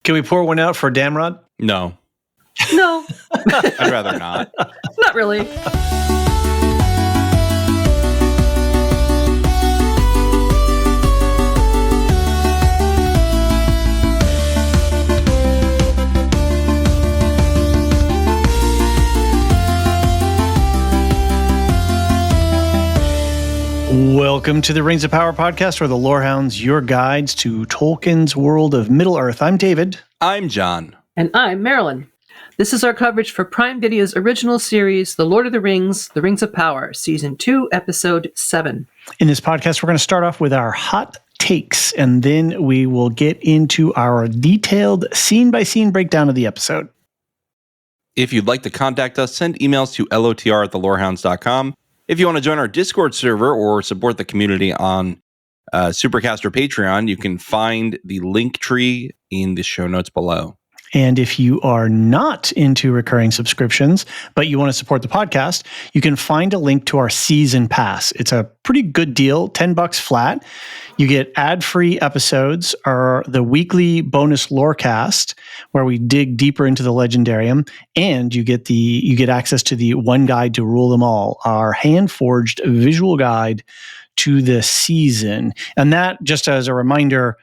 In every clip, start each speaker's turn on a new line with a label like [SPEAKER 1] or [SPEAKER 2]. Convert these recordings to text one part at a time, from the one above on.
[SPEAKER 1] Can we pour one out for Damrod?
[SPEAKER 2] No.
[SPEAKER 3] No.
[SPEAKER 2] I'd rather not.
[SPEAKER 3] Not really.
[SPEAKER 1] Welcome to the Rings of Power podcast, or the Lorehounds, your guides to Tolkien's world of Middle-earth. I'm David.
[SPEAKER 2] I'm John.
[SPEAKER 3] And I'm Marilyn. This is our coverage for Prime Video's original series, The Lord of the Rings of Power, Season 2, Episode 7.
[SPEAKER 1] In this podcast, we're going to start off with our hot takes, and then we will get into our detailed scene-by-scene breakdown of the episode.
[SPEAKER 2] If you'd like to contact us, send emails to lotr@thelorehounds.com. If you want to join our Discord server or support the community on Supercast or Patreon, you can find the link tree in the show notes below.
[SPEAKER 1] And if you are not into recurring subscriptions, but you want to support the podcast, you can find a link to our season pass. It's a pretty good deal, $10 flat. You get ad-free episodes, or the weekly bonus Lorecast, where we dig deeper into the Legendarium, and you get access to the One Guide to Rule Them All, our hand-forged visual guide to the season. And that, just as a reminder,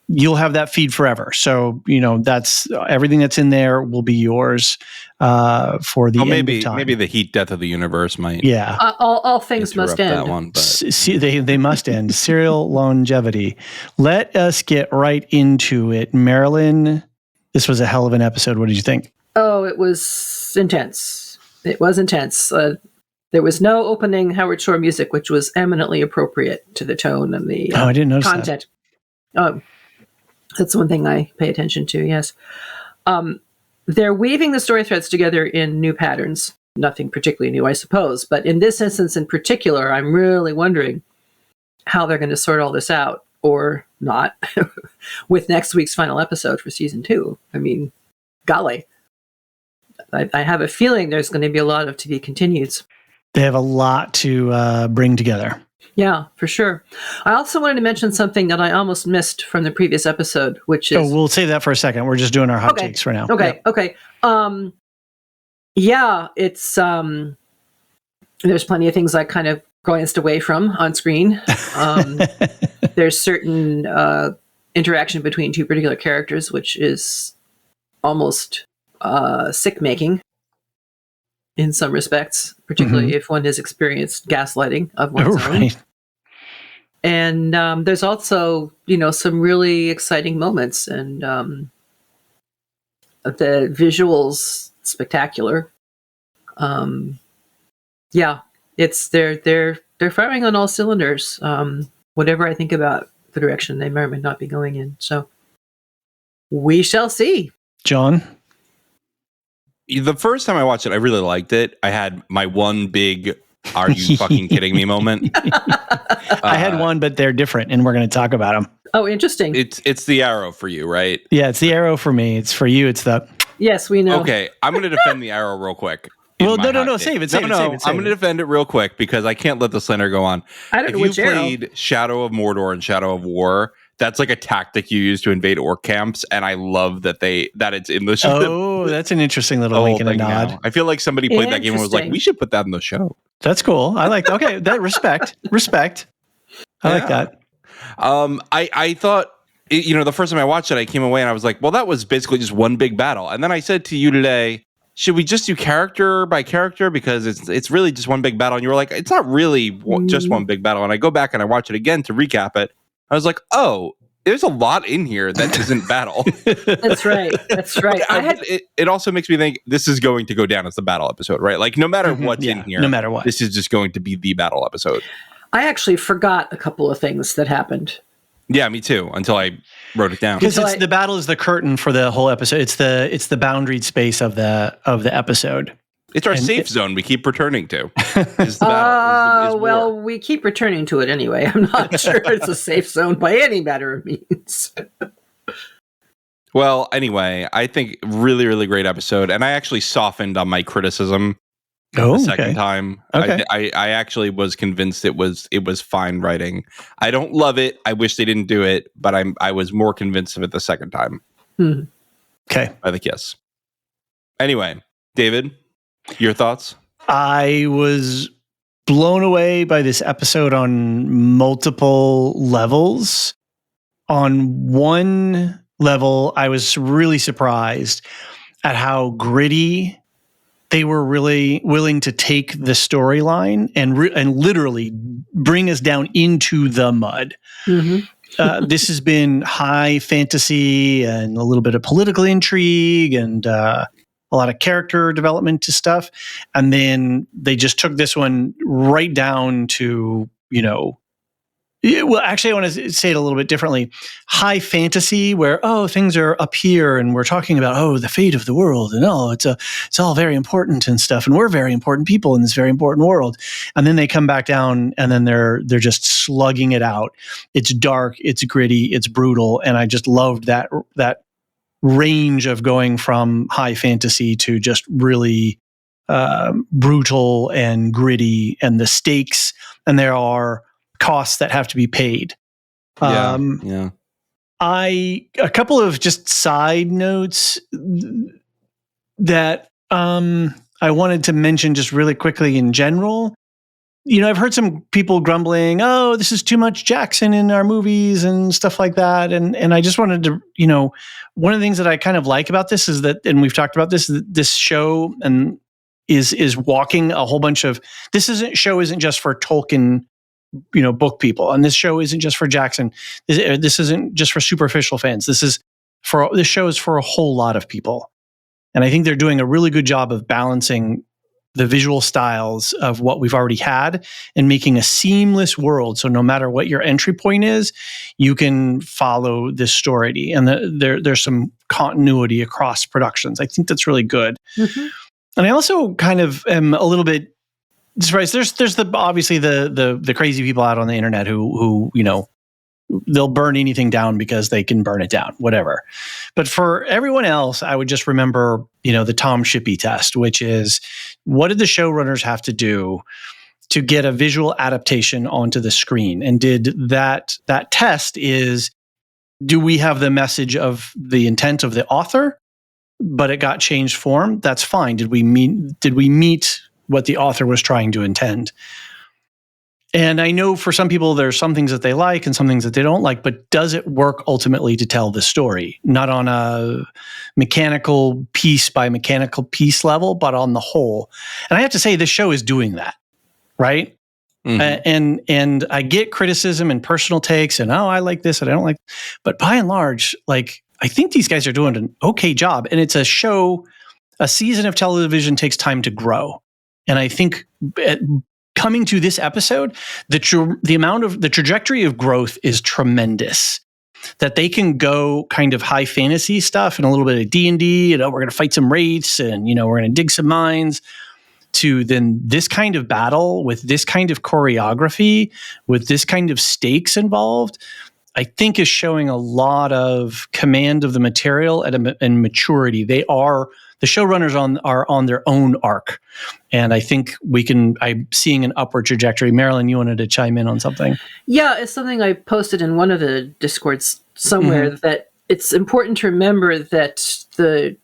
[SPEAKER 1] you'll have that feed forever. So, that's everything that's in there will be yours for the end of time.
[SPEAKER 2] Maybe the heat death of the universe might.
[SPEAKER 1] Yeah.
[SPEAKER 3] All things must end.
[SPEAKER 2] That one, but.
[SPEAKER 1] They must end. Serial longevity. Let us get right into it. Marilyn, this was a hell of an episode. What did you think?
[SPEAKER 3] Oh, it was intense. It was intense. There was no opening Howard Shore music, which was eminently appropriate to the tone and the
[SPEAKER 1] I didn't notice
[SPEAKER 3] content. That's one thing I pay attention to, yes. They're weaving the story threads together in new patterns. Nothing particularly new, I suppose. But in this instance in particular, I'm really wondering how they're going to sort all this out, or not, with next week's final episode for Season 2. I mean, golly. I have a feeling there's going to be a lot of to be continueds.
[SPEAKER 1] They have a lot to bring together.
[SPEAKER 3] Yeah, for sure. I also wanted to mention something that I almost missed from the previous episode, which is...
[SPEAKER 1] Oh, we'll save that for a second. We're just doing our hot takes for now.
[SPEAKER 3] Okay,
[SPEAKER 1] yeah.
[SPEAKER 3] Okay. Yeah, it's... there's plenty of things I kind of glanced away from on screen. There's certain interaction between two particular characters, which is almost sick-making in some respects, particularly if one has experienced gaslighting of one's own. And there's also, some really exciting moments, and the visuals spectacular. Yeah, it's they're firing on all cylinders. Whatever I think about the direction they may or may not be going in, so we shall see.
[SPEAKER 1] John.
[SPEAKER 2] The first time I watched it, I really liked it. I had my one big, are you fucking kidding me moment.
[SPEAKER 1] I had one, but they're different, and we're going to talk about them.
[SPEAKER 3] Oh, interesting.
[SPEAKER 2] It's the arrow for you, right?
[SPEAKER 1] Yeah, it's the arrow for me. It's for you. It's the...
[SPEAKER 3] Yes, we know.
[SPEAKER 2] Okay, I'm going to defend the arrow real quick.
[SPEAKER 1] Well, no, save it.
[SPEAKER 2] I'm going to defend it real quick because I can't let the slander go on.
[SPEAKER 3] I don't know which arrow.
[SPEAKER 2] If you played Shadow of Mordor and Shadow of War, that's like a tactic you use to invade orc camps, and I love that it's in the show.
[SPEAKER 1] Oh, that's an interesting little wink and a nod.
[SPEAKER 2] Now. I feel like somebody played that game and was like, we should put that in the show.
[SPEAKER 1] That's cool. I like that. Okay, that respect. I like that.
[SPEAKER 2] I thought, the first time I watched it, I came away and I was like, well, that was basically just one big battle. And then I said to you today, should we just do character by character? Because it's really just one big battle. And you were like, it's not really just one big battle. And I go back and I watch it again to recap it. I was like, oh, there's a lot in here that isn't battle.
[SPEAKER 3] That's right.
[SPEAKER 2] It also makes me think this is going to go down as the battle episode, right? Like no matter what's in here,
[SPEAKER 1] no matter what,
[SPEAKER 2] this is just going to be the battle episode.
[SPEAKER 3] I actually forgot a couple of things that happened.
[SPEAKER 2] Yeah, me too, until I wrote it down.
[SPEAKER 1] Because the battle is the curtain for the whole episode. It's the boundaried space of the episode.
[SPEAKER 2] It's our safe zone we keep returning to. Is the battle, is
[SPEAKER 3] well, we keep returning to it anyway. I'm not sure it's a safe zone by any matter of means.
[SPEAKER 2] Well, anyway, I think really, really great episode. And I actually softened on my criticism the second time.
[SPEAKER 1] Okay.
[SPEAKER 2] I actually was convinced it was fine writing. I don't love it. I wish they didn't do it, but I was more convinced of it the second time.
[SPEAKER 1] Okay.
[SPEAKER 2] I think yes. Anyway, David, your thoughts?
[SPEAKER 1] I was blown away by this episode on multiple levels. On one level, I was really surprised at how gritty they were really willing to take the storyline and literally bring us down into the mud.
[SPEAKER 3] Mm-hmm.
[SPEAKER 1] This has been high fantasy and a little bit of political intrigue and a lot of character development to stuff. And then they just took this one right down to, well, actually, I want to say it a little bit differently. High fantasy, where things are up here, and we're talking about the fate of the world, and it's all very important and stuff, and we're very important people in this very important world. And then they come back down, and then they're just slugging it out. It's dark, it's gritty, it's brutal, and I just loved that range of going from high fantasy to just really brutal and gritty, and the stakes, and there are costs that have to be paid.
[SPEAKER 2] Yeah.
[SPEAKER 1] A couple of just side notes that I wanted to mention just really quickly in general. I've heard some people grumbling, this is too much Jackson in our movies and stuff like that. And I just wanted to, one of the things that I kind of like about this is that, and we've talked about this show and is walking a whole bunch of, show isn't just for Tolkien, book people. And this show isn't just for Jackson. This isn't just for superficial fans. This show is for a whole lot of people. And I think they're doing a really good job of balancing the visual styles of what we've already had and making a seamless world. So no matter what your entry point is, you can follow this story. And there's some continuity across productions. I think that's really good. Mm-hmm. And I also kind of am a little bit surprised. There's obviously the crazy people out on the internet who they'll burn anything down because they can burn it down, whatever. But for everyone else, I would just remember, the Tom Shippey test, which is, what did the showrunners have to do to get a visual adaptation onto the screen? And did that test is, do we have the message of the intent of the author, but it got changed form? That's fine. Did we meet what the author was trying to intend? And I know for some people, there's some things that they like and some things that they don't like, but does it work ultimately to tell the story? Not on a mechanical piece by mechanical piece level, but on the whole. And I have to say, this show is doing that, right? Mm-hmm. And I get criticism and personal takes and, I like this and I don't like, but by and large, I think these guys are doing an okay job. And it's a show, a season of television takes time to grow. And I think coming to this episode, the trajectory of growth is tremendous. That they can go kind of high fantasy stuff and a little bit of D&D, we're going to fight some wraiths and, we're going to dig some mines, to then this kind of battle with this kind of choreography, with this kind of stakes involved, I think is showing a lot of command of the material and maturity. The showrunners are on their own arc. And I think I'm seeing an upward trajectory. Marilyn, you wanted to chime in on something?
[SPEAKER 3] Yeah, it's something I posted in one of the Discords somewhere, mm-hmm. that it's important to remember that the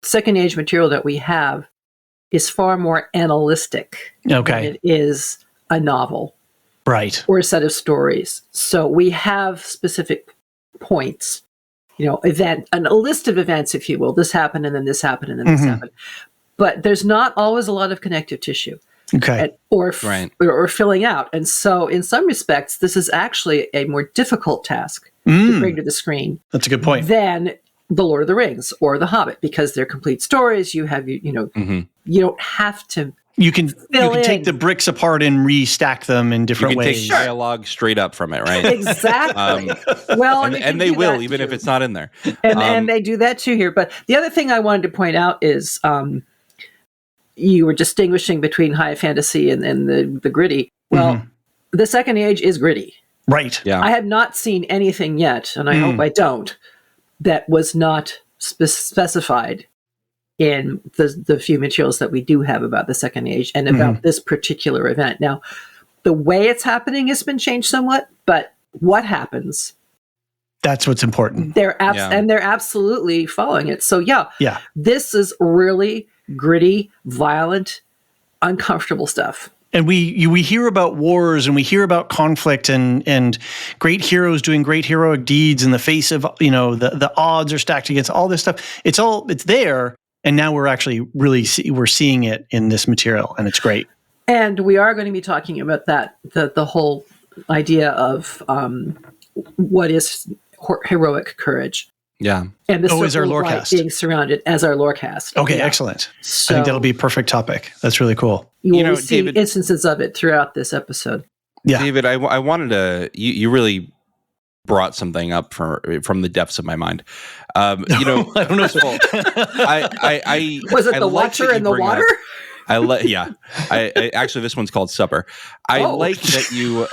[SPEAKER 3] Second Age material that we have is far more analytic than it is a novel.
[SPEAKER 1] Right.
[SPEAKER 3] Or a set of stories. So we have specific points, a list of events, if you will. This happened, and then this happened, and then this happened. But there's not always a lot of connective tissue.
[SPEAKER 1] Okay.
[SPEAKER 3] Or filling out. And so in some respects, this is actually a more difficult task to bring to the screen.
[SPEAKER 1] That's a good point.
[SPEAKER 3] Than The Lord of the Rings or The Hobbit, because they're complete stories. You have, you don't have to. You can
[SPEAKER 1] take the bricks apart and restack them in different ways.
[SPEAKER 2] You can take dialogue straight up from it, right?
[SPEAKER 3] Exactly.
[SPEAKER 2] And they will, even if it's not in there.
[SPEAKER 3] And they do that too here. But the other thing I wanted to point out is you were distinguishing between high fantasy and the gritty. Well, the Second Age is gritty.
[SPEAKER 1] Right.
[SPEAKER 2] Yeah.
[SPEAKER 3] I have not seen anything yet, and I hope I don't, that was not specified in the few materials that we do have about the Second Age and about this particular event. Now, the way it's happening has been changed somewhat, but what happens
[SPEAKER 1] That's what's important.
[SPEAKER 3] And they're absolutely following it. So
[SPEAKER 1] Yeah.
[SPEAKER 3] this is really gritty, violent, uncomfortable stuff.
[SPEAKER 1] And we hear about wars and we hear about conflict and great heroes doing great heroic deeds in the face of, the odds are stacked against all this stuff. It's there. And now we're actually we're seeing it in this material, and it's great. And
[SPEAKER 3] we are going to be talking about that, the whole idea of what is heroic courage.
[SPEAKER 2] Yeah.
[SPEAKER 3] And the
[SPEAKER 1] is our lore cast
[SPEAKER 3] being surrounded as our lore cast.
[SPEAKER 1] Okay, excellent. So, I think that'll be a perfect topic. That's really cool.
[SPEAKER 3] You will see David, instances of it throughout this episode.
[SPEAKER 2] Yeah. David, I wanted to, you really brought something up from the depths of my mind. I don't know. I
[SPEAKER 3] was it the watcher in the water?
[SPEAKER 2] I actually, this one's called supper. I like that you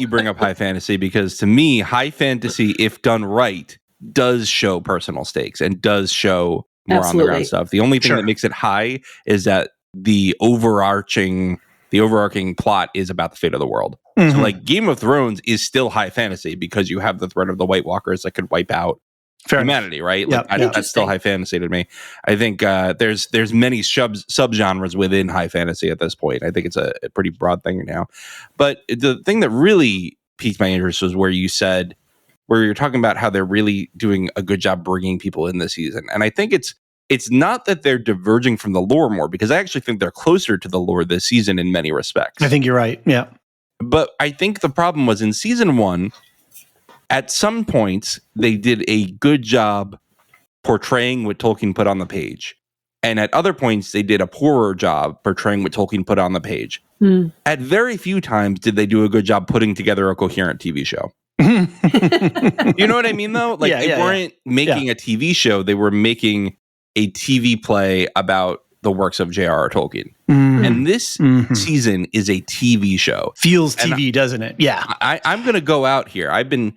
[SPEAKER 2] bring up high fantasy, because to me, high fantasy, if done right, does show personal stakes and does show more on the ground stuff. The only thing that makes it high is that the overarching plot is about the fate of the world. Mm-hmm. So like Game of Thrones is still high fantasy because you have the threat of the White Walkers that could wipe out humanity, right? Like, that's still high fantasy to me. I think there's many subgenres within high fantasy at this point. I think it's a pretty broad thing now. But the thing that really piqued my interest was where you're talking about how they're really doing a good job bringing people in this season. And I think it's not that they're diverging from the lore more, because I actually think they're closer to the lore this season in many respects.
[SPEAKER 1] I think you're right. Yeah.
[SPEAKER 2] But I think the problem was in season 1, at some points, they did a good job portraying what Tolkien put on the page. And at other points, they did a poorer job portraying what Tolkien put on the page. Mm. At very few times did they do a good job putting together a coherent TV show. You know what I mean, though? Like, they weren't making a TV show. They were making a TV play about the works of J.R.R. Tolkien. Mm. And this season is a TV show.
[SPEAKER 1] Feels TV, doesn't it? Yeah.
[SPEAKER 2] I'm going to go out here. I've been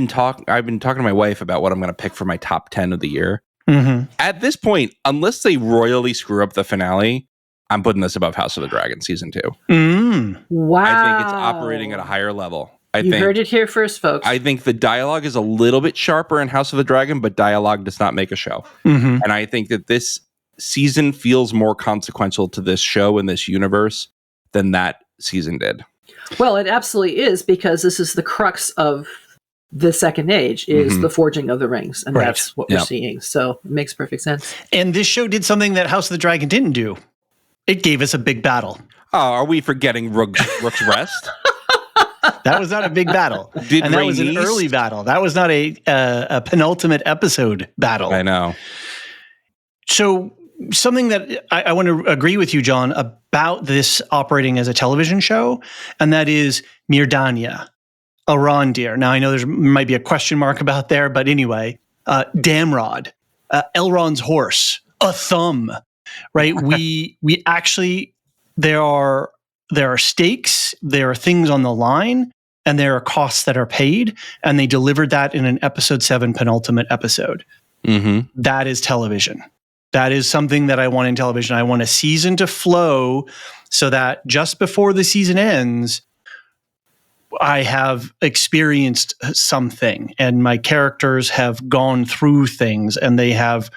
[SPEAKER 2] talking to my wife about what I'm going to pick for my top 10 of the year. Mm-hmm. At this point, unless they royally screw up the finale, I'm putting this above House of the Dragon season 2.
[SPEAKER 3] Mm. Wow.
[SPEAKER 2] I think it's operating at a higher level.
[SPEAKER 3] You heard it here first, folks.
[SPEAKER 2] I think the dialogue is a little bit sharper in House of the Dragon, but dialogue does not make a show. Mm-hmm. And I think that this season feels more consequential to this show and this universe than that season did.
[SPEAKER 3] Well, it absolutely is, because this is the crux of the Second Age, is the forging of the rings, and that's what we're seeing. So it makes perfect sense.
[SPEAKER 1] And this show did something that House of the Dragon didn't do. It gave us a big battle.
[SPEAKER 2] Oh, are we forgetting Rook's Rest?
[SPEAKER 1] That was not a big battle. And that was an early battle. That was not a penultimate episode battle.
[SPEAKER 2] I know.
[SPEAKER 1] So something that I want to agree with you, John, about this operating as a television show, and that is Mirdania, Arondir. Now, I know there might be a question mark about there, but anyway, Damrod, Elrond's horse, a thumb, right? we actually, there are stakes, there are things on the line, and there are costs that are paid, and they delivered that in an episode 7 penultimate episode. Mm-hmm. That is television. That is something that I want in television. I want a season to flow so that just before the season ends, I have experienced something and my characters have gone through things and they have,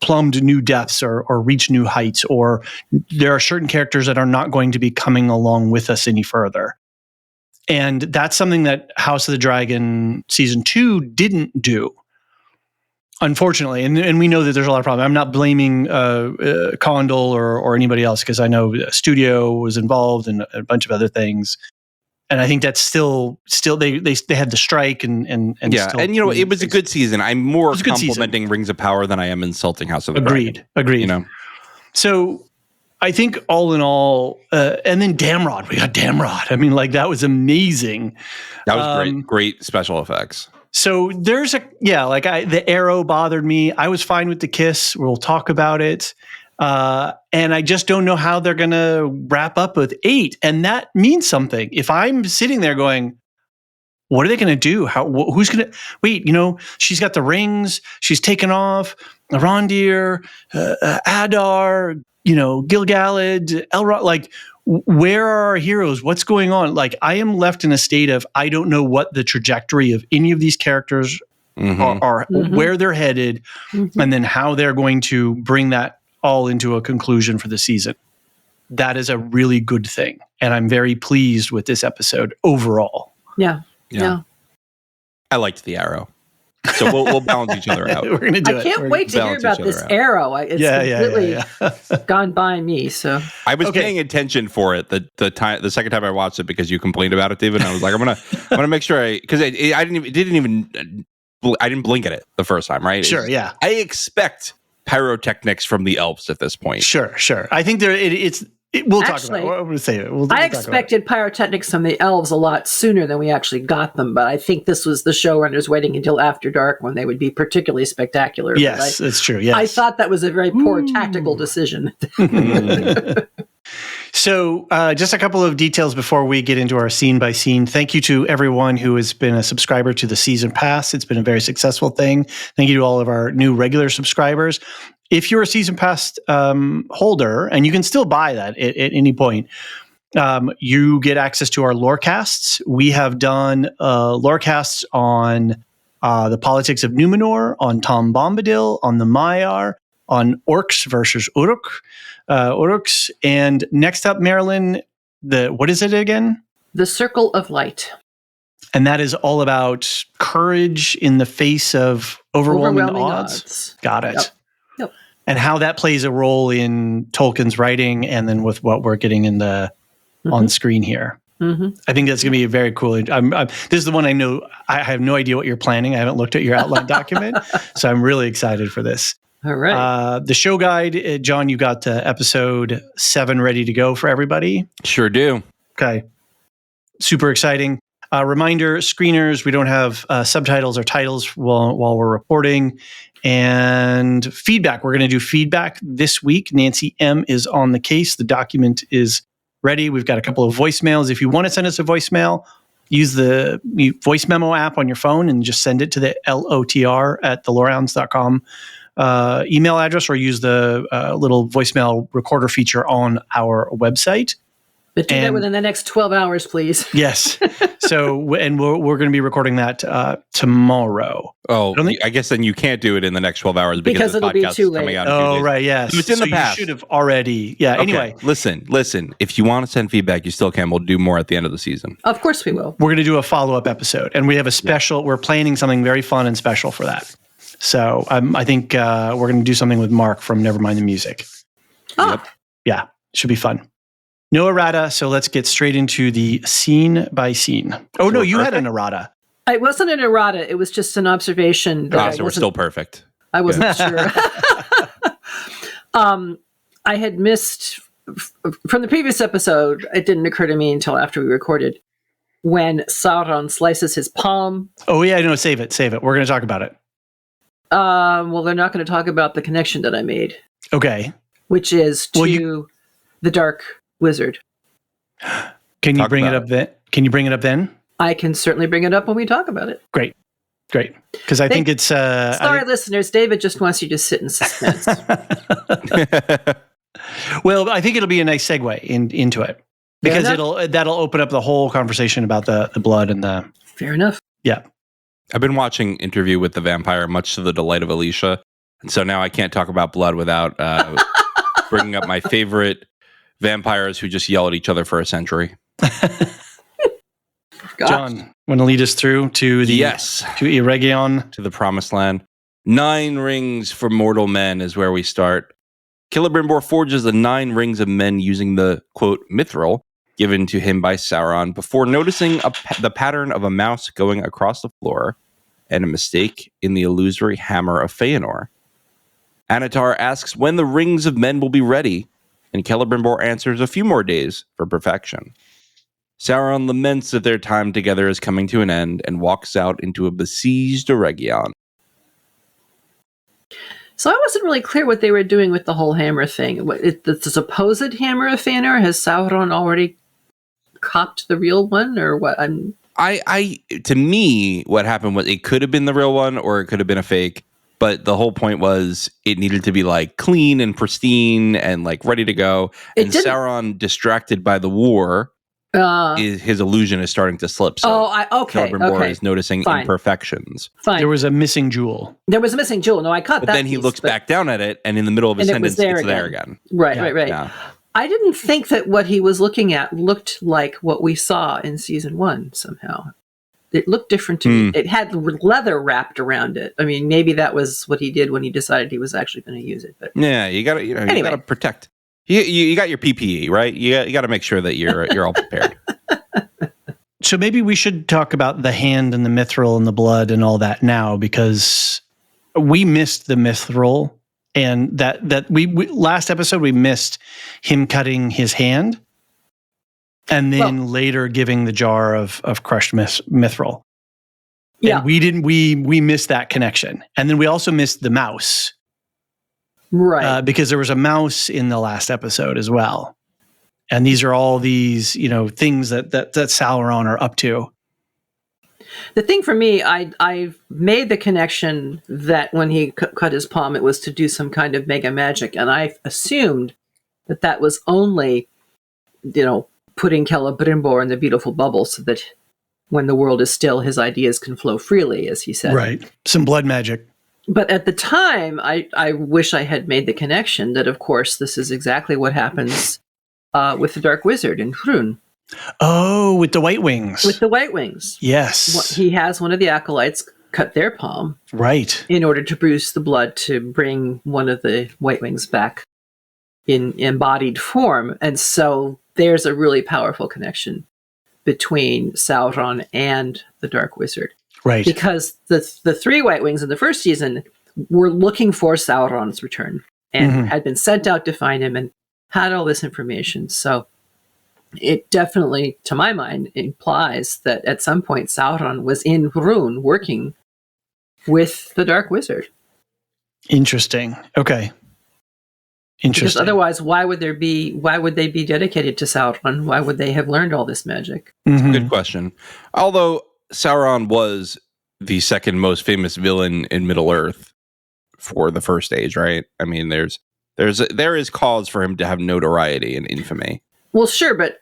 [SPEAKER 1] plumbed new depths or reached new heights, or there are certain characters that are not going to be coming along with us any further. And that's something that House of the Dragon season 2 didn't do. Unfortunately, and we know that there's a lot of problems. I'm not blaming Condal or anybody else, because I know the studio was involved and a bunch of other things. And I think that's still they had the strike and
[SPEAKER 2] yeah. And it was a good season. I'm more complimenting Rings of Power than I am insulting House of the Dragon.
[SPEAKER 1] Agreed. So I think all in all, and then Damrod, we got Damrod. I mean, like, that was amazing.
[SPEAKER 2] That was great special effects.
[SPEAKER 1] So there's the arrow bothered me. I was fine with the kiss. We'll talk about it. And I just don't know how they're going to wrap up with 8. And that means something. If I'm sitting there going, what are they going to do? Who's going to wait? She's got the rings. She's taken off. Arondir, Adar, Gil-galad, Elrond. Like, where are our heroes? What's going on? Like, I am left in a state of, I don't know what the trajectory of any of these characters are where they're headed, and then how they're going to bring that all into a conclusion for the season. That is a really good thing. And I'm very pleased with this episode overall.
[SPEAKER 3] Yeah.
[SPEAKER 2] I liked the arrow. So we'll balance each other out.
[SPEAKER 1] We're going to do it.
[SPEAKER 3] I can't wait to hear about this arrow. It's completely gone by me. So
[SPEAKER 2] I was paying attention for it the second time I watched it because you complained about it, David. And I was like, I'm gonna make sure I didn't blink at it the first time, right?
[SPEAKER 1] Sure,
[SPEAKER 2] I expect pyrotechnics from the elves at this point.
[SPEAKER 1] Sure. I think we'll talk about it. I'm going to say it.
[SPEAKER 3] I expected pyrotechnics from the elves a lot sooner than we actually got them, but I think this was the showrunners waiting until after dark when they would be particularly spectacular.
[SPEAKER 1] Yes, it's true. Yes.
[SPEAKER 3] I thought that was a very poor tactical decision.
[SPEAKER 1] So just a couple of details before we get into our scene by scene. Thank you to everyone who has been a subscriber to the season pass. It's been a very successful thing. Thank you to all of our new regular subscribers. If you're a season pass holder, and you can still buy that at any point, you get access to our lorecasts. We have done lorecasts on the politics of Numenor, on Tom Bombadil, on the Maiar, on Orcs versus Uruks. And next up, Marilyn, what is it again?
[SPEAKER 3] The Circle of Light.
[SPEAKER 1] And that is all about courage in the face of overwhelming odds. Got it.
[SPEAKER 3] Yep.
[SPEAKER 1] And how that plays a role in Tolkien's writing and then with what we're getting in the on screen here. I think that's going to be very cool. This is the one I know. I have no idea what you're planning. I haven't looked at your outline document. So I'm really excited for this.
[SPEAKER 3] All right.
[SPEAKER 1] The show guide, John, you got episode 7 ready to go for everybody?
[SPEAKER 2] Sure do.
[SPEAKER 1] Okay. Super exciting. Reminder, screeners, we don't have subtitles or titles while we're reporting. And feedback, we're going to do feedback this week. Nancy M. is on the case. The document is ready. We've got a couple of voicemails. If you want to send us a voicemail, use the voice memo app on your phone and just send it to the LOTR@thelorehounds.com email address, or use the little voicemail recorder feature on our website.
[SPEAKER 3] But do that within the next 12 hours, please.
[SPEAKER 1] Yes. So, and we're going to be recording that tomorrow.
[SPEAKER 2] Oh, I guess then you can't do it in the next 12 hours because the
[SPEAKER 3] it'll
[SPEAKER 2] podcast
[SPEAKER 3] be too
[SPEAKER 2] is coming
[SPEAKER 3] late.
[SPEAKER 2] out.
[SPEAKER 1] Oh, right. Yes.
[SPEAKER 2] So it's in the past.
[SPEAKER 1] You should have already. Yeah.
[SPEAKER 2] Okay.
[SPEAKER 1] Anyway,
[SPEAKER 2] listen. If you want to send feedback, you still can. We'll do more at the end of the season.
[SPEAKER 3] Of course we will.
[SPEAKER 1] We're going to do a follow-up episode, and we have a special. Yeah. We're planning something very fun and special for that. So I think we're going to do something with Mark from Nevermind the Music.
[SPEAKER 3] Oh.
[SPEAKER 2] Yep.
[SPEAKER 1] Yeah. Should be fun. No errata, so let's get straight into the scene by scene. Oh, no, you had an errata.
[SPEAKER 3] It wasn't an errata. It was just an observation.
[SPEAKER 2] So we're still perfect.
[SPEAKER 3] I wasn't sure. I had missed, from the previous episode, it didn't occur to me until after we recorded, when Sauron slices his palm.
[SPEAKER 1] Oh, yeah, no, save it. We're going to talk about it.
[SPEAKER 3] Well, they're not going to talk about the connection that I made.
[SPEAKER 1] Okay.
[SPEAKER 3] Which is to the Dark Wizard.
[SPEAKER 1] Can you bring it up then? Can you bring it up then?
[SPEAKER 3] I can certainly bring it up when we talk about it.
[SPEAKER 1] Great. Because I think it's...
[SPEAKER 3] sorry, listeners. David just wants you to sit in suspense.
[SPEAKER 1] Well, I think it'll be a nice segue into it. Because that'll open up the whole conversation about the blood and the...
[SPEAKER 3] Fair enough.
[SPEAKER 1] Yeah.
[SPEAKER 2] I've been watching Interview with the Vampire, much to the delight of Alicia. And so now I can't talk about blood without bringing up my favorite vampires who just yell at each other for a century.
[SPEAKER 1] John, want to lead us through to the to Eregion,
[SPEAKER 2] to the Promised Land? 9 rings for mortal men is where we start. Celebrimbor forges the 9 rings of men using the quote mithril given to him by Sauron before noticing the pattern of a mouse going across the floor and a mistake in the illusory hammer of Feanor. Anatar asks when the rings of men will be ready, and Celebrimbor answers a few more days for perfection. Sauron laments that their time together is coming to an end and walks out into a besieged Eregion.
[SPEAKER 3] So I wasn't really clear what they were doing with the whole hammer thing. The supposed hammer of Feanor, has Sauron already copped the real one, or what?
[SPEAKER 2] To me, what happened was it could have been the real one, or it could have been a fake. But the whole point was it needed to be like clean and pristine and like ready to go. And Sauron, distracted by the war, his illusion is starting to slip. So Celebrimbor is noticing imperfections.
[SPEAKER 3] Fine.
[SPEAKER 1] There was a missing jewel.
[SPEAKER 3] No, I caught that.
[SPEAKER 2] But then he looks back down at it, and in the middle of a sentence, it's there again.
[SPEAKER 3] Right. Yeah. I didn't think that what he was looking at looked like what we saw in season 1 somehow. It looked different to me. It had leather wrapped around it. I mean, maybe that was what he did when he decided he was actually going to use it. But
[SPEAKER 2] yeah, you got to, you got to protect. You got your PPE, right? You got to make sure that you're all prepared.
[SPEAKER 1] So maybe we should talk about the hand and the mithril and the blood and all that now, because we missed the mithril, and that we last episode we missed him cutting his hand. And then later giving the jar of crushed mithril. Yeah. And we missed that connection. And then we also missed the mouse.
[SPEAKER 3] Right.
[SPEAKER 1] Because there was a mouse in the last episode as well. And these are all these, things that Sauron are up to.
[SPEAKER 3] The thing for me, I made the connection that when he cut his palm, it was to do some kind of mega magic. And I assumed that was only, putting Celebrimbor in the beautiful bubble so that when the world is still, his ideas can flow freely, as he said.
[SPEAKER 1] Right. Some blood magic.
[SPEAKER 3] But at the time, I wish I had made the connection that, of course, this is exactly what happens with the Dark Wizard in Hrun.
[SPEAKER 1] Oh, with the White Wings.
[SPEAKER 3] With the White Wings.
[SPEAKER 1] Yes.
[SPEAKER 3] He has one of the acolytes cut their palm.
[SPEAKER 1] Right.
[SPEAKER 3] In order to bruise the blood to bring one of the White Wings back in embodied form. And so there's a really powerful connection between Sauron and the Dark Wizard.
[SPEAKER 1] Right.
[SPEAKER 3] Because the 3 White Wings in the first season were looking for Sauron's return and had been sent out to find him and had all this information. So it definitely, to my mind, implies that at some point Sauron was in Hrun working with the Dark Wizard.
[SPEAKER 1] Interesting. Okay. Interesting.
[SPEAKER 3] Because otherwise, why would they be dedicated to Sauron? Why would they have learned all this magic?
[SPEAKER 1] Mm-hmm.
[SPEAKER 2] Good question. Although Sauron was the second most famous villain in Middle Earth for the First Age, right? I mean, there is cause for him to have notoriety and infamy.
[SPEAKER 3] Well, sure, but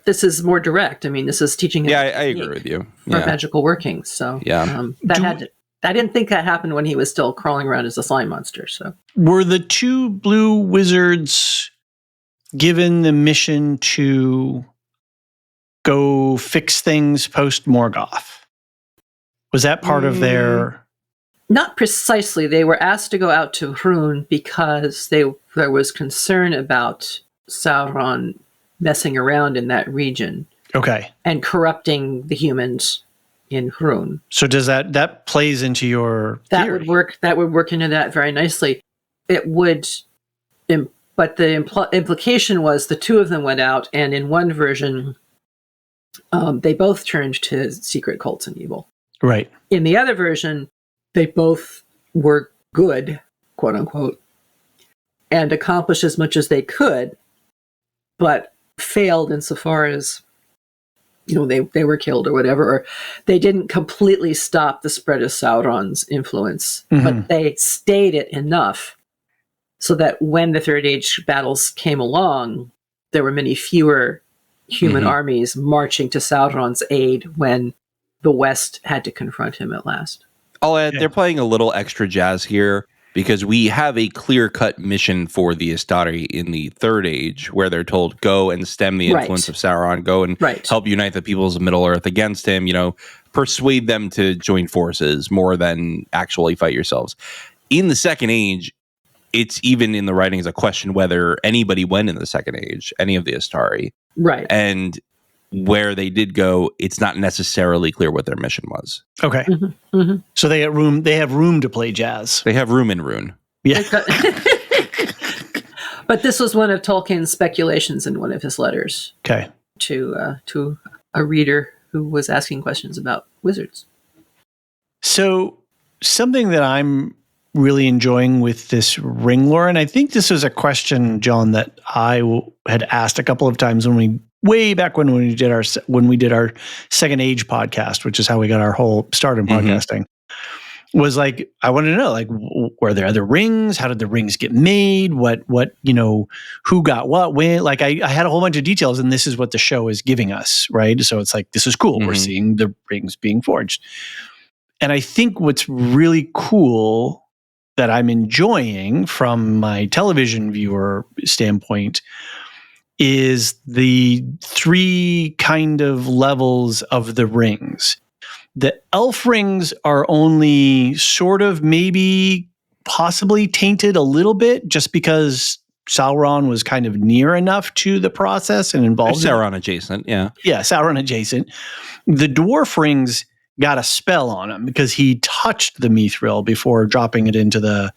[SPEAKER 3] this is more direct. I mean, this is teaching him.
[SPEAKER 2] Yeah, I agree with you.
[SPEAKER 3] For magical workings. So I didn't think that happened when he was still crawling around as a slime monster. So
[SPEAKER 1] were the 2 blue wizards given the mission to go fix things post Morgoth? Was that part of their?
[SPEAKER 3] Not precisely. They were asked to go out to Hrun because there was concern about Sauron messing around in that region.
[SPEAKER 1] Okay.
[SPEAKER 3] And corrupting the humans in Hrun.
[SPEAKER 1] So does that plays into your theory?
[SPEAKER 3] That would work into that very nicely. It would, but the implication was the 2 of them went out, and in one version, they both turned to secret cults and evil.
[SPEAKER 1] Right.
[SPEAKER 3] In the other version, they both were good, quote unquote, and accomplished as much as they could, but failed insofar as they were killed or whatever, or they didn't completely stop the spread of Sauron's influence, but they stayed it enough so that when the Third Age battles came along, there were many fewer human armies marching to Sauron's aid when the West had to confront him at last.
[SPEAKER 2] I'll add, they're playing a little extra jazz here because we have a clear-cut mission for the Istari in the Third Age where they're told, go and stem the influence of Sauron, go and help unite the peoples of Middle-earth against him, persuade them to join forces more than actually fight yourselves. In the Second Age, it's even in the writings a question whether anybody went in the Second Age, any of the Istari.
[SPEAKER 3] Right.
[SPEAKER 2] And where they did go, it's not necessarily clear what their mission was.
[SPEAKER 1] Okay. So they have room to play jazz.
[SPEAKER 2] They have room in Rune.
[SPEAKER 1] Yeah.
[SPEAKER 3] But this was one of Tolkien's speculations in one of his letters.
[SPEAKER 1] Okay.
[SPEAKER 3] To a reader who was asking questions about wizards.
[SPEAKER 1] So something that I'm really enjoying with this ring lore, and I think this was a question, John, that I had asked a couple of times way back when we did our Second Age podcast, which is how we got our whole start in podcasting. was like, I wanted to know, like, were there other rings? How did the rings get made? What, who got what, when? Like, I had a whole bunch of details, and this is what the show is giving us, right? So it's like, this is cool. We're seeing the rings being forged. And I think what's really cool that I'm enjoying from my television viewer standpoint is the three kind of levels of the rings. The elf rings are only sort of maybe possibly tainted a little bit just because Sauron was kind of near enough to the process and involved.
[SPEAKER 2] Sauron adjacent, yeah.
[SPEAKER 1] Yeah, Sauron adjacent. The dwarf rings got a spell on him because he touched the mithril before dropping it into the,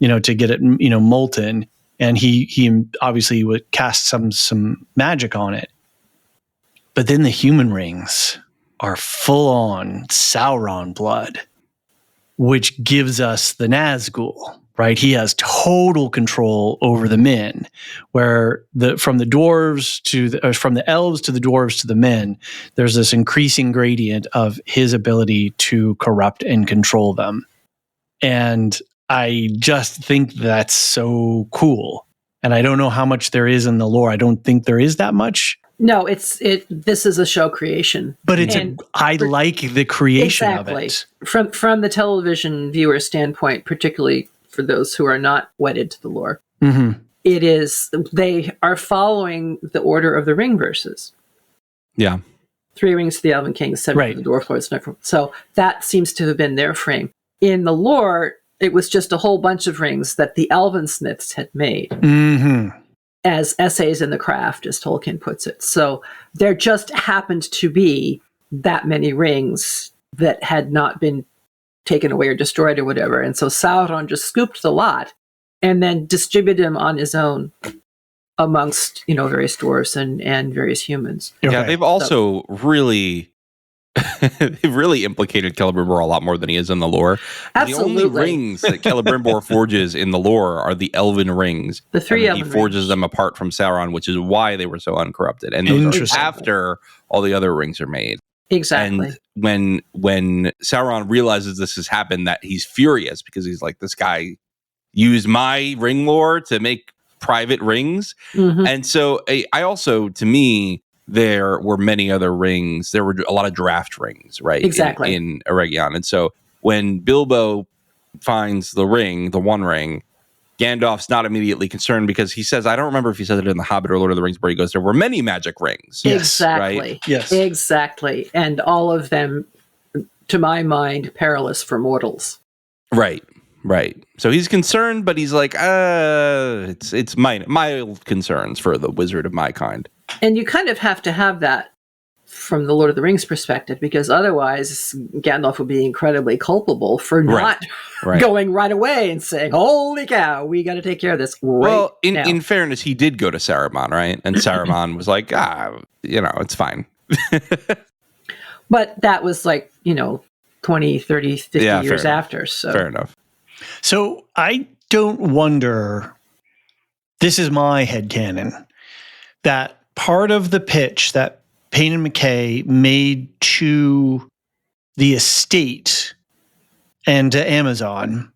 [SPEAKER 1] to get it, molten. And he obviously would cast some magic on it. But then the human rings are full on Sauron blood, which gives us the Nazgul, right? He has total control over the men, where from the elves to the dwarves to the men, there's this increasing gradient of his ability to corrupt and control them. And I just think that's so cool. And I don't know how much there is in the lore. I don't think there is that much.
[SPEAKER 3] No, this is a show creation.
[SPEAKER 1] But I like the creation of it.
[SPEAKER 3] From the television viewer standpoint, particularly for those who are not wedded to the lore.
[SPEAKER 1] Mm-hmm.
[SPEAKER 3] They are following the order of the ring verses.
[SPEAKER 2] Yeah.
[SPEAKER 3] 3 rings to the Elven King, 7 to the Dwarf Lords. So that seems to have been their frame. In the lore, it was just a whole bunch of rings that the Elven smiths had made.
[SPEAKER 1] Mm-hmm.
[SPEAKER 3] As essays in the craft, as Tolkien puts it. So there just happened to be that many rings that had not been taken away or destroyed or whatever. And so Sauron just scooped the lot and then distributed them on his own amongst, various dwarves and various humans.
[SPEAKER 2] Okay. Yeah, they've also really... they've really implicated Celebrimbor a lot more than he is in the lore.
[SPEAKER 3] Absolutely.
[SPEAKER 2] The only rings that Celebrimbor forges in the lore are the elven rings.
[SPEAKER 3] The 3 elven
[SPEAKER 2] rings. He forges them apart from Sauron, which is why they were so uncorrupted. And those are after all the other rings are made.
[SPEAKER 3] Exactly.
[SPEAKER 2] And when Sauron realizes this has happened, that he's furious because he's like, this guy used my ring lore to make private rings. Mm-hmm. And so I also, to me, there were many other rings. There were a lot of draft rings, right?
[SPEAKER 3] Exactly.
[SPEAKER 2] In Eregion. And so when Bilbo finds the ring, the One Ring, Gandalf's not immediately concerned because he says, I don't remember if he says it in The Hobbit or Lord of the Rings, where he goes, there were many magic rings.
[SPEAKER 3] Yes, exactly.
[SPEAKER 2] Right?
[SPEAKER 1] Yes.
[SPEAKER 3] Exactly. And all of them, to my mind, perilous for mortals.
[SPEAKER 2] Right. So he's concerned, but he's like, it's mild concerns for the wizard of my kind.
[SPEAKER 3] And you kind of have to have that from the Lord of the Rings perspective, because otherwise Gandalf would be incredibly culpable for not going right away and saying, holy cow, we got to take care of this
[SPEAKER 2] Well, in fairness, he did go to Saruman, right? And Saruman was like, it's fine.
[SPEAKER 3] But that was 20, 30, 50 years after. So
[SPEAKER 2] fair enough.
[SPEAKER 1] So I don't wonder, this is my headcanon, that part of the pitch that Payne and McKay made to the estate and to Amazon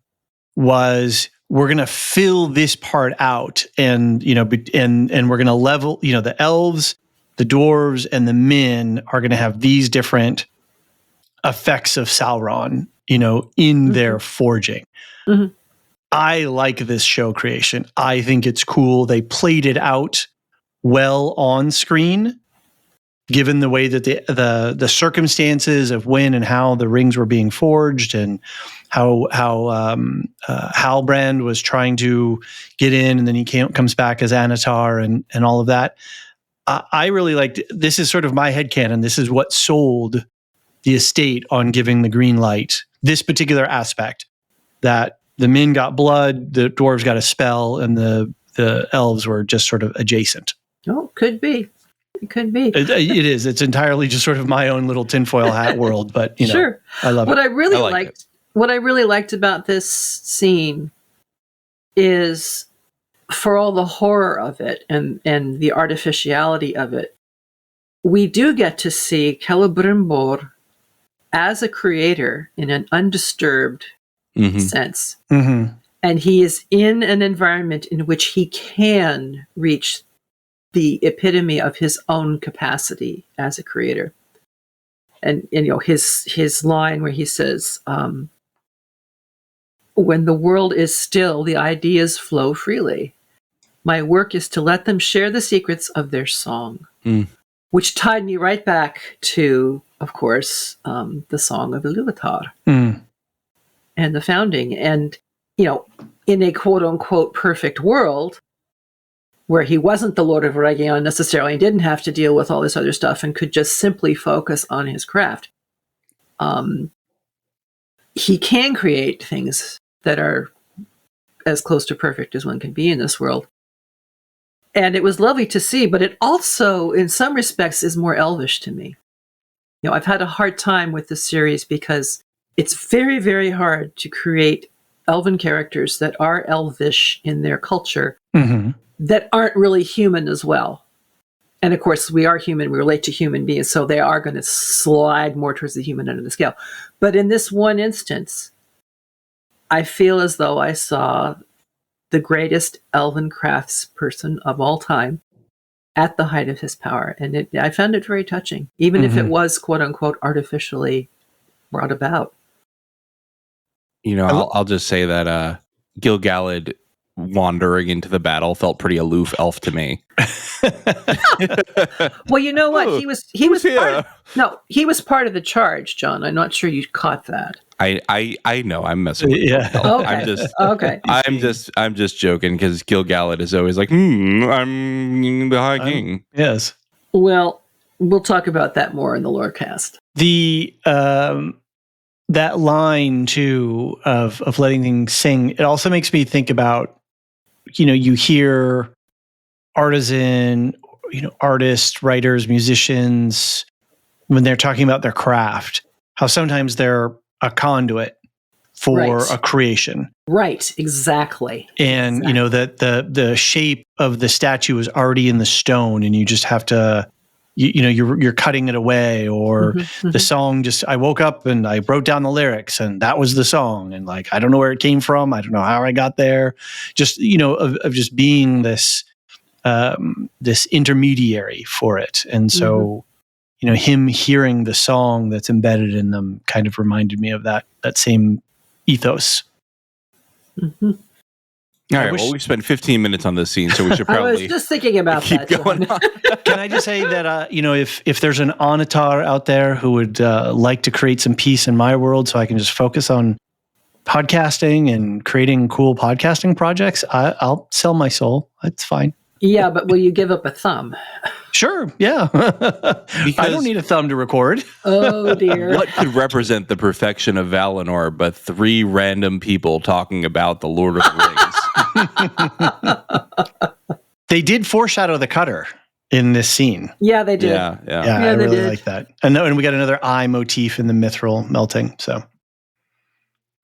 [SPEAKER 1] was, we're going to fill this part out and we're going to level, the elves, the dwarves, and the men are going to have these different effects of Sauron, in their forging. Mm-hmm. I like this show creation. I think it's cool. They played it out well on screen, given the way that the circumstances of when and how the rings were being forged, and how Halbrand was trying to get in, and then he comes back as Anatar and all of that. I really liked. This is sort of my headcanon. This is what sold the estate on giving the green light. This particular aspect, that the men got blood, the dwarves got a spell, and the elves were just sort of adjacent.
[SPEAKER 3] Oh, could be. It could be.
[SPEAKER 1] It is. It's entirely just sort of my own little tinfoil hat world, but
[SPEAKER 3] sure.
[SPEAKER 1] I love
[SPEAKER 3] what
[SPEAKER 1] it.
[SPEAKER 3] What I really liked about this scene is, for all the horror of it and the artificiality of it, we do get to see Celebrimbor as a creator in an undisturbed sense.
[SPEAKER 1] Mm-hmm.
[SPEAKER 3] And he is in an environment in which he can reach the epitome of his own capacity as a creator. And his line where he says, when the world is still, the ideas flow freely. My work is to let them share the secrets of their song, which tied me right back to, of course, the Song of Iluvatar and the founding. And, in a quote unquote perfect world where he wasn't the Lord of Eregion necessarily, and didn't have to deal with all this other stuff and could just simply focus on his craft, he can create things that are as close to perfect as one can be in this world. And it was lovely to see, but it also, in some respects, is more elvish to me. I've had a hard time with this series because it's very, very hard to create elven characters that are elvish in their culture that aren't really human as well. And of course, we are human, we relate to human beings, so they are going to slide more towards the human end of the scale. But in this one instance, I feel as though I saw the greatest elven craftsperson of all time at the height of his power. And I found it very touching, even if it was, quote unquote, artificially brought about.
[SPEAKER 2] I'll just say that Gil-galad wandering into the battle felt pretty aloof elf to me.
[SPEAKER 3] Well, you know what? He was part of the charge, John. I'm not sure you caught that.
[SPEAKER 2] I know I'm messing with you.
[SPEAKER 3] Okay.
[SPEAKER 2] I'm just joking because Gil-galad is always like, I'm the High King.
[SPEAKER 1] Yes.
[SPEAKER 3] Well, we'll talk about that more in the Lorecast.
[SPEAKER 1] The that line too of letting things sing, it also makes me think about, you hear artisan, artists, writers, musicians, when they're talking about their craft, how sometimes they're a conduit for a creation.
[SPEAKER 3] Right, exactly.
[SPEAKER 1] And, that the shape of the statue is already in the stone and you just have to, you're cutting it away, or the song I woke up and I wrote down the lyrics and that was the song. And I don't know where it came from. I don't know how I got there. Just, of just being this, this intermediary for it. And so, him hearing the song that's embedded in them kind of reminded me of that same ethos.
[SPEAKER 2] All right. Well, we spent 15 minutes on this scene, so we should probably.
[SPEAKER 3] I was just thinking about
[SPEAKER 2] keep going on.
[SPEAKER 1] Can I just say that if there's an Onatar out there who would like to create some peace in my world, so I can just focus on podcasting and creating cool podcasting projects, I'll sell my soul. It's fine.
[SPEAKER 3] Yeah, but will you give up a thumb?
[SPEAKER 1] Sure. Yeah. I don't need a thumb to record.
[SPEAKER 3] Oh dear.
[SPEAKER 2] What could represent the perfection of Valinor but 3 random people talking about the Lord of the Rings?
[SPEAKER 1] They did foreshadow the cutter in this scene.
[SPEAKER 3] Yeah, they did.
[SPEAKER 2] Yeah,
[SPEAKER 1] I really like that. And we got another eye motif in the mithril melting. So,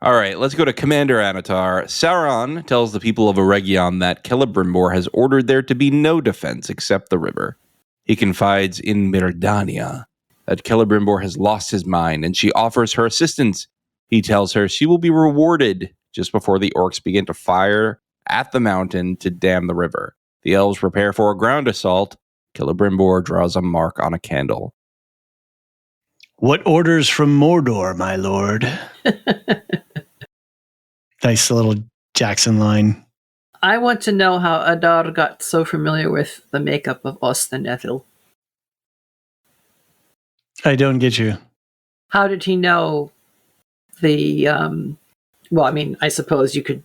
[SPEAKER 2] all right, let's go to Commander Anatar. Sauron tells the people of Eregion that Celebrimbor has ordered there to be no defense except the river. He confides in Mirdania that Celebrimbor has lost his mind and she offers her assistance. He tells her she will be rewarded just before the orcs begin to fire at the mountain to dam the river. The elves prepare for a ground assault. Celebrimbor draws a mark on a candle.
[SPEAKER 1] What orders from Mordor, my lord? Nice little Jackson line.
[SPEAKER 3] I want to know how Adar got so familiar with the makeup of Ostenethil.
[SPEAKER 1] I don't get you.
[SPEAKER 3] How did he know the... well, I mean, I suppose you could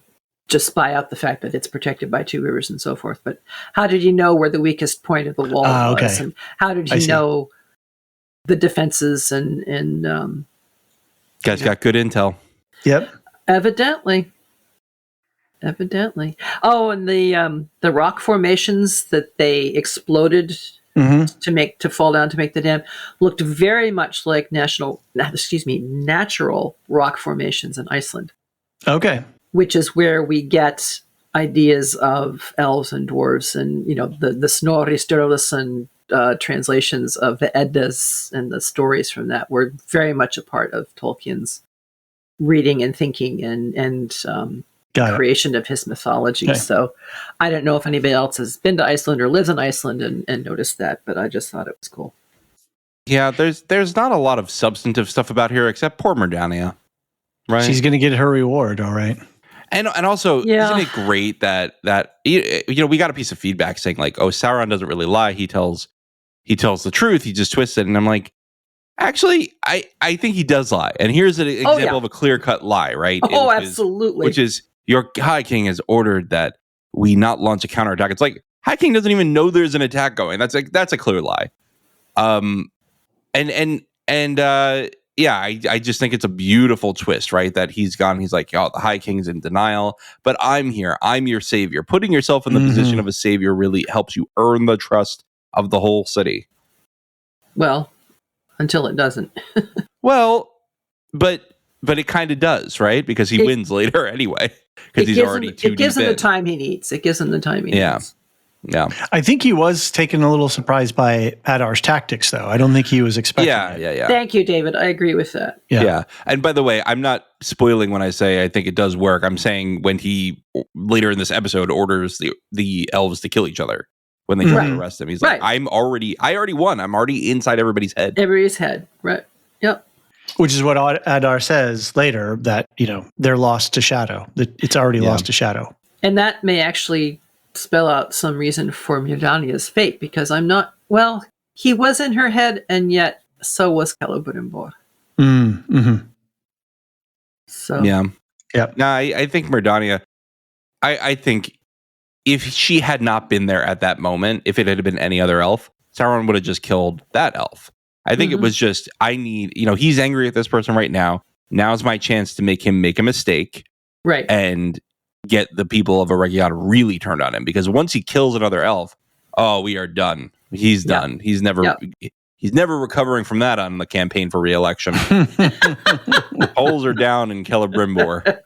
[SPEAKER 3] just spy out the fact that it's protected by 2 rivers and so forth, but how did he know where the weakest point of the wall was?
[SPEAKER 1] Okay.
[SPEAKER 3] And how did he know the defenses and
[SPEAKER 2] Guys got good intel.
[SPEAKER 1] Yep.
[SPEAKER 3] Evidently. Oh, and the rock formations that they exploded to fall down to make the dam looked very much like natural rock formations in Iceland.
[SPEAKER 1] Okay.
[SPEAKER 3] Which is where we get ideas of elves and dwarves, and the Snorri Sturluson translations of the Eddas and the stories from that were very much a part of Tolkien's reading and thinking and creation of his mythology.
[SPEAKER 1] Okay.
[SPEAKER 3] So I don't know if anybody else has been to Iceland or lives in Iceland and noticed that, but I just thought it was cool.
[SPEAKER 2] Yeah, there's not a lot of substantive stuff about here except poor Mordania, right?
[SPEAKER 1] She's going to get her reward, all right.
[SPEAKER 2] And also, isn't it great that we got a piece of feedback saying like, oh, Sauron doesn't really lie. He tells the truth. He just twists it. And I'm like, actually, I think he does lie. And here's an example of a clear-cut lie, right?
[SPEAKER 3] Oh, absolutely.
[SPEAKER 2] Which is your High King has ordered that we not launch a counterattack. It's like High King doesn't even know there's an attack going. That's a clear lie. I just think it's a beautiful twist, right? That he's gone. He's like, oh, the High King's in denial, but I'm here. I'm your savior. Putting yourself in the position of a savior really helps you earn the trust of the whole city.
[SPEAKER 3] Well, until it doesn't.
[SPEAKER 2] Well, but it kind of does, right? Because he wins later anyway. Because he's already too deep in.
[SPEAKER 3] It gives him the time he needs.
[SPEAKER 2] Yeah.
[SPEAKER 1] I think he was taken a little surprised by Adar's tactics, though. I don't think he was expecting it.
[SPEAKER 2] Yeah.
[SPEAKER 3] Thank you, David. I agree with that.
[SPEAKER 2] Yeah. And by the way, I'm not spoiling when I say I think it does work. I'm saying when he later in this episode orders the elves to kill each other when they try to arrest him. He's like, I already won. I'm already inside everybody's head.
[SPEAKER 3] Right. Yep.
[SPEAKER 1] Which is what Adar says later, that, they're lost to shadow. That it's already lost to shadow.
[SPEAKER 3] And that may actually spell out some reason for Mjolnir's fate, because he was in her head, and yet so was Celebrimbor. So
[SPEAKER 2] yeah. No, I think Mjolnir. I think if she had not been there at that moment, if it had been any other elf, Sauron would have just killed that elf. I think it was just, he's angry at this person right now. Now's my chance to make him make a mistake.
[SPEAKER 3] Right.
[SPEAKER 2] And get the people of Eregion really turned on him. Because once he kills another elf, we are done. He's done. He's never recovering from that on the campaign for re-election. Polls are down in Celebrimbor.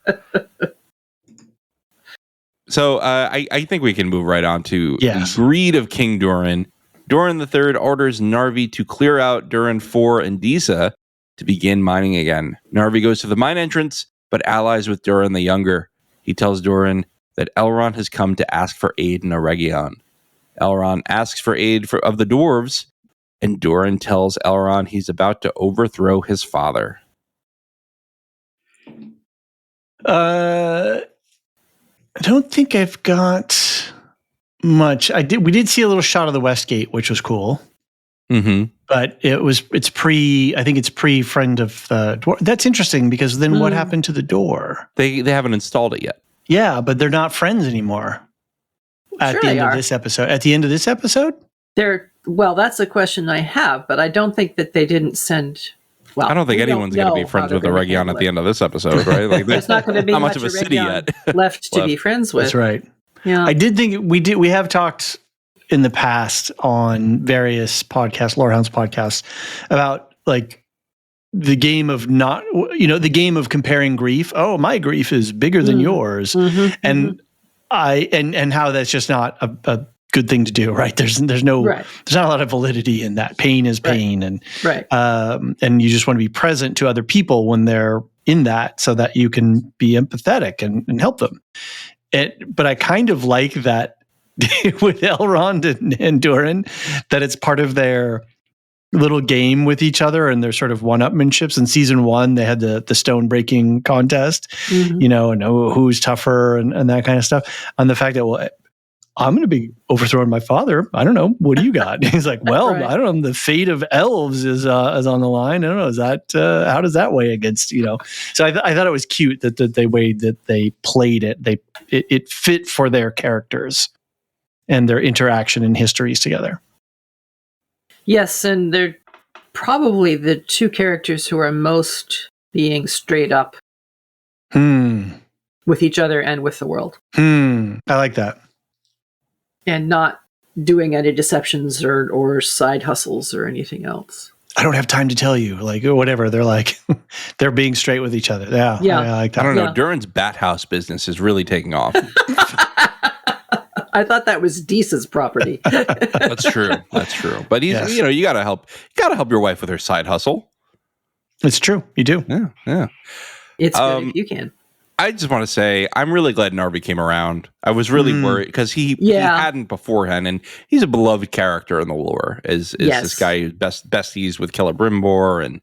[SPEAKER 2] So I think we can move right on to the greed of King Durin. Durin III orders Narvi to clear out Durin IV and Disa to begin mining again. Narvi goes to the mine entrance, but allies with Durin the Younger. He tells Durin that Elrond has come to ask for aid in Eregion. Elrond asks for aid of the dwarves, and Durin tells Elrond he's about to overthrow his father.
[SPEAKER 1] I don't think I've got much. We did see a little shot of the West Gate, which was cool. But it's pre friend of the dwarf. That's interesting, because then what happened to the door?
[SPEAKER 2] They haven't installed it yet.
[SPEAKER 1] Yeah, but they're not friends anymore. At the end of this episode. At the end of this episode?
[SPEAKER 3] That's a question I have, but I don't think that they didn't send. Well,
[SPEAKER 2] I don't think anyone's going to be friends with Eregion at the end of this episode, right? Like,
[SPEAKER 3] there's not going to be
[SPEAKER 2] much of a city yet
[SPEAKER 3] left to be friends with.
[SPEAKER 1] That's right.
[SPEAKER 3] Yeah,
[SPEAKER 1] I did think we have talked in the past on various podcasts, Lorehounds podcasts, about like the game of the game of comparing grief. Oh, my grief is bigger than yours, and how that's just not a good thing to do, right? There's not a lot of validity in that. Pain is pain, and you just want to be present to other people when they're in that, so that you can be empathetic and help them. But I kind of like that with Elrond and Durin, that it's part of their little game with each other and their sort of one-upmanships. In season 1, they had the stone breaking contest, and who's tougher and that kind of stuff. On the fact that, I'm going to be overthrowing my father. I don't know. What do you got? He's like, I don't know. The fate of elves is on the line. I don't know. Is that how does that weigh against, So I thought it was cute that the way that they played it, it fit for their characters and their interaction and histories together.
[SPEAKER 3] Yes, and they're probably the two characters who are most being straight up with each other and with the world.
[SPEAKER 1] I like that.
[SPEAKER 3] And not doing any deceptions or side hustles or anything else.
[SPEAKER 1] I don't have time to tell you, like, or whatever. They're like, they're being straight with each other. Yeah. I like that.
[SPEAKER 2] I don't know. Durin's bat house business is really taking off.
[SPEAKER 3] I thought that was Disa's property.
[SPEAKER 2] That's true. But he's, you gotta help your wife with her side hustle.
[SPEAKER 1] It's true. You do.
[SPEAKER 2] Yeah.
[SPEAKER 3] It's good if you can.
[SPEAKER 2] I just want to say I'm really glad Narvi came around. I was really worried because he hadn't beforehand, and he's a beloved character in the lore. Is this guy who's besties with Celebrimbor,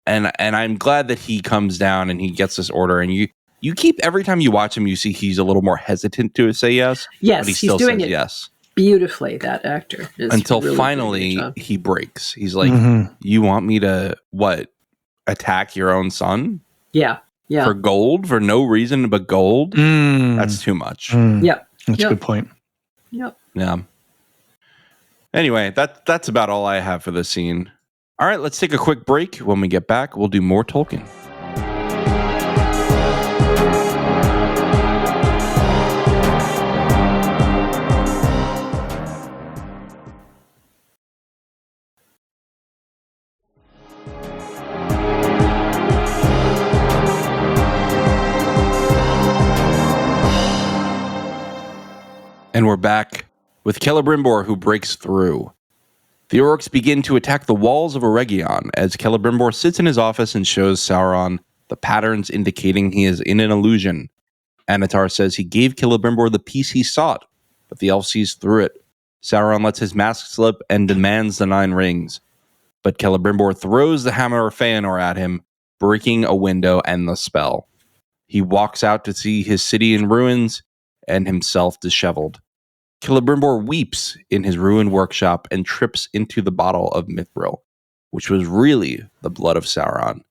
[SPEAKER 2] and I'm glad that he comes down and he gets this order. And you keep every time you watch him, you see he's a little more hesitant to say yes.
[SPEAKER 3] Yes,
[SPEAKER 2] but he
[SPEAKER 3] he's
[SPEAKER 2] still
[SPEAKER 3] doing
[SPEAKER 2] says
[SPEAKER 3] it
[SPEAKER 2] yes
[SPEAKER 3] beautifully. That actor is
[SPEAKER 2] until
[SPEAKER 3] really
[SPEAKER 2] finally he breaks. He's like, "You want me to attack your own son?"
[SPEAKER 3] Yeah.
[SPEAKER 2] For gold, for no reason but gold. That's too much.
[SPEAKER 3] Yep.
[SPEAKER 1] That's a good point.
[SPEAKER 3] Yep.
[SPEAKER 2] Yeah. Anyway, that's about all I have for this scene. All right, let's take a quick break. When we get back, we'll do more Tolkien. And we're back with Celebrimbor, who breaks through. The orcs begin to attack the walls of Eregion as Celebrimbor sits in his office and shows Sauron the patterns indicating he is in an illusion. Anatar says he gave Celebrimbor the peace he sought, but the elf sees through it. Sauron lets his mask slip and demands the 9 rings. But Celebrimbor throws the hammer of Feanor at him, breaking a window and the spell. He walks out to see his city in ruins and himself disheveled. Celebrimbor weeps in his ruined workshop and trips into the bottle of Mithril, which was really the blood of Sauron.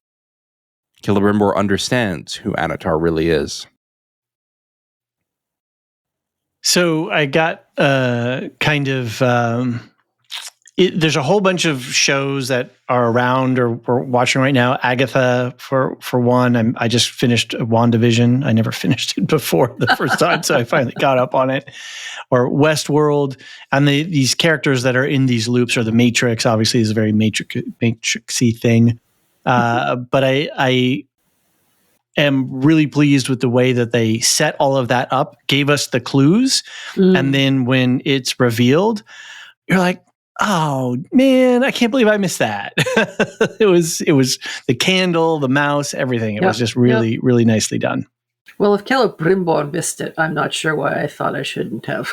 [SPEAKER 2] Celebrimbor understands who Anatar really is.
[SPEAKER 1] So I got there's a whole bunch of shows that are around or we're watching right now. Agatha, for one, I just finished WandaVision. I never finished it before the first time, so I finally got up on it. Or Westworld, and these characters that are in these loops, or the Matrix. Obviously, is a very matrixy thing. But I am really pleased with the way that they set all of that up, gave us the clues, and then when it's revealed, you're like, oh man, I can't believe I missed that. It was the candle, the mouse, everything. It was just really, really nicely done.
[SPEAKER 3] Well, if Celebrimbor missed it, I'm not sure why I thought I shouldn't have.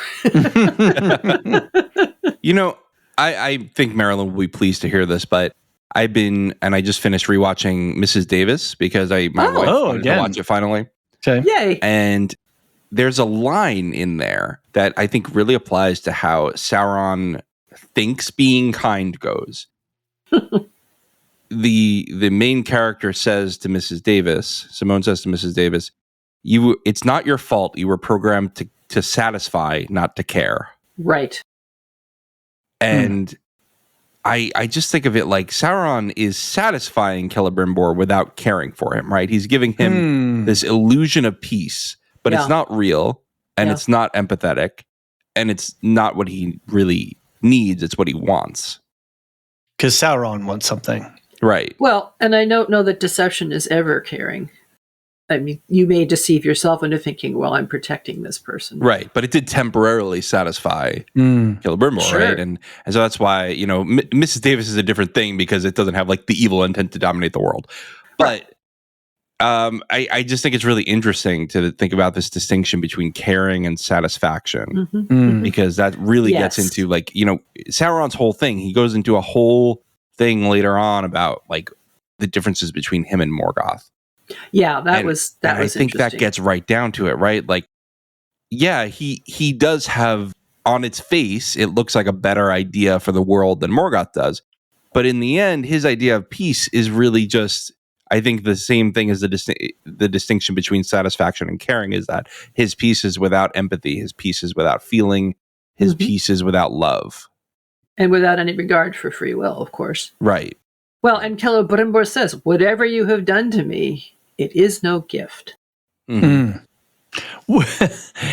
[SPEAKER 2] I think Marilyn will be pleased to hear this, but I just finished rewatching Mrs. Davis because my wife wanted to watch it finally.
[SPEAKER 1] Okay.
[SPEAKER 3] Yay.
[SPEAKER 2] And there's a line in there that I think really applies to how Sauron thinks being kind goes. The main character says to Mrs. Davis, Simone says to Mrs. Davis, it's not your fault. You were programmed to satisfy, not to care.
[SPEAKER 3] Right.
[SPEAKER 2] And I just think of it like Sauron is satisfying Celebrimbor without caring for him, right? He's giving him this illusion of peace, but it's not real, and it's not empathetic, and it's not what he really needs. It's what he wants.
[SPEAKER 1] Because Sauron wants something.
[SPEAKER 2] Right.
[SPEAKER 3] Well, and I don't know that deception is ever caring. I mean, you may deceive yourself into thinking, well, I'm protecting this person.
[SPEAKER 2] Right. But it did temporarily satisfy Celebrimbor, right? And so that's why, Mrs. Davis is a different thing because it doesn't have like the evil intent to dominate the world. But I just think it's really interesting to think about this distinction between caring and satisfaction because that really gets into Sauron's whole thing. He goes into a whole thing later on about like the differences between him and Morgoth.
[SPEAKER 3] Yeah, that was
[SPEAKER 2] I think that gets right down to it, right? Like, yeah, he does have on its face, it looks like a better idea for the world than Morgoth does. But in the end, his idea of peace is really just, I think, the same thing as the distinction between satisfaction and caring is that his peace is without empathy, his peace is without feeling, his peace is without love.
[SPEAKER 3] And without any regard for free will, of course.
[SPEAKER 2] Right.
[SPEAKER 3] Well, and Celebrimbor says, whatever you have done to me, it is no gift.
[SPEAKER 1] And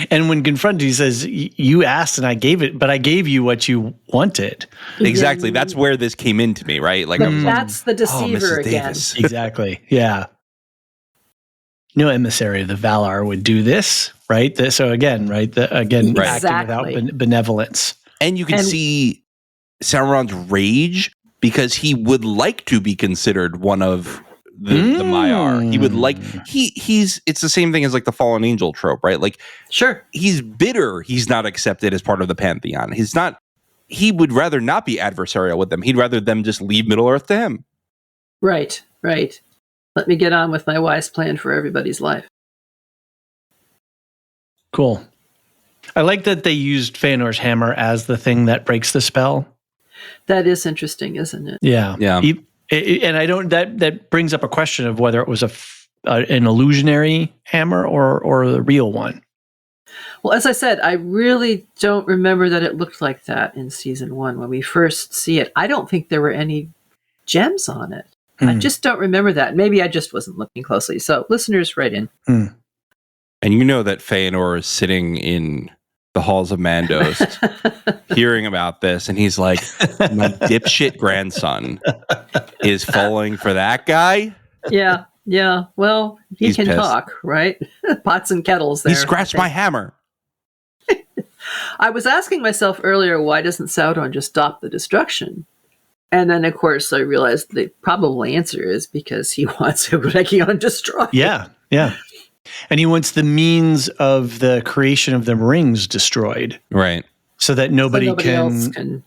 [SPEAKER 1] when confronted, he says, you asked and I gave it, but I gave you what you wanted.
[SPEAKER 2] Exactly. That's where this came into me, right? Like,
[SPEAKER 3] that's the deceiver again.
[SPEAKER 2] Davis.
[SPEAKER 1] Exactly. Yeah. No emissary of the Valar would do this, right? So again, right? Acting without benevolence.
[SPEAKER 2] And you can see Sauron's rage because he would like to be considered one of the Maiar. He would like it's the same thing as like the fallen angel trope, right? Like
[SPEAKER 3] Sure.
[SPEAKER 2] he's bitter he's not accepted as part of the pantheon. He would rather not be adversarial with them. He'd rather them just leave Middle Earth to him.
[SPEAKER 3] Right. Let me get on with my wise plan for everybody's life.
[SPEAKER 1] Cool. I like that they used Feanor's hammer as the thing that breaks the spell.
[SPEAKER 3] That is interesting, isn't it?
[SPEAKER 1] Yeah. And I don't. That brings up a question of whether it was an illusionary hammer or a real one.
[SPEAKER 3] Well, as I said, I really don't remember that it looked like that in season 1 when we first see it. I don't think there were any gems on it. I just don't remember that. Maybe I just wasn't looking closely. So, listeners, write in.
[SPEAKER 2] And you know that Feanor is sitting in the halls of Mandos hearing about this, and he's like, my dipshit grandson is falling for that guy?
[SPEAKER 3] Yeah. Well, he's can pissed. Talk, right? Pots and kettles there.
[SPEAKER 2] He scratched my hammer.
[SPEAKER 3] I was asking myself earlier, why doesn't Sauron just stop the destruction? And then, of course, I realized the probable answer is because he wants Eregion destroyed.
[SPEAKER 1] Yeah. And he wants the means of the creation of the rings destroyed.
[SPEAKER 2] Right.
[SPEAKER 1] So that nobody
[SPEAKER 3] else can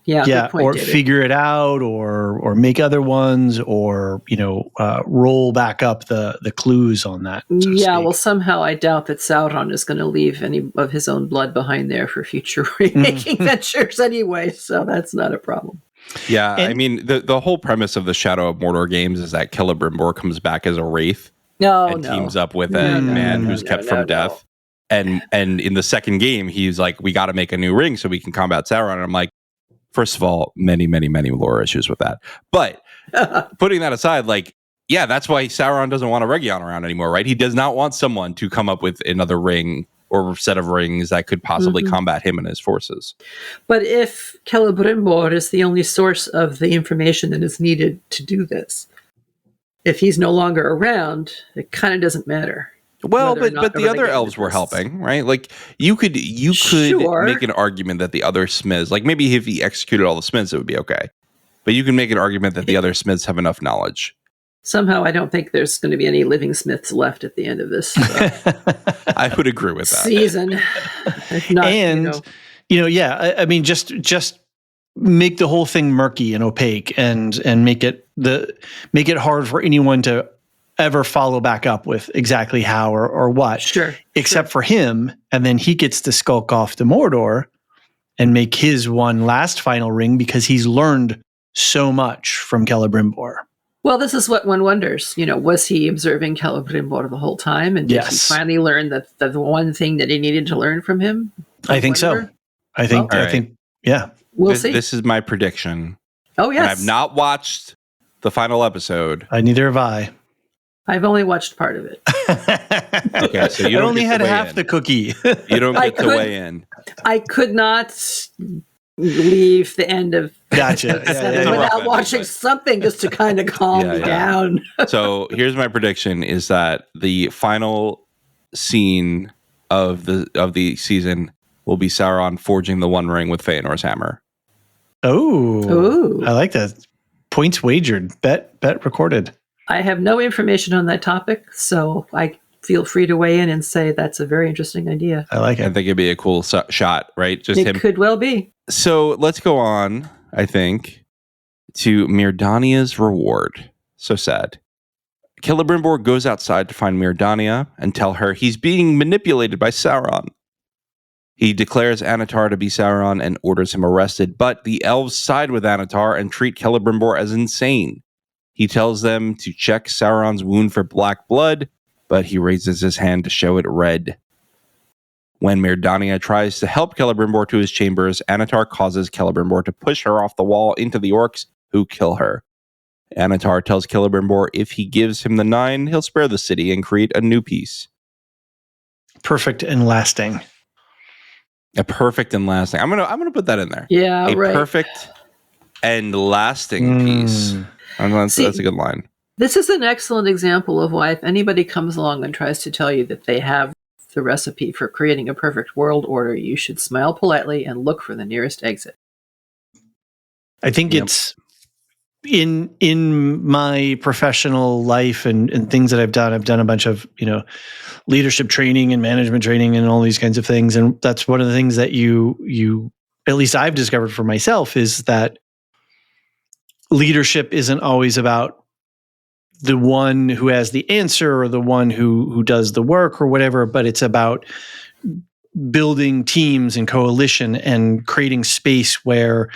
[SPEAKER 1] or figure it out or make other ones or, roll back up the clues on that. So
[SPEAKER 3] well, somehow I doubt that Sauron is going to leave any of his own blood behind there for future remaking ventures anyway. So that's not a problem.
[SPEAKER 2] Yeah, I mean, the whole premise of the Shadow of Mordor games is that Celebrimbor comes back as a wraith and teams up with a man who's kept from death. And in the second game, he's like, we got to make a new ring so we can combat Sauron. And I'm like, first of all, many, many, many lore issues with that. But putting that aside, that's why Sauron doesn't want Eregion around anymore, right? He does not want someone to come up with another ring or set of rings that could possibly combat him and his forces.
[SPEAKER 3] But if Celebrimbor is the only source of the information that is needed to do this, if he's no longer around, it kind of doesn't matter.
[SPEAKER 2] Well, but the other elves were helping, right? Like you could make an argument that the other smiths, like maybe if he executed all the smiths, it would be okay. But you can make an argument that the other smiths have enough knowledge.
[SPEAKER 3] Somehow, I don't think there's going to be any living smiths left at the end of this.
[SPEAKER 2] I would agree with that
[SPEAKER 3] season. If not,
[SPEAKER 1] I mean, just make the whole thing murky and opaque, and make it hard for anyone to ever follow back up with exactly how or what.
[SPEAKER 3] Sure.
[SPEAKER 1] Except for him, and then he gets to skulk off to Mordor and make his one last final ring because he's learned so much from Celebrimbor.
[SPEAKER 3] Well, this is what one wonders. Was he observing Celebrimbor the whole time, and did he finally learn the one thing that he needed to learn from him?
[SPEAKER 1] I think so. I think. Yeah.
[SPEAKER 3] We'll see.
[SPEAKER 2] This is my prediction.
[SPEAKER 3] Oh yes.
[SPEAKER 2] And I've not watched the final episode.
[SPEAKER 1] Neither have I.
[SPEAKER 3] I've only watched part of it.
[SPEAKER 2] Okay, so you
[SPEAKER 1] only had half the cookie.
[SPEAKER 2] You don't get to weigh in.
[SPEAKER 3] I could not leave the end of
[SPEAKER 1] gotcha
[SPEAKER 3] without watching something just to kind of calm me down.
[SPEAKER 2] So here's my prediction: is that the final scene of the season will be Sauron forging the One Ring with Feanor's hammer.
[SPEAKER 1] Oh, I like that. Points wagered. Bet recorded.
[SPEAKER 3] I have no information on that topic, so I feel free to weigh in and say that's a very interesting idea.
[SPEAKER 1] I like it.
[SPEAKER 2] I think it'd be a cool shot, right?
[SPEAKER 3] It could well be.
[SPEAKER 2] So let's go on, I think, to Mirdania's reward. So sad. Celebrimbor goes outside to find Mirdania and tell her he's being manipulated by Sauron. He declares Anatar to be Sauron and orders him arrested, but the elves side with Anatar and treat Celebrimbor as insane. He tells them to check Sauron's wound for black blood, but he raises his hand to show it red. When Mirdania tries to help Celebrimbor to his chambers, Anatar causes Celebrimbor to push her off the wall into the orcs, who kill her. Anatar tells Celebrimbor if he gives him the 9, he'll spare the city and create a new peace.
[SPEAKER 1] Perfect and lasting.
[SPEAKER 2] A perfect and lasting. I'm gonna put that in there.
[SPEAKER 3] Yeah,
[SPEAKER 2] a perfect and lasting peace. That's a good line.
[SPEAKER 3] This is an excellent example of why if anybody comes along and tries to tell you that they have the recipe for creating a perfect world order, you should smile politely and look for the nearest exit.
[SPEAKER 1] I think it's in my professional life and things that I've done a bunch of, leadership training and management training and all these kinds of things. And that's one of the things that you at least I've discovered for myself is that leadership isn't always about the one who has the answer or the one who does the work or whatever, but it's about building teams and coalition and creating space where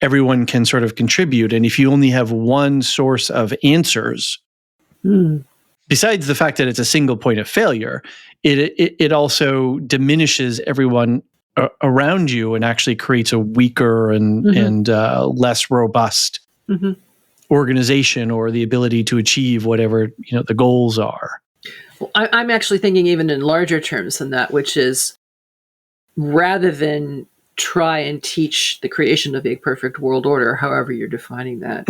[SPEAKER 1] everyone can sort of contribute. And if you only have one source of answers, besides the fact that it's a single point of failure, it also diminishes everyone around you and actually creates a weaker and less robust organization or the ability to achieve whatever the goals are.
[SPEAKER 3] Well, I'm actually thinking even in larger terms than that, which is rather than try and teach the creation of a perfect world order, however you're defining that,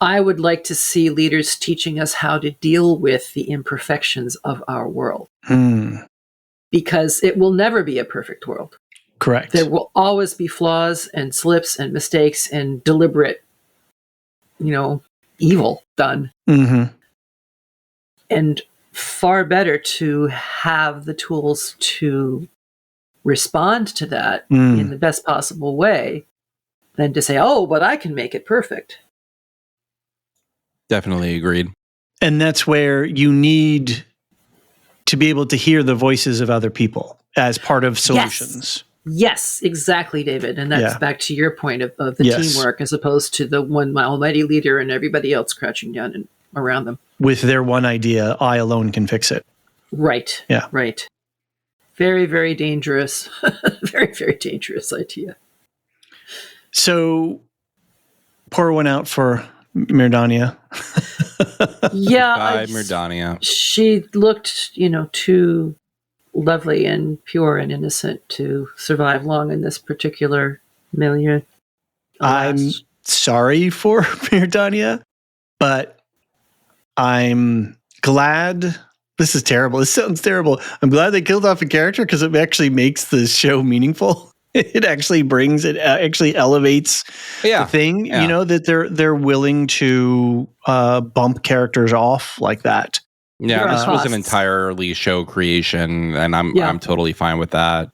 [SPEAKER 3] I would like to see leaders teaching us how to deal with the imperfections of our world. Because it will never be a perfect world.
[SPEAKER 1] Correct.
[SPEAKER 3] There will always be flaws and slips and mistakes and deliberate, evil done. And far better to have the tools to respond to that in the best possible way than to say, oh, but I can make it perfect.
[SPEAKER 2] Definitely agreed.
[SPEAKER 1] And that's where you need to be able to hear the voices of other people as part of solutions.
[SPEAKER 3] Yes, exactly, David. And that's back to your point of the teamwork as opposed to the one almighty leader and everybody else crouching down and around them.
[SPEAKER 1] With their one idea, I alone can fix it.
[SPEAKER 3] Right.
[SPEAKER 1] Yeah.
[SPEAKER 3] Right. Very, very dangerous. Very, very dangerous idea.
[SPEAKER 1] So, pour one out for Mirdania.
[SPEAKER 2] Bye, Mirdania.
[SPEAKER 3] She looked, too lovely and pure and innocent to survive long in this particular milieu.
[SPEAKER 1] I'm sorry for Mirdania, but I'm glad. This is terrible. This sounds terrible. I'm glad they killed off a character because it actually makes the show meaningful. It actually actually elevates the thing, that they're willing to bump characters off like that.
[SPEAKER 2] Yeah, this was an entirely show creation, and I'm totally fine with that.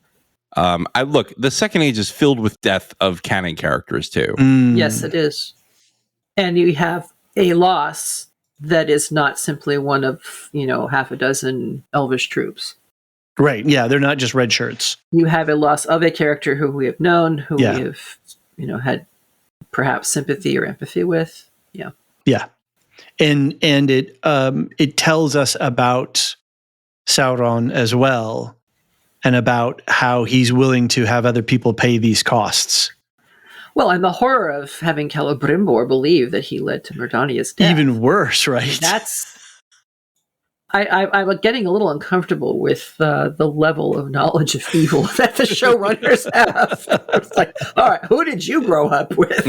[SPEAKER 2] Look, the Second Age is filled with death of canon characters too.
[SPEAKER 3] Yes, it is. And you have a loss that is not simply one of, half a dozen elvish troops.
[SPEAKER 1] Right. Yeah, they're not just red shirts.
[SPEAKER 3] You have a loss of a character who we have known, who we have, had perhaps sympathy or empathy with. Yeah.
[SPEAKER 1] Yeah. And it tells us about Sauron as well, and about how he's willing to have other people pay these costs.
[SPEAKER 3] Well, and the horror of having Celebrimbor believe that he led to Mirdania's death.
[SPEAKER 1] Even worse, right?
[SPEAKER 3] I'm getting a little uncomfortable with the level of knowledge of evil that the showrunners have. It's like, all right, who did you grow up with?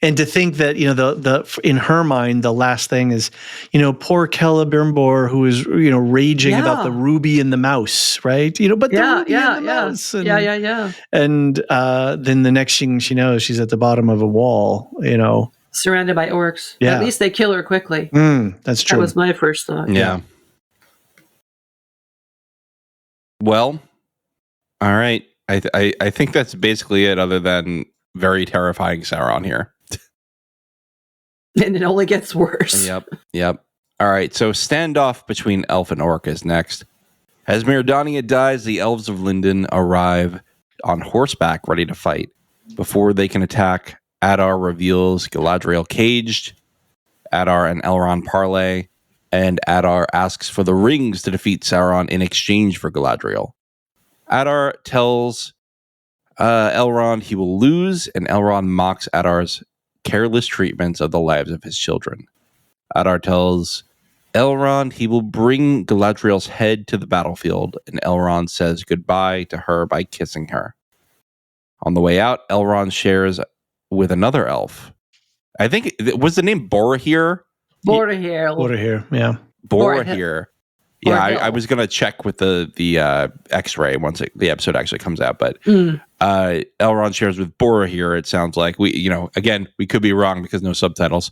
[SPEAKER 1] And to think that, the in her mind, the last thing is, poor Celebrimbor who is, raging about the ruby and the mouse, right? But the ruby and the mouse. And, And then the next thing she knows, she's at the bottom of a wall,
[SPEAKER 3] Surrounded by orcs.
[SPEAKER 1] Yeah.
[SPEAKER 3] At least they kill her quickly.
[SPEAKER 1] That's true.
[SPEAKER 3] That was my first thought.
[SPEAKER 2] Yeah. Well, all right. I think that's basically it, other than very terrifying Sauron here.
[SPEAKER 3] And it only gets worse.
[SPEAKER 2] Yep. All right. So standoff between elf and orc is next. As Mirdania dies, the elves of Lindon arrive on horseback, ready to fight. Before they can attack, Adar reveals Galadriel caged. Adar and Elrond parley, and Adar asks for the rings to defeat Sauron in exchange for Galadriel. Adar tells Elrond he will lose, and Elrond mocks Adar's careless treatments of the lives of his children. Adar tells Elrond he will bring Galadriel's head to the battlefield, and Elrond says goodbye to her by kissing her. On the way out, Elrond shares with another elf. I think was the name Borahir?
[SPEAKER 3] Borahir,
[SPEAKER 1] yeah.
[SPEAKER 2] Borahir. Yeah, I was gonna check with the X-ray once the episode actually comes out, but Elrond shares with Boromir. It sounds like again, we could be wrong because no subtitles.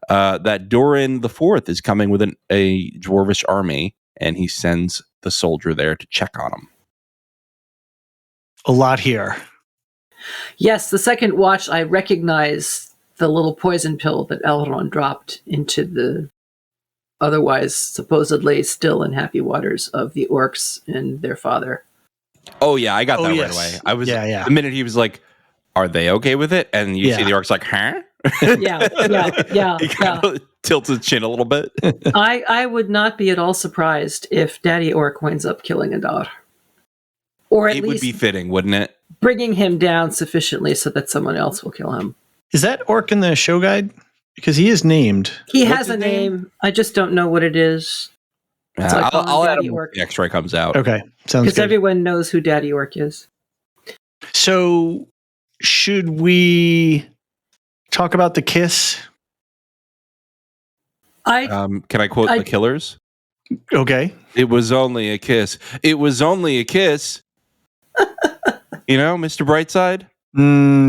[SPEAKER 2] That Durin IV is coming with a dwarvish army, and he sends the soldier there to check on him.
[SPEAKER 1] A lot here.
[SPEAKER 3] Yes, the second watch, I recognize the little poison pill that Elrond dropped into the otherwise supposedly still in happy waters of the orcs and their father.
[SPEAKER 2] Oh yeah, I got that right away. I was the minute he was like, "Are they okay with it?" And you see the orcs like, "Huh?"
[SPEAKER 3] Yeah.
[SPEAKER 2] He kind of tilts his chin a little bit.
[SPEAKER 3] I would not be at all surprised if Daddy Orc winds up killing Adar, or at
[SPEAKER 2] it
[SPEAKER 3] least
[SPEAKER 2] would be fitting, wouldn't it?
[SPEAKER 3] Bringing him down sufficiently so that someone else will kill him.
[SPEAKER 1] Is that orc in the show guide? Because he is named.
[SPEAKER 3] He has a name. I just don't know what it is.
[SPEAKER 2] I'll add him when the X-ray comes out.
[SPEAKER 1] Okay, sounds good.
[SPEAKER 3] Because everyone knows who Daddy Orc is.
[SPEAKER 1] So, should we talk about the kiss?
[SPEAKER 2] Can I quote the killers?
[SPEAKER 1] Okay.
[SPEAKER 2] It was only a kiss. It was only a kiss. Mr. Brightside?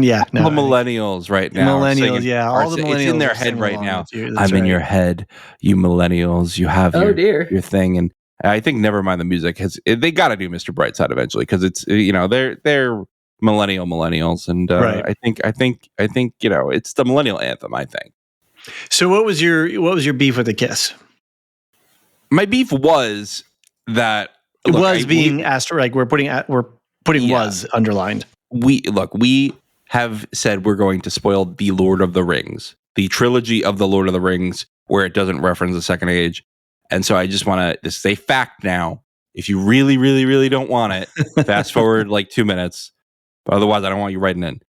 [SPEAKER 1] Yeah. No,
[SPEAKER 2] the millennials right now.
[SPEAKER 1] Millennials, yeah. All the millennials
[SPEAKER 2] it's in their head right now.
[SPEAKER 1] I'm
[SPEAKER 2] in your head, you millennials. You have your thing. And I think Nevermind the Music they got to do Mr. Brightside eventually because it's, they're millennials. And I think it's the millennial anthem, I think.
[SPEAKER 1] So what was your beef with the kiss?
[SPEAKER 2] My beef was that
[SPEAKER 1] being asked, like we're putting was underlined.
[SPEAKER 2] We have said we're going to spoil the Lord of the Rings, the trilogy of the Lord of the Rings, where it doesn't reference the Second Age. And so I just want to say fact now. If you really, really, really don't want it, fast forward like 2 minutes. But otherwise, I don't want you writing in.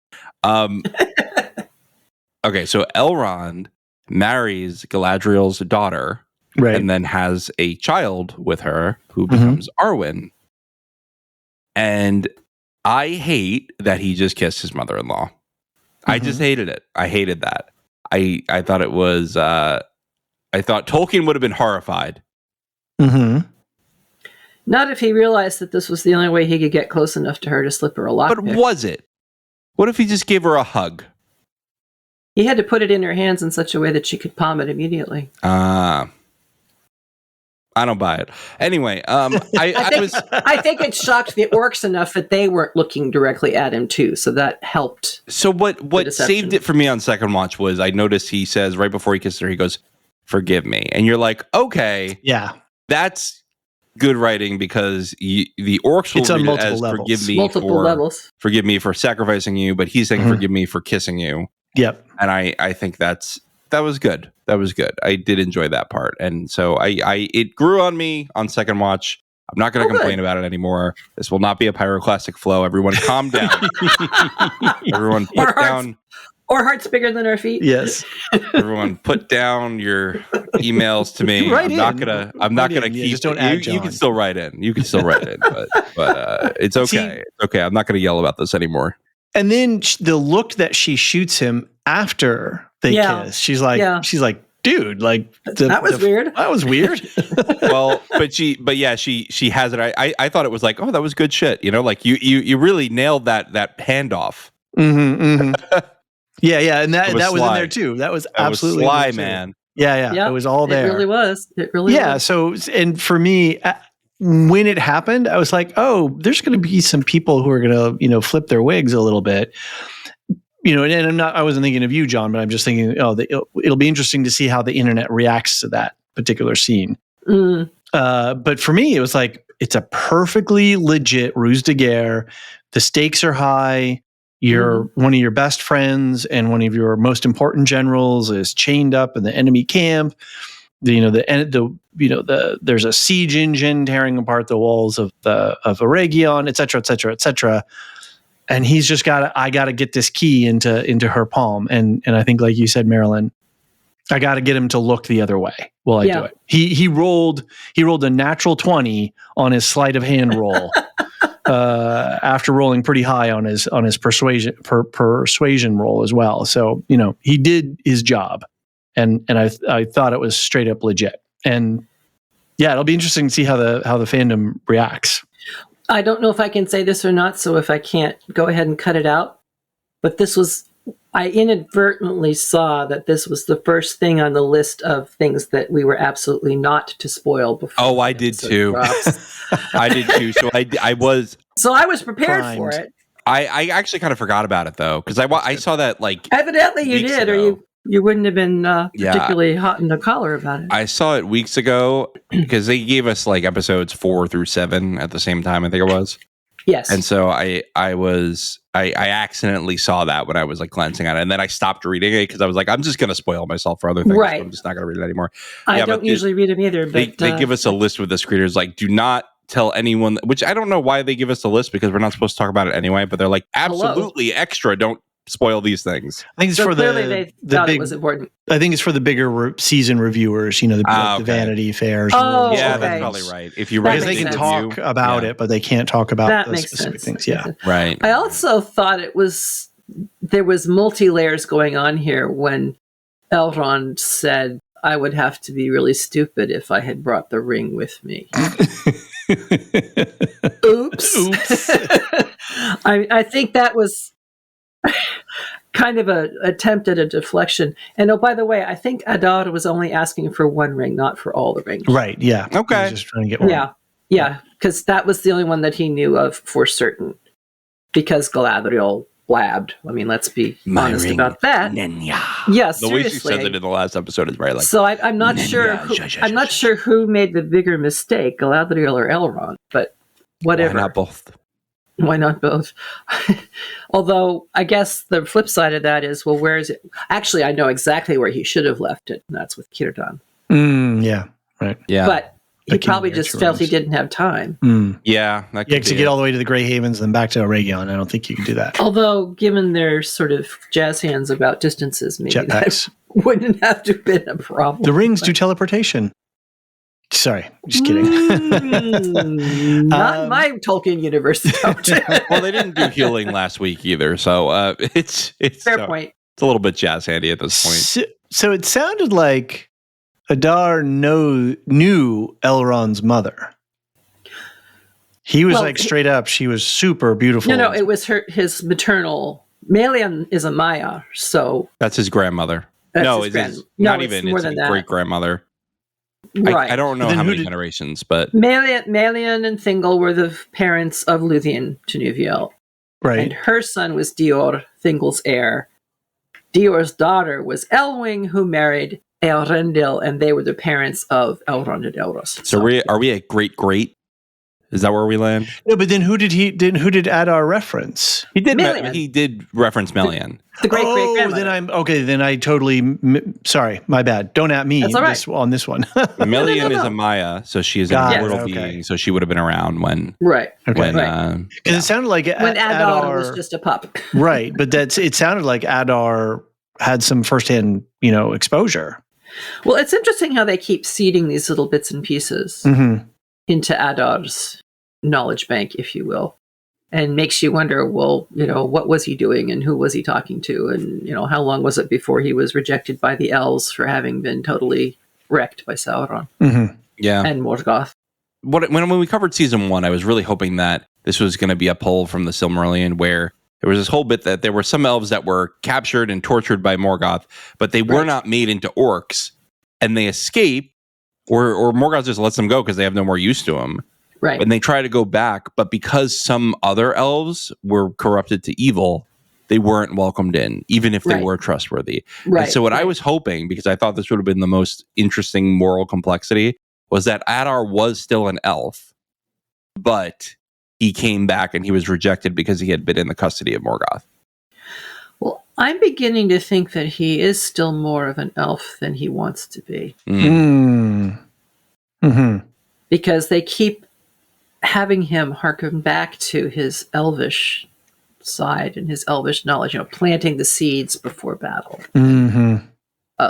[SPEAKER 2] Okay, so Elrond marries Galadriel's daughter, and then has a child with her who becomes Arwen. And I hate that he just kissed his mother-in-law. I just hated it. I hated that. I thought it was. I thought Tolkien would have been horrified.
[SPEAKER 3] Not if he realized that this was the only way he could get close enough to her to slip her a lockpick.
[SPEAKER 2] But was it? What if he just gave her a hug?
[SPEAKER 3] He had to put it in her hands in such a way that she could palm it immediately.
[SPEAKER 2] I don't buy it. Anyway,
[SPEAKER 3] I think it shocked the orcs enough that they weren't looking directly at him too, so that helped.
[SPEAKER 2] So what saved it for me on second watch was I noticed he says right before he kisses her, he goes, "Forgive me," and you're like, okay,
[SPEAKER 1] yeah,
[SPEAKER 2] that's good writing because the orcs will read it as levels. Forgive me for sacrificing you, but he's saying forgive me for kissing you.
[SPEAKER 1] Yep,
[SPEAKER 2] and I think that was good. That was good. I did enjoy that part. And so it grew on me on second watch. I'm not going to complain about it anymore. This will not be a pyroclastic flow. Everyone calm down. Everyone put down.
[SPEAKER 3] Our hearts bigger than our feet.
[SPEAKER 1] Yes.
[SPEAKER 2] Everyone put down your emails to me. I'm not gonna keep.
[SPEAKER 1] Just don't add
[SPEAKER 2] you can still write in. You can still write in, but it's okay. See, it's okay. I'm not going to yell about this anymore.
[SPEAKER 1] And then the look that she shoots him after they kiss, she's like, dude, like
[SPEAKER 3] that was weird.
[SPEAKER 1] That was weird.
[SPEAKER 2] Well, she has it. I thought it was like, oh, that was good shit. Like you really nailed that handoff. Yeah, and that was in there too. That was absolutely sly, man.
[SPEAKER 1] Yeah, it was all there.
[SPEAKER 3] It really was. Was.
[SPEAKER 1] So, and for me, when it happened, I was like, oh, there's going to be some people who are going to, flip their wigs a little bit. And I wasn't thinking of you, John, but I'm just thinking, it'll be interesting to see how the internet reacts to that particular scene. But for me, it was like, it's a perfectly legit ruse de guerre. The stakes are high. You're one of your best friends and one of your most important generals is chained up in the enemy camp. There's a siege engine tearing apart the walls of Eregion, et cetera, et cetera, et cetera. And he's just I got to get this key into her palm. And I think, like you said, Marilyn, I got to get him to look the other way while I do it. He rolled a natural 20 on his sleight of hand roll after rolling pretty high on his persuasion roll as well. So, he did his job. And I thought it was straight up legit. And Yeah, it'll be interesting to see how the fandom reacts.
[SPEAKER 3] I don't know if I can say this or not, so if I can't, go ahead and cut it out. But I inadvertently saw that this was the first thing on the list of things that we were absolutely not to spoil before.
[SPEAKER 2] Oh, I did too. I did too. So I was.
[SPEAKER 3] So I was prepared for it.
[SPEAKER 2] I actually kind of forgot about it though, because I saw that like.
[SPEAKER 3] Evidently you did,
[SPEAKER 2] ago.
[SPEAKER 3] or you wouldn't have been particularly hot in the collar about it.
[SPEAKER 2] I saw it weeks ago because they gave us like episodes 4 through 7 at the same time. I think it was.
[SPEAKER 3] Yes.
[SPEAKER 2] And so I accidentally saw that when I was like glancing at it, and then I stopped reading it because I was like, I'm just going to spoil myself for other things.
[SPEAKER 3] Right.
[SPEAKER 2] So I'm just not going to read it anymore.
[SPEAKER 3] I don't usually read them either. But
[SPEAKER 2] they give us a list with the screeners like, do not tell anyone. Which I don't know why they give us the list because we're not supposed to talk about it anyway. But they're like, absolutely extra. Don't spoil these things.
[SPEAKER 1] I think it's for
[SPEAKER 3] they thought
[SPEAKER 1] big,
[SPEAKER 3] it was important.
[SPEAKER 1] I think it's for the bigger season reviewers, the Vanity Fairs.
[SPEAKER 3] Oh,
[SPEAKER 2] yeah,
[SPEAKER 3] okay.
[SPEAKER 2] that's probably right. If you
[SPEAKER 1] because
[SPEAKER 2] write
[SPEAKER 1] they can talk about it, but they can't talk about the specific things. Yeah,
[SPEAKER 2] right.
[SPEAKER 3] I also thought there was multi-layers going on here when Elrond said, I would have to be really stupid if I had brought the ring with me. Oops. I think that was kind of an attempt at a deflection. And oh, by the way, I think Adar was only asking for one ring, not for all the rings.
[SPEAKER 1] Right, yeah.
[SPEAKER 2] Okay.
[SPEAKER 1] He was just trying to get one.
[SPEAKER 3] Yeah, because that was the only one that he knew of for certain. Because Galadriel blabbed. I mean, let's be honest about that. Yeah, seriously.
[SPEAKER 2] The way she said it in the last episode is very like.
[SPEAKER 3] So I'm not sure. I'm not sure who made the bigger mistake, Galadriel or Elrond. But whatever.
[SPEAKER 2] Why not both?
[SPEAKER 3] Why not both? Although I guess the flip side of that is, well, where is it? Actually, I know exactly where he should have left it, and that's with Círdan.
[SPEAKER 1] Yeah, right.
[SPEAKER 2] Yeah,
[SPEAKER 3] but he probably just felt he didn't have time.
[SPEAKER 2] Yeah,
[SPEAKER 1] to get all the way to the Grey Havens and then back to Aragon. I don't think you can do that.
[SPEAKER 3] Although, given their sort of jazz hands about distances, maybe that wouldn't have to have been a problem.
[SPEAKER 1] The rings do teleportation. Sorry, just kidding.
[SPEAKER 3] Not in my Tolkien universe.
[SPEAKER 2] Well, they didn't do healing last week either, so it's
[SPEAKER 3] fair point.
[SPEAKER 2] It's a little bit jazz handy at this point.
[SPEAKER 1] So it sounded like Adar knew Elrond's mother. He was straight up. She was super beautiful.
[SPEAKER 3] No, it was his maternal. Marilyn is a Maya, so
[SPEAKER 2] that's his grandmother. It's more than that. Great grandmother.
[SPEAKER 3] Right.
[SPEAKER 2] I don't know how many generations, but
[SPEAKER 3] Marilyn and Thingol were the parents of Luthien Tinuviel.
[SPEAKER 1] Right.
[SPEAKER 3] And her son was Dior, Thingol's heir. Dior's daughter was Elwing, who married Eärendil, and they were the parents of Elrond and Elros.
[SPEAKER 2] So are we at great? Is that where we land?
[SPEAKER 1] No, but then who did Adar reference?
[SPEAKER 2] He did reference Melian.
[SPEAKER 3] The great grandmother.
[SPEAKER 1] Then I totally sorry, my bad. Don't at me.
[SPEAKER 3] That's all right.
[SPEAKER 1] On this one.
[SPEAKER 2] Melian is a Maya, so she is an immortal being. So she would have been around when
[SPEAKER 1] because it sounded like
[SPEAKER 3] when Adar was just a pup.
[SPEAKER 1] Right, but it sounded like Adar had some firsthand, exposure.
[SPEAKER 3] Well, it's interesting how they keep seeding these little bits and pieces into Adar's knowledge bank, if you will, and makes you wonder, well, what was he doing and who was he talking to? And, how long was it before he was rejected by the elves for having been totally wrecked by Sauron?
[SPEAKER 2] Yeah.
[SPEAKER 3] And Morgoth.
[SPEAKER 2] When we covered season 1, I was really hoping that this was going to be a pull from the Silmarillion where there was this whole bit that there were some elves that were captured and tortured by Morgoth, but they were not made into orcs, and they escape, or Morgoth just lets them go because they have no more use to them.
[SPEAKER 3] Right.
[SPEAKER 2] And they try to go back, but because some other elves were corrupted to evil, they weren't welcomed in, even if they were trustworthy.
[SPEAKER 3] Right.
[SPEAKER 2] And so what I was hoping, because I thought this would have been the most interesting moral complexity, was that Adar was still an elf, but he came back and he was rejected because he had been in the custody of Morgoth.
[SPEAKER 3] Well, I'm beginning to think that he is still more of an elf than he wants to be. Because they keep having him harken back to his elvish side and his elvish knowledge, planting the seeds before battle.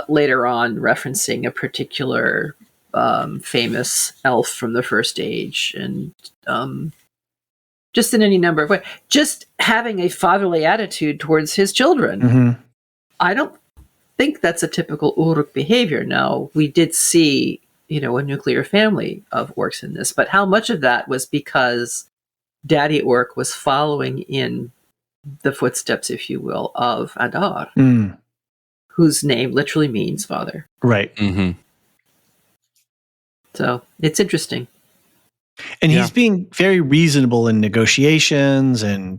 [SPEAKER 3] Later on, referencing a particular famous elf from the First Age, and just in any number of ways. Just having a fatherly attitude towards his children. I don't think that's a typical Uruk behavior. Now, we did see a nuclear family of orcs in this, but how much of that was because Daddy Orc was following in the footsteps, if you will, of Adar, whose name literally means father.
[SPEAKER 1] Right.
[SPEAKER 2] Mm-hmm.
[SPEAKER 3] So it's interesting.
[SPEAKER 1] And he's being very reasonable in negotiations and,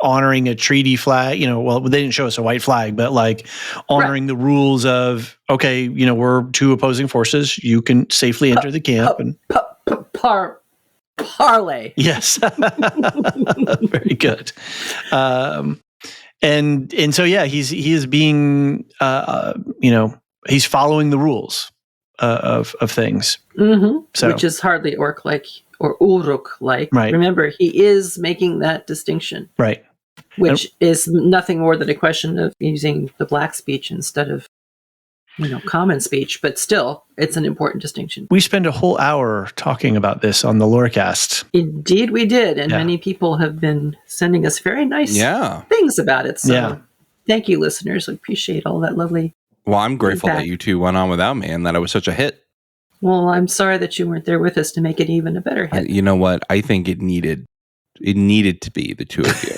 [SPEAKER 1] honoring a treaty flag, well, they didn't show us a white flag, but like honoring the rules of, okay, we're two opposing forces. You can safely enter the camp. And
[SPEAKER 3] parlay.
[SPEAKER 1] Yes. Very good. And so, he is being, he's following the rules of things.
[SPEAKER 3] Mm-hmm.
[SPEAKER 1] So,
[SPEAKER 3] which is hardly orc-like or Uruk-like.
[SPEAKER 1] Right.
[SPEAKER 3] Remember, he is making that distinction.
[SPEAKER 1] Right.
[SPEAKER 3] Which is nothing more than a question of using the black speech instead of, common speech. But still, it's an important distinction.
[SPEAKER 1] We spent a whole hour talking about this on the Lorecast.
[SPEAKER 3] Indeed, we did. And many people have been sending us very nice things about it. So thank you, listeners. We appreciate all that lovely.
[SPEAKER 2] Well, I'm grateful that you two went on without me and that it was such a hit.
[SPEAKER 3] Well, I'm sorry that you weren't there with us to make it even a better hit.
[SPEAKER 2] You know what? I think it needed to be the two of you.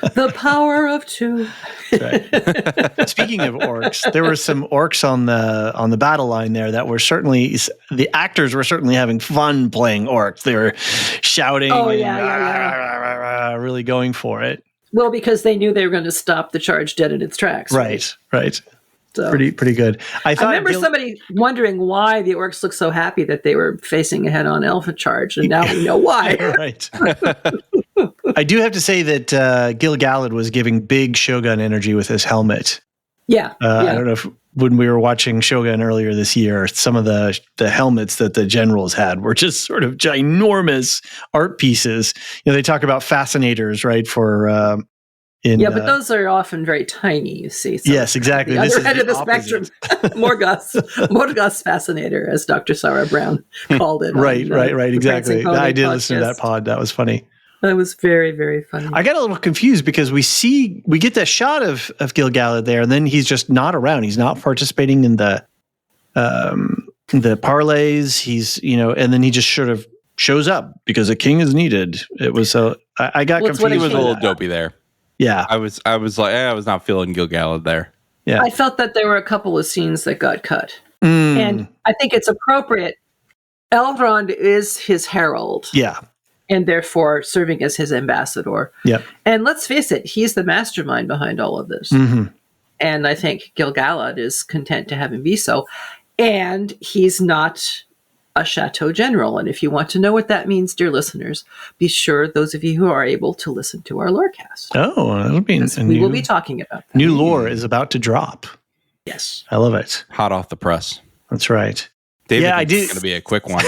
[SPEAKER 3] The power of two.
[SPEAKER 1] Right. Speaking of orcs, there were some orcs on the battle line there that were certainly, the actors were certainly having fun playing orcs. They were shouting and really going for it.
[SPEAKER 3] Well, because they knew they were going to stop the charge dead in its tracks.
[SPEAKER 1] Right. So, pretty good. I
[SPEAKER 3] remember somebody wondering why the orcs looked so happy that they were facing a head-on elf charge, and now we know why.
[SPEAKER 1] Right. I do have to say that Gil Galad was giving big Shogun energy with his helmet.
[SPEAKER 3] Yeah.
[SPEAKER 1] I don't know if when we were watching Shogun earlier this year, some of the helmets that the generals had were just sort of ginormous art pieces. They talk about fascinators, right? For
[SPEAKER 3] but those are often very tiny, you see. So
[SPEAKER 1] yes, exactly.
[SPEAKER 3] The other end of the spectrum. Morgoth's fascinator, as Dr. Sarah Brown called it.
[SPEAKER 1] Right, exactly. I did listen to that pod. That was funny.
[SPEAKER 3] That was very, very funny.
[SPEAKER 1] I got a little confused because we get that shot of Gil Galad there, and then he's just not around. He's not participating in the parlays. He's, and then he just sort of shows up because a king is needed. It was I got confused.
[SPEAKER 2] He was a little dopey there.
[SPEAKER 1] Yeah.
[SPEAKER 2] I was like, I was not feeling Gil Galad there.
[SPEAKER 1] Yeah.
[SPEAKER 3] I felt that there were a couple of scenes that got cut. And I think it's appropriate. Elrond is his herald.
[SPEAKER 1] Yeah.
[SPEAKER 3] And therefore serving as his ambassador.
[SPEAKER 1] Yeah.
[SPEAKER 3] And let's face it, he's the mastermind behind all of this.
[SPEAKER 1] Mm-hmm.
[SPEAKER 3] And I think Gil Galad is content to have him be so. And he's not a chateau general. And if you want to know what that means, dear listeners, be sure those of you who are able to listen to our Lorecast.
[SPEAKER 1] Oh, that'll be
[SPEAKER 3] we will be talking about that.
[SPEAKER 1] New lore is about to drop.
[SPEAKER 3] Yes.
[SPEAKER 1] I love it.
[SPEAKER 2] Hot off the press.
[SPEAKER 1] That's right.
[SPEAKER 2] David, I did. It's going to be a quick one.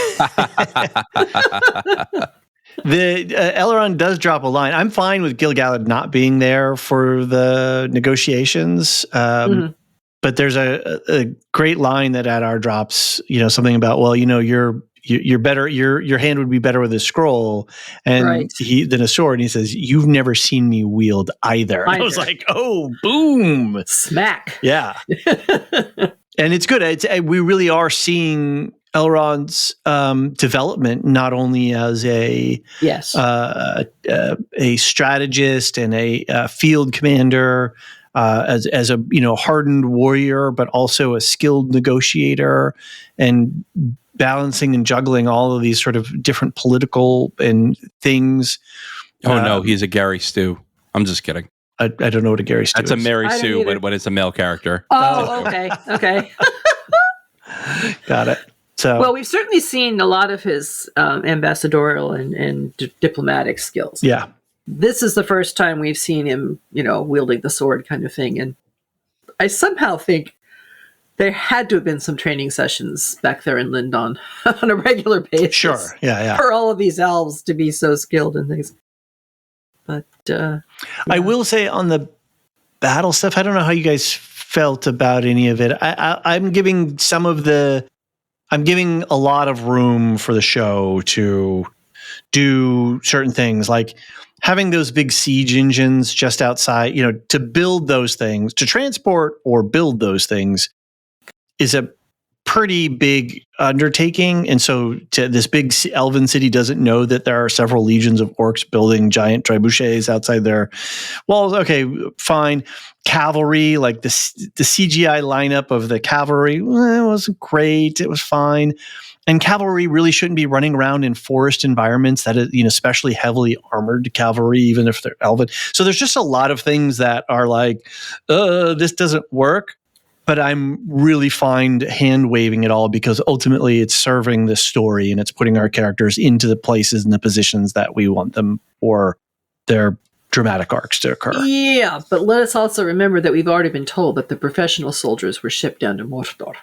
[SPEAKER 1] The Elrond does drop a line. I'm fine with Gil Galad not being there for the negotiations. But there's a great line that Adar drops, something about, well, you're better, your hand would be better with a scroll and than a sword. And he says, you've never seen me wield either. I was like, oh, boom.
[SPEAKER 3] Smack.
[SPEAKER 1] Yeah. And it's good. We really are seeing Elrond's development, not only as a strategist and a field commander, as a hardened warrior, but also a skilled negotiator, and balancing and juggling all of these sort of different political and things.
[SPEAKER 2] Oh no, he's a Gary Stu. I'm just kidding.
[SPEAKER 1] I don't know what a Gary Stu is.
[SPEAKER 2] That's a Mary Sue, but when it's a male character.
[SPEAKER 3] Oh, okay.
[SPEAKER 1] Got it. So,
[SPEAKER 3] well, we've certainly seen a lot of his ambassadorial and diplomatic skills.
[SPEAKER 1] Yeah.
[SPEAKER 3] This is the first time we've seen him, wielding the sword kind of thing. And I somehow think there had to have been some training sessions back there in Lindon on a regular basis.
[SPEAKER 1] Sure. Yeah.
[SPEAKER 3] For all of these elves to be so skilled in things. But
[SPEAKER 1] I will say on the battle stuff, I don't know how you guys felt about any of it. I'm giving a lot of room for the show to do certain things, like having those big siege engines just outside, to build those things, to transport or build those things is a pretty big undertaking. And so this big elven city doesn't know that there are several legions of orcs building giant trebuchets outside their walls. Okay, fine. Cavalry, like the CGI lineup of the cavalry, it wasn't great. It was fine. And cavalry really shouldn't be running around in forest environments that is, especially heavily armored cavalry, even if they're elven. So there's just a lot of things that are like, this doesn't work. But I'm really fine hand waving it all because ultimately it's serving this story and it's putting our characters into the places and the positions that we want them for their dramatic arcs to occur.
[SPEAKER 3] Yeah, but let us also remember that we've already been told that the professional soldiers were shipped down to Mordor.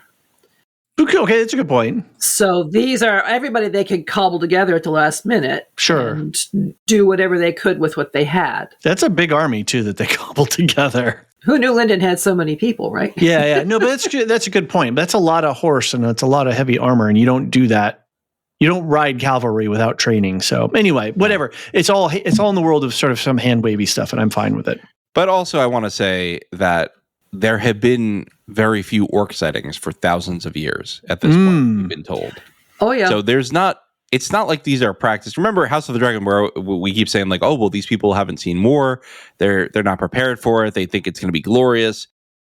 [SPEAKER 1] Okay, that's a good point.
[SPEAKER 3] So these are everybody they could cobble together at the last minute.
[SPEAKER 1] Sure.
[SPEAKER 3] And do whatever they could with what they had.
[SPEAKER 1] That's a big army, too, that they cobbled together.
[SPEAKER 3] Who knew Lyndon had so many people, right?
[SPEAKER 1] Yeah. No, but that's a good point. That's a lot of horse and it's a lot of heavy armor, and you don't do that. You don't ride cavalry without training. So anyway, whatever. It's all in the world of sort of some hand wavy stuff, and I'm fine with it.
[SPEAKER 2] But also, I want to say that there have been very few orc sightings for thousands of years at this point, we've been told.
[SPEAKER 3] Oh, yeah.
[SPEAKER 2] So it's not like these are practiced. Remember House of the Dragon, where we keep saying like, oh, well, these people haven't seen war. They're not prepared for it. They think it's going to be glorious.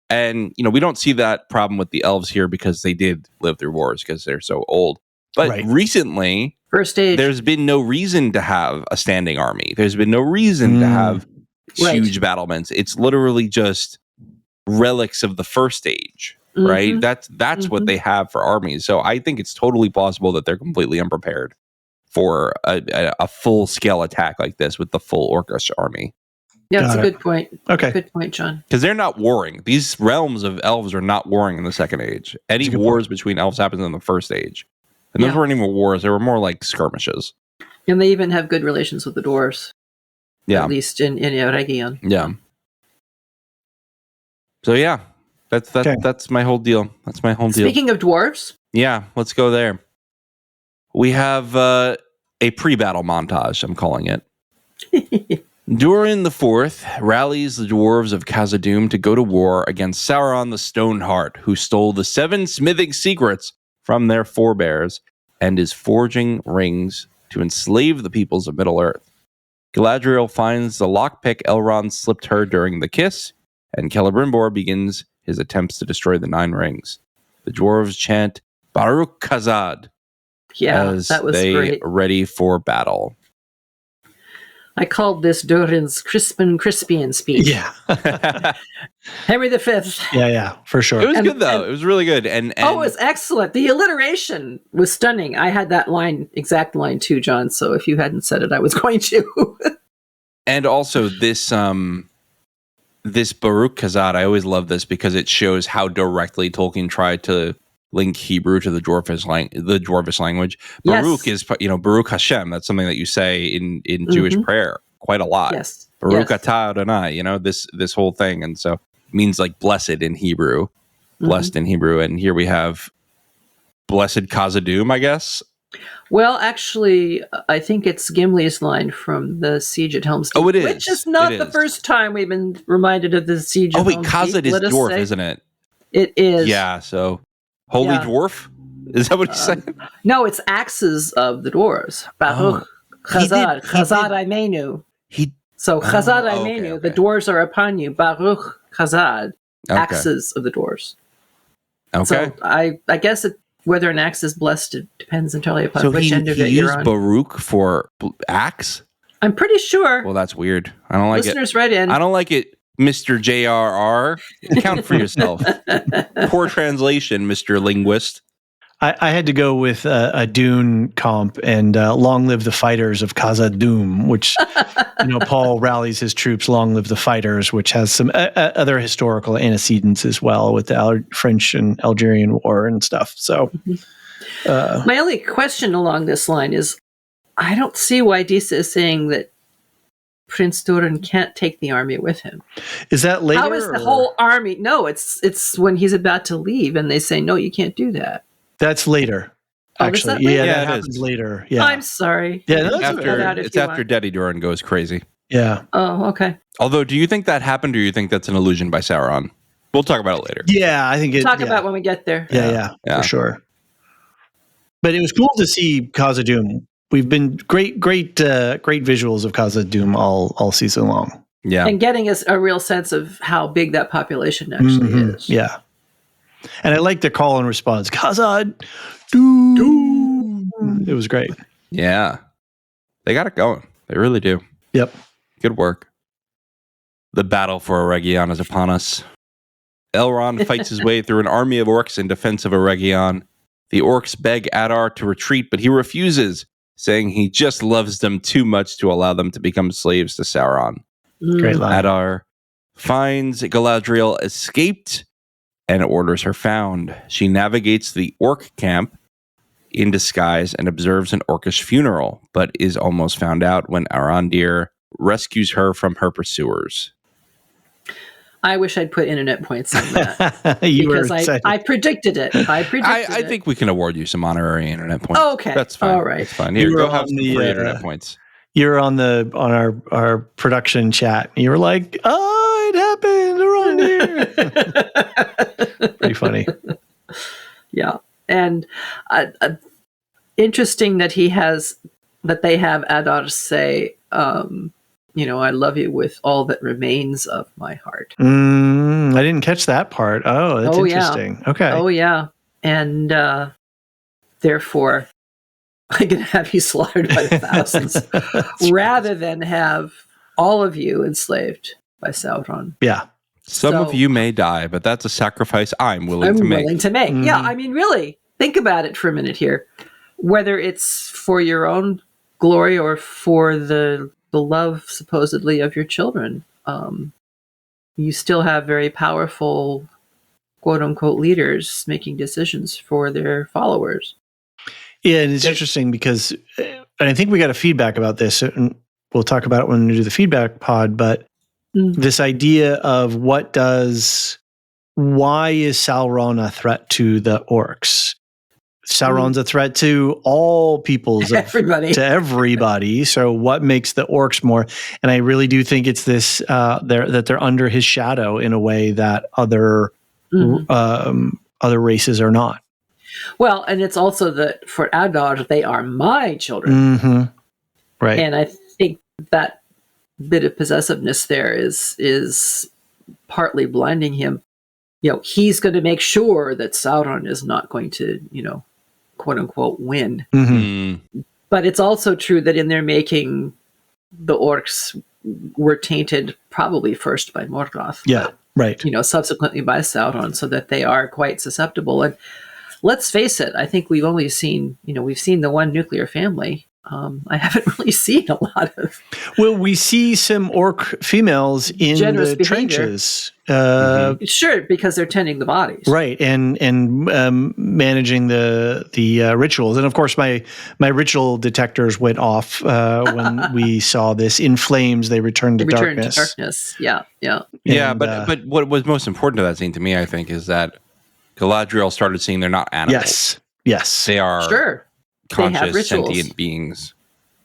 [SPEAKER 2] And, we don't see that problem with the elves here because they did live through wars because they're so old. But recently,
[SPEAKER 3] First Age,
[SPEAKER 2] there's been no reason to have a standing army. There's been no reason to have huge battlements. It's literally just relics of the First Age. Right? That's what they have for armies. So I think it's totally plausible that they're completely unprepared for a full-scale attack like this with the full orcish army.
[SPEAKER 3] Yeah, that's a good point.
[SPEAKER 1] Okay.
[SPEAKER 3] Good point, John.
[SPEAKER 2] Because they're not warring. These realms of elves are not warring in the Second Age. Any wars between elves happens in the First Age. And those weren't even wars. They were more like skirmishes.
[SPEAKER 3] And they even have good relations with the dwarves.
[SPEAKER 2] Yeah.
[SPEAKER 3] At least in Eregion.
[SPEAKER 2] Yeah. So, yeah. That's my whole deal. That's my whole deal.
[SPEAKER 3] Speaking of dwarves.
[SPEAKER 2] Yeah, let's go there. We have a pre-battle montage, I'm calling it. Durin IV rallies the dwarves of Khazad-dûm to go to war against Sauron the Stoneheart, who stole the 7 smithing secrets from their forebears and is forging rings to enslave the peoples of Middle-earth. Galadriel finds the lockpick Elrond slipped her during the kiss, and Celebrimbor begins his attempts to destroy the 9 rings. The dwarves chant Baruch Khazad as
[SPEAKER 3] that was
[SPEAKER 2] they
[SPEAKER 3] great.
[SPEAKER 2] ready for battle.
[SPEAKER 3] I called this Durin's Crispian speech.
[SPEAKER 1] Yeah.
[SPEAKER 3] Henry V.
[SPEAKER 1] Yeah, for sure.
[SPEAKER 2] It was good, though. It was really good. And
[SPEAKER 3] it was excellent. The alliteration was stunning. I had that exact line too, John. So if you hadn't said it, I was going to.
[SPEAKER 2] And also this Baruch Khazad, I always love this because it shows how directly Tolkien tried to link Hebrew to the Dwarvish language. Baruch is, Baruch Hashem. That's something that you say in Jewish prayer quite a lot.
[SPEAKER 3] Yes.
[SPEAKER 2] Baruch atah Adonai, this whole thing. And so it means like blessed in Hebrew, blessed in Hebrew. And here we have blessed Khazad-dûm, I guess.
[SPEAKER 3] Well, actually, I think it's Gimli's line from the Siege at Helm's Deep.
[SPEAKER 2] Oh, it is.
[SPEAKER 3] Which is not the first time we've been reminded of the Siege at Helm's Deep.
[SPEAKER 2] Khazad is dwarf, isn't it?
[SPEAKER 3] It is.
[SPEAKER 2] Yeah, so holy dwarf? Is that what he's saying?
[SPEAKER 3] No, it's axes of the dwarves. Baruch Khazad. Khazad Imenu. So Khazad Imenu, the dwarves are upon you. Baruch Khazad. Axes of the dwarves.
[SPEAKER 2] Okay.
[SPEAKER 3] So I guess whether an axe is blessed, it depends entirely upon which end of it you're on.
[SPEAKER 2] So he used Baruch for axe?
[SPEAKER 3] I'm pretty sure.
[SPEAKER 2] Well, that's weird. I don't like it.
[SPEAKER 3] Listeners read in.
[SPEAKER 2] I don't like it, Mr. JRR. Count for yourself. Poor translation, Mr. Linguist.
[SPEAKER 1] I had to go with a Dune comp and long live the fighters of Khazad-dûm, which, Paul rallies his troops, long live the fighters, which has some other historical antecedents as well with the French and Algerian War and stuff. So
[SPEAKER 3] my only question along this line is, I don't see why Disa is saying that Prince Durin can't take the army with him.
[SPEAKER 1] Is that later?
[SPEAKER 3] How is the whole army? No, it's when he's about to leave and they say, no, you can't do that.
[SPEAKER 1] That's later. Actually, that happens later. Yeah,
[SPEAKER 3] I'm sorry.
[SPEAKER 1] Yeah,
[SPEAKER 2] it's after Daddy Durin goes crazy.
[SPEAKER 1] Yeah.
[SPEAKER 3] Oh, okay.
[SPEAKER 2] Although, do you think that happened, or you think that's an illusion by Sauron? We'll talk about it later.
[SPEAKER 1] Yeah, I think
[SPEAKER 3] Talk about when we get there.
[SPEAKER 1] Yeah,
[SPEAKER 2] Yeah.
[SPEAKER 1] for sure. But it was cool to see Khazad-dûm. We've been great visuals of Khazad-dûm all season long.
[SPEAKER 2] Yeah.
[SPEAKER 3] And getting us a real sense of how big that population actually is.
[SPEAKER 1] Yeah. And I like the call and response. Khazad-dûm. It was great.
[SPEAKER 2] Yeah. They got it going. They really do.
[SPEAKER 1] Yep.
[SPEAKER 2] Good work. The battle for Eregion is upon us. Elrond fights his way through an army of orcs in defense of Eregion. The orcs beg Adar to retreat, but he refuses, saying he just loves them too much to allow them to become slaves to Sauron.
[SPEAKER 1] Great line.
[SPEAKER 2] Adar finds Galadriel escaped and orders her found. She navigates the orc camp in disguise and observes an orcish funeral, but is almost found out when Arondir rescues her from her pursuers.
[SPEAKER 3] I wish I'd put internet points on that.
[SPEAKER 1] You
[SPEAKER 3] because
[SPEAKER 1] were excited.
[SPEAKER 3] I predicted it.
[SPEAKER 2] I think we can award you some honorary internet points.
[SPEAKER 3] Okay.
[SPEAKER 2] That's fine.
[SPEAKER 3] All right.
[SPEAKER 2] That's fine. Here,
[SPEAKER 1] You
[SPEAKER 2] go
[SPEAKER 1] were
[SPEAKER 2] have
[SPEAKER 1] on
[SPEAKER 2] some
[SPEAKER 1] the,
[SPEAKER 2] free internet points.
[SPEAKER 1] You're on our production chat. You were like, "Oh, it happened around here." Pretty funny.
[SPEAKER 3] Yeah, and interesting that they have Adar say, "I love you with all that remains of my heart."
[SPEAKER 1] I didn't catch that part. Oh, that's interesting.
[SPEAKER 3] Yeah.
[SPEAKER 1] Okay.
[SPEAKER 3] Oh yeah, and therefore, I'm going to have you slaughtered by the thousands, rather than have all of you enslaved by Sauron.
[SPEAKER 1] Yeah.
[SPEAKER 2] Some of you may die, but that's a sacrifice I'm willing to make.
[SPEAKER 3] Mm-hmm. Yeah, I mean, really, think about it for a minute here. Whether it's for your own glory or for the love, supposedly, of your children, you still have very powerful, quote-unquote, leaders making decisions for their followers.
[SPEAKER 1] Yeah, and it's interesting because, and I think we got a feedback about this, and we'll talk about it when we do the feedback pod, but this idea of why is Sauron a threat to the orcs? Sauron's a threat to all peoples, to everybody. So what makes the orcs more? And I really do think it's this, that they're under his shadow in a way that other races are not.
[SPEAKER 3] Well, and it's also that for Adar, they are my children.
[SPEAKER 1] Mm-hmm. Right.
[SPEAKER 3] And I think that bit of possessiveness there is partly blinding him. He's going to make sure that Sauron is not going to, quote unquote, win.
[SPEAKER 1] Mm-hmm.
[SPEAKER 3] But it's also true that in their making, the orcs were tainted probably first by Morgoth.
[SPEAKER 1] Yeah, right.
[SPEAKER 3] Subsequently by Sauron, so that they are quite susceptible. And let's face it, I think we've only seen, we've seen the one nuclear family. I haven't really seen a lot of.
[SPEAKER 1] Well, we see some orc females in the
[SPEAKER 3] behavior.
[SPEAKER 1] trenches.
[SPEAKER 3] Sure, because they're tending the bodies,
[SPEAKER 1] right, and managing the rituals. And of course, my ritual detectors went off when we saw this. In flames, they returned to darkness.
[SPEAKER 3] Yeah.
[SPEAKER 2] Yeah, but what was most important to that scene to me, I think, is that Galadriel started seeing they're not animals.
[SPEAKER 1] Yes,
[SPEAKER 2] they are.
[SPEAKER 3] Sure.
[SPEAKER 2] Conscious, sentient beings.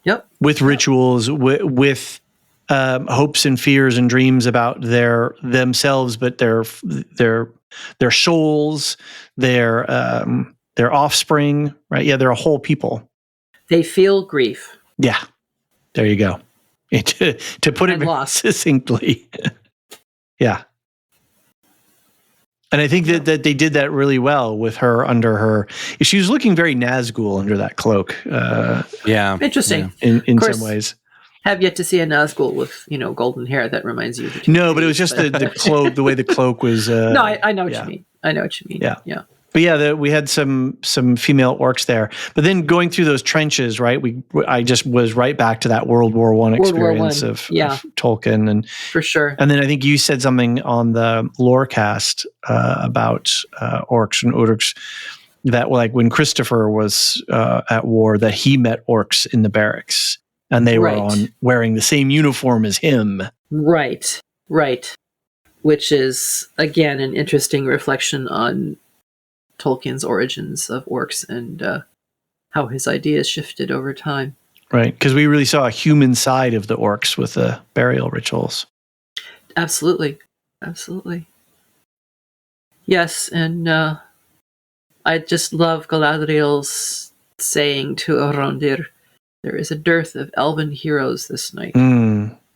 [SPEAKER 3] Yep.
[SPEAKER 1] With rituals, with hopes and fears and dreams about themselves, but their souls, their offspring, right? Yeah, they're a whole people.
[SPEAKER 3] They feel grief.
[SPEAKER 1] Yeah. There you go. To put it very succinctly. Yeah. And I think that they did that really well with her under her. She was looking very Nazgul under that cloak.
[SPEAKER 3] Interesting.
[SPEAKER 1] Yeah, in some ways.
[SPEAKER 3] Have yet to see a Nazgul with golden hair that reminds you of the
[SPEAKER 1] No, but it was just the cloak, the way the cloak was.
[SPEAKER 3] No, I know what you mean. I know what you mean. Yeah.
[SPEAKER 1] But yeah, we had some female orcs there. But then going through those trenches, right? I just was right back to that World War I experience of Tolkien, and
[SPEAKER 3] for sure.
[SPEAKER 1] And then I think you said something on the Lorecast about orcs and Urks, that like when Christopher was at war, that he met orcs in the barracks, and they were wearing the same uniform as him.
[SPEAKER 3] Right. Which is again an interesting reflection on Tolkien's origins of orcs and how his ideas shifted over time.
[SPEAKER 1] Right, because we really saw a human side of the orcs with the burial rituals.
[SPEAKER 3] Absolutely. Yes, and I just love Galadriel's saying to Arondir, "There is a dearth of elven heroes this night.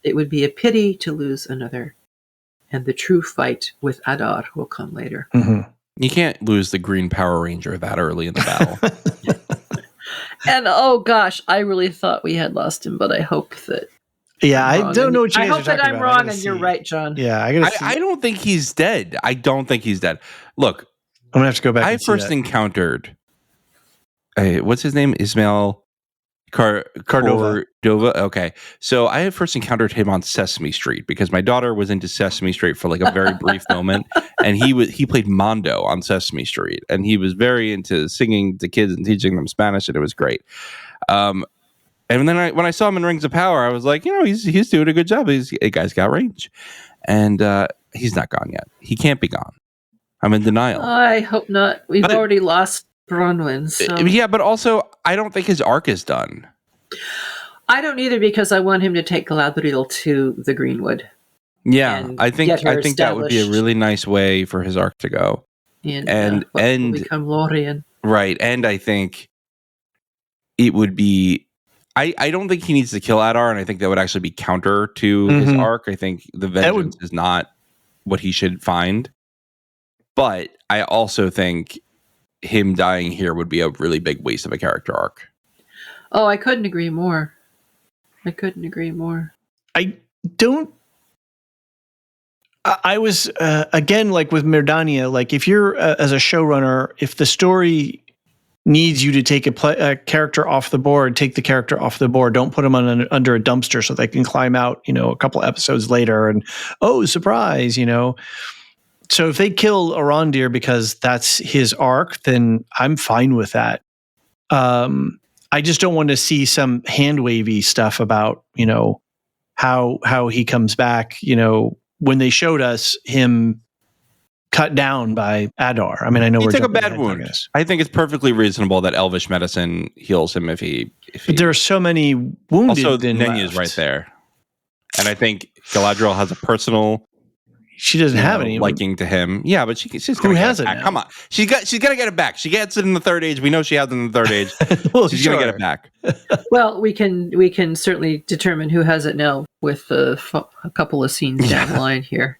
[SPEAKER 3] It would be a pity to lose another, and the true fight with Adar will come later."
[SPEAKER 1] Mm-hmm.
[SPEAKER 2] You can't lose the Green Power Ranger that early in the battle.
[SPEAKER 3] And oh gosh, I really thought we had lost him, but I hope that.
[SPEAKER 1] Yeah, I don't know what you
[SPEAKER 3] I
[SPEAKER 1] guys are
[SPEAKER 3] hope that
[SPEAKER 1] talking
[SPEAKER 3] I'm
[SPEAKER 1] about.
[SPEAKER 3] wrong and you're right, John.
[SPEAKER 1] Yeah, I gotta see.
[SPEAKER 2] I don't think he's dead. I don't think he's dead. Look,
[SPEAKER 1] I'm gonna have to go back.
[SPEAKER 2] I first encountered, what's his name? Ismail Cordova. Okay, so I had first encountered him on Sesame Street because my daughter was into Sesame Street for like a very brief moment, and he played Mondo on Sesame Street, and he was very into singing to kids and teaching them Spanish, and it was great. And then when I saw him in Rings of Power, I was like, he's doing a good job. The guy's got range, and he's not gone yet. He can't be gone. I'm in denial.
[SPEAKER 3] I hope not. We've already lost Bronwyn. So.
[SPEAKER 2] Yeah, but also I don't think his arc is done.
[SPEAKER 3] I don't either because I want him to take Galadriel to the Greenwood.
[SPEAKER 2] Yeah, I think that would be a really nice way for his arc to go.
[SPEAKER 3] And become Lorien.
[SPEAKER 2] Right, and I think it would be. I don't think he needs to kill Adar, and I think that would actually be counter to his arc. I think the vengeance is not what he should find. But I also think him dying here would be a really big waste of a character arc.
[SPEAKER 3] Oh, I couldn't agree more. I
[SPEAKER 1] was again, like with Mirdania, like if you're as a showrunner, if the story needs you to take a character off the board, take the character off the board. Don't put them under a dumpster so they can climb out, a couple episodes later and, oh, surprise, So if they kill Arondir because that's his arc, then I'm fine with that. I just don't want to see some hand-wavy stuff about, how he comes back, when they showed us him cut down by Adar. I mean, I know
[SPEAKER 2] he
[SPEAKER 1] we're
[SPEAKER 2] took a bad wound. I think it's perfectly reasonable that Elvish medicine heals him if he.
[SPEAKER 1] But there are so many wounded. Also,
[SPEAKER 2] Nenya's right there, and I think Galadriel has a personal.
[SPEAKER 1] She doesn't have any
[SPEAKER 2] liking to him. Yeah, but she's
[SPEAKER 1] who has it?
[SPEAKER 2] Come on, she's gonna get it back. She gets it in the third age. We know she has it in the third age. Well, she's gonna get it back.
[SPEAKER 3] Well, we can certainly determine who has it now with a couple of scenes down the line here.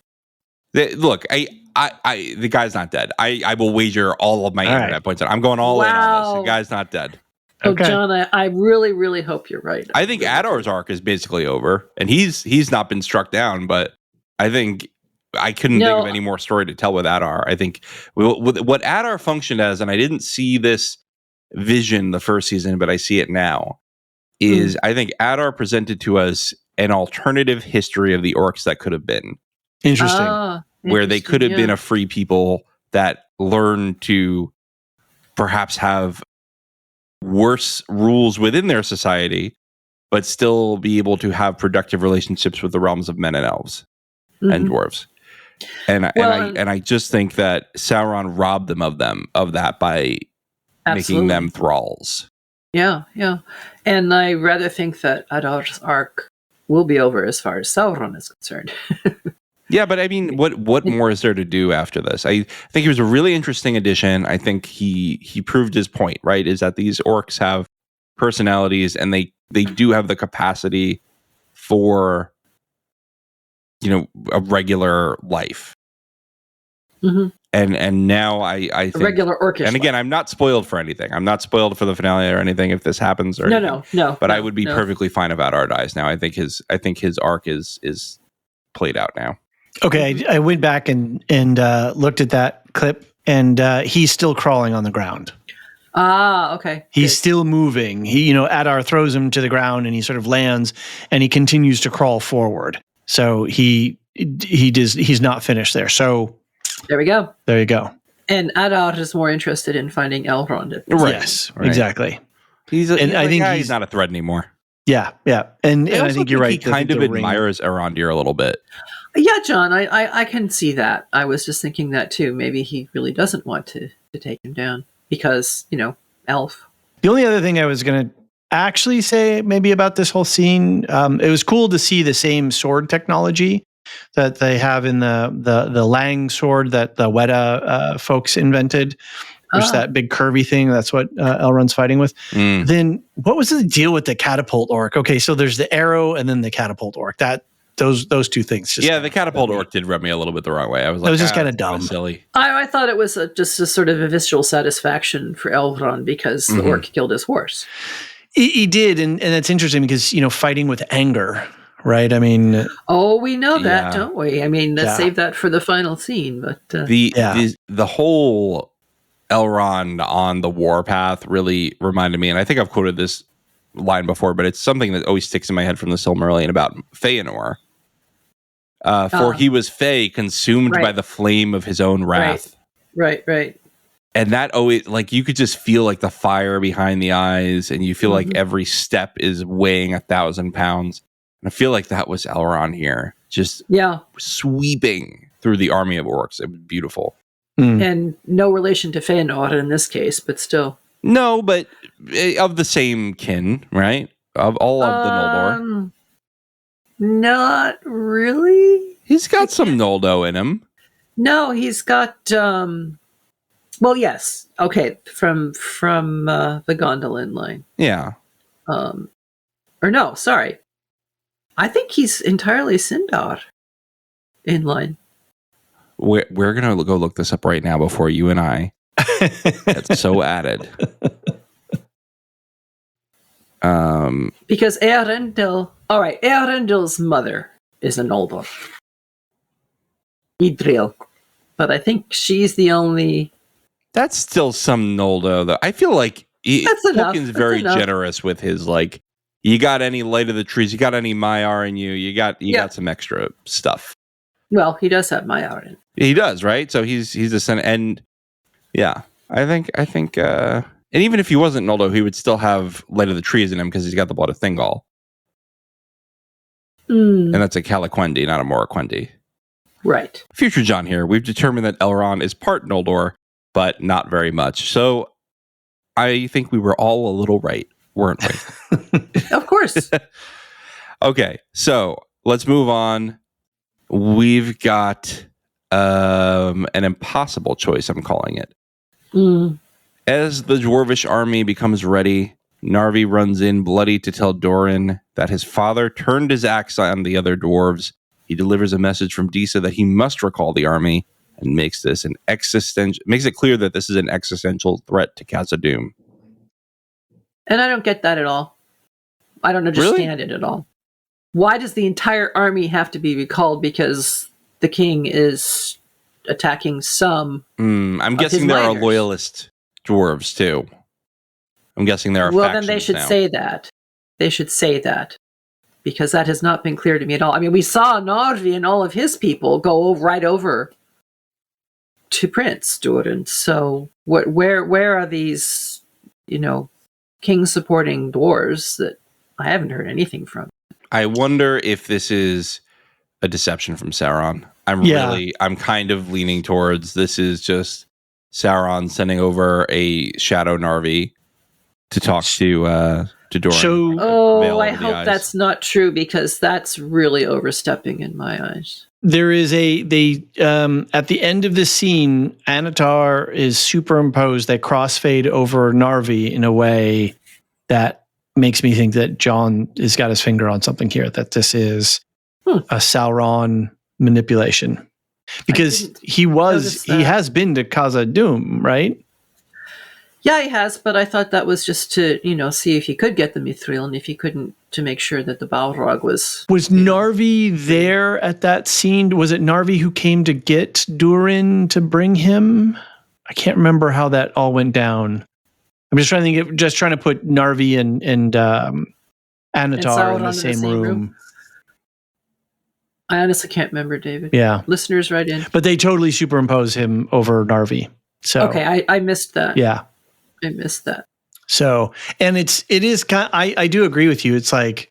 [SPEAKER 2] Look, the guy's not dead. I will wager all of my internet points on. I'm going all in on this. The guy's not dead.
[SPEAKER 3] Okay. Oh, John, I really, really hope you're right.
[SPEAKER 2] I think Adar's arc is basically over, and he's not been struck down. But I think I couldn't think of any more story to tell with Adar. I think what Adar functioned as, and I didn't see this vision the first season, but I see it now. Is I think Adar presented to us an alternative history of the orcs that could have been.
[SPEAKER 1] Interesting.
[SPEAKER 2] Where they could have been a free people that learned to perhaps have worse rules within their society, but still be able to have productive relationships with the realms of men and elves and dwarves. And I just think that Sauron robbed them of that by making them thralls.
[SPEAKER 3] Yeah. And I rather think that Adar's arc will be over as far as Sauron is concerned.
[SPEAKER 2] Yeah, but I mean, what more is there to do after this? I think he was a really interesting addition. I think he proved his point, right? Is that these orcs have personalities and they do have the capacity for, a regular life.
[SPEAKER 3] Mm-hmm.
[SPEAKER 2] And now I think,
[SPEAKER 3] a regular orcish.
[SPEAKER 2] And again, I'm not spoiled for anything. I'm not spoiled for the finale or anything if this happens. Or
[SPEAKER 3] no.
[SPEAKER 2] But I would be perfectly fine if Adar dies now. I think his arc is played out now.
[SPEAKER 1] Okay, I went back and looked at that clip, and he's still crawling on the ground.
[SPEAKER 3] Ah, okay.
[SPEAKER 1] He's still moving. Adar throws him to the ground, and he sort of lands, and he continues to crawl forward. So he's not finished there. So
[SPEAKER 3] there we go.
[SPEAKER 1] There you go.
[SPEAKER 3] And Adar is more interested in finding Elrond.
[SPEAKER 1] Right. Yes, right. Exactly.
[SPEAKER 2] I think he's not a threat anymore.
[SPEAKER 1] Yeah. And I think you're right.
[SPEAKER 2] He kind of admires Arondir a little bit.
[SPEAKER 3] Yeah, John, I can see that. I was just thinking that too. Maybe he really doesn't want to take him down because, elf.
[SPEAKER 1] The only other thing I was going to actually say maybe about this whole scene, it was cool to see the same sword technology that they have in the Lang sword that the Weta folks invented. There's that big curvy thing. That's what Elrond's fighting with. Then what was the deal with the catapult orc? Okay, so there's the arrow and then the catapult orc. Those two things.
[SPEAKER 2] The catapult orc did rub me a little bit the wrong way. I was like,
[SPEAKER 1] it was just kind of dumb,
[SPEAKER 2] silly.
[SPEAKER 3] I thought it was just a sort of a visceral satisfaction for Elrond because the orc killed his horse.
[SPEAKER 1] He did, and that's interesting because fighting with anger, right? I mean,
[SPEAKER 3] we know that, don't we? I mean, let's save that for the final scene. But
[SPEAKER 2] the whole Elrond on the warpath really reminded me, and I think I've quoted this line before, but it's something that always sticks in my head from the Silmarillion about Feanor. For he was Fey, consumed by the flame of his own wrath.
[SPEAKER 3] Right.
[SPEAKER 2] And that always, like, you could just feel like the fire behind the eyes, and you feel like every step is weighing 1,000 pounds. And I feel like that was Elrond here, just sweeping through the army of orcs. It was beautiful.
[SPEAKER 3] And no relation to Feanor in this case, but still.
[SPEAKER 2] No, but of the same kin, right? Of all of the Noldor.
[SPEAKER 3] Not really.
[SPEAKER 2] He's got some Noldo in him.
[SPEAKER 3] No, he's got well, yes. Okay, from the Gondolin line.
[SPEAKER 2] Yeah.
[SPEAKER 3] Or no, sorry. I think he's entirely Sindar in line.
[SPEAKER 2] We're going to go look this up right now before you and I. That's so added.
[SPEAKER 3] Because Earendil's mother is a Noldor. Idril. But I think she's the only...
[SPEAKER 2] That's still some Noldo, though. I feel like Tolkien's very
[SPEAKER 3] enough.
[SPEAKER 2] generous with his, like, you got any Light of the Trees, you got any Maiar in you, got some extra stuff.
[SPEAKER 3] Well, he does have Maiar in.
[SPEAKER 2] He does, right? So he's a son, and yeah, I think, and even if he wasn't Noldo, he would still have Light of the Trees in him because he's got the blood of Thingol. And that's a Calaquendi, not a Moraquendi.
[SPEAKER 3] Right.
[SPEAKER 2] Future John here. We've determined that Elrond is part Noldor, but not very much. So I think we were all a little right, weren't we?
[SPEAKER 3] Of course.
[SPEAKER 2] Okay, so let's move on. We've got an impossible choice, I'm calling it. As the dwarvish army becomes ready, Narvi runs in bloody to tell Durin that his father turned his axe on the other dwarves. He delivers a message from Disa that he must recall the army and makes it clear that this is an existential threat to Khazad-dûm.
[SPEAKER 3] And I don't get that at all. I don't understand it at all. Why does the entire army have to be recalled because the king is attacking some?
[SPEAKER 2] I'm guessing there are loyalist dwarves too. I'm guessing there are factions. Well, then
[SPEAKER 3] they should say that. They should say that. Because that has not been clear to me at all. I mean, we saw Narvi and all of his people go right over to Prince Durin. So where are these, king-supporting dwarves that I haven't heard anything from?
[SPEAKER 2] I wonder if this is a deception from Sauron. I'm kind of leaning towards this is just Sauron sending over a shadow Narvi to talk to Durin.
[SPEAKER 3] I hope that's not true because that's really overstepping in my eyes.
[SPEAKER 1] There is at the end of the scene, Anatar is superimposed, they crossfade over Narvi in a way that makes me think that John has got his finger on something here, that this is a Sauron manipulation. Because he has been to Khazad-dûm, right?
[SPEAKER 3] Yeah, he has, but I thought that was just to, see if he could get the Mithril, and if he couldn't, to make sure that the Balrog was... Was
[SPEAKER 1] Narvi there at that scene? Was it Narvi who came to get Durin to bring him? I can't remember how that all went down. I'm just trying to put Narvi and Anatar in the same room.
[SPEAKER 3] I honestly can't remember, David.
[SPEAKER 1] Yeah.
[SPEAKER 3] Listeners, write in.
[SPEAKER 1] But they totally superimpose him over Narvi. So
[SPEAKER 3] okay, I missed that.
[SPEAKER 1] Yeah.
[SPEAKER 3] I missed that.
[SPEAKER 1] So, and it is kind of, I do agree with you. It's like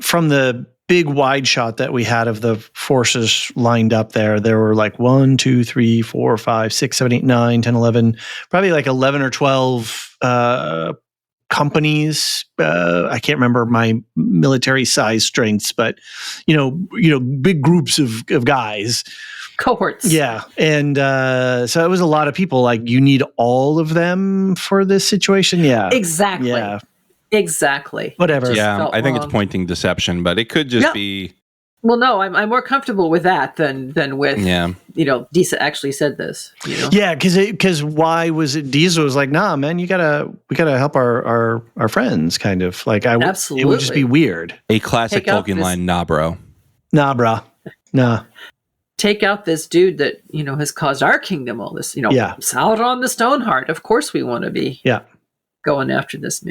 [SPEAKER 1] from the big wide shot that we had of the forces lined up there were like 1, 2, 3, 4, 5, 6, 7, 8, 9, 10, 11, probably like 11 or 12 companies. I can't remember my military size strengths, but big groups of guys.
[SPEAKER 3] Cohorts.
[SPEAKER 1] Yeah. And so it was a lot of people. Like, you need all of them for this situation. Yeah.
[SPEAKER 3] Exactly.
[SPEAKER 1] Yeah.
[SPEAKER 3] Exactly.
[SPEAKER 1] Whatever.
[SPEAKER 2] Yeah, I think
[SPEAKER 3] wrong.
[SPEAKER 2] it's pointing deception, but it could just be.
[SPEAKER 3] Well, no, I'm more comfortable with that than with Disa actually said this.
[SPEAKER 1] Yeah, because why was it? Diesel was like, nah, man, we gotta help our friends, kind of like
[SPEAKER 3] Absolutely.
[SPEAKER 1] It would just be weird.
[SPEAKER 2] A classic Tolkien line, nah, bro.
[SPEAKER 1] Nah, brah. Nah.
[SPEAKER 3] Take out this dude that has caused our kingdom all this. Sauron the Stoneheart. Of course, we want to be going after this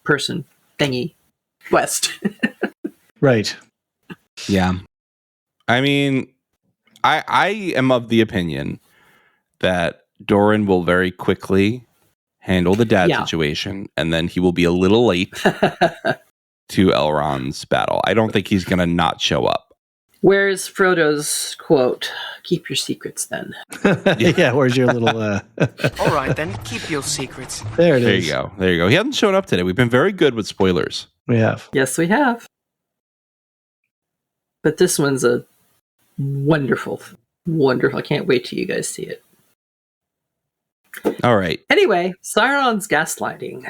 [SPEAKER 3] person thingy west.
[SPEAKER 1] Right.
[SPEAKER 2] Yeah. I mean, I am of the opinion that Durin will very quickly handle the dad situation, and then he will be a little late to Elrond's battle. I don't think he's going to not show up.
[SPEAKER 3] Where's Frodo's quote? Keep your secrets then.
[SPEAKER 1] Yeah, where's your little...
[SPEAKER 4] All right, then. Keep your secrets.
[SPEAKER 1] There it is.
[SPEAKER 2] There you go. He hasn't shown up today. We've been very good with spoilers.
[SPEAKER 1] We have.
[SPEAKER 3] Yes, we have. But this one's a wonderful. I can't wait till you guys see it.
[SPEAKER 2] All right.
[SPEAKER 3] Anyway, Sauron's gaslighting.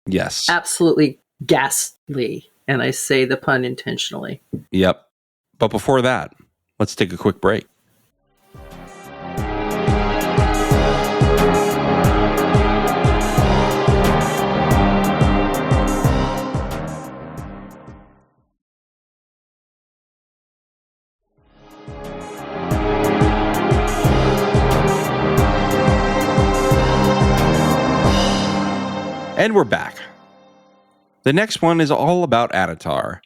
[SPEAKER 2] Yes.
[SPEAKER 3] Absolutely ghastly. And I say the pun intentionally.
[SPEAKER 2] Yep. But before that, let's take a quick break. And we're back. The next one is all about Anatar.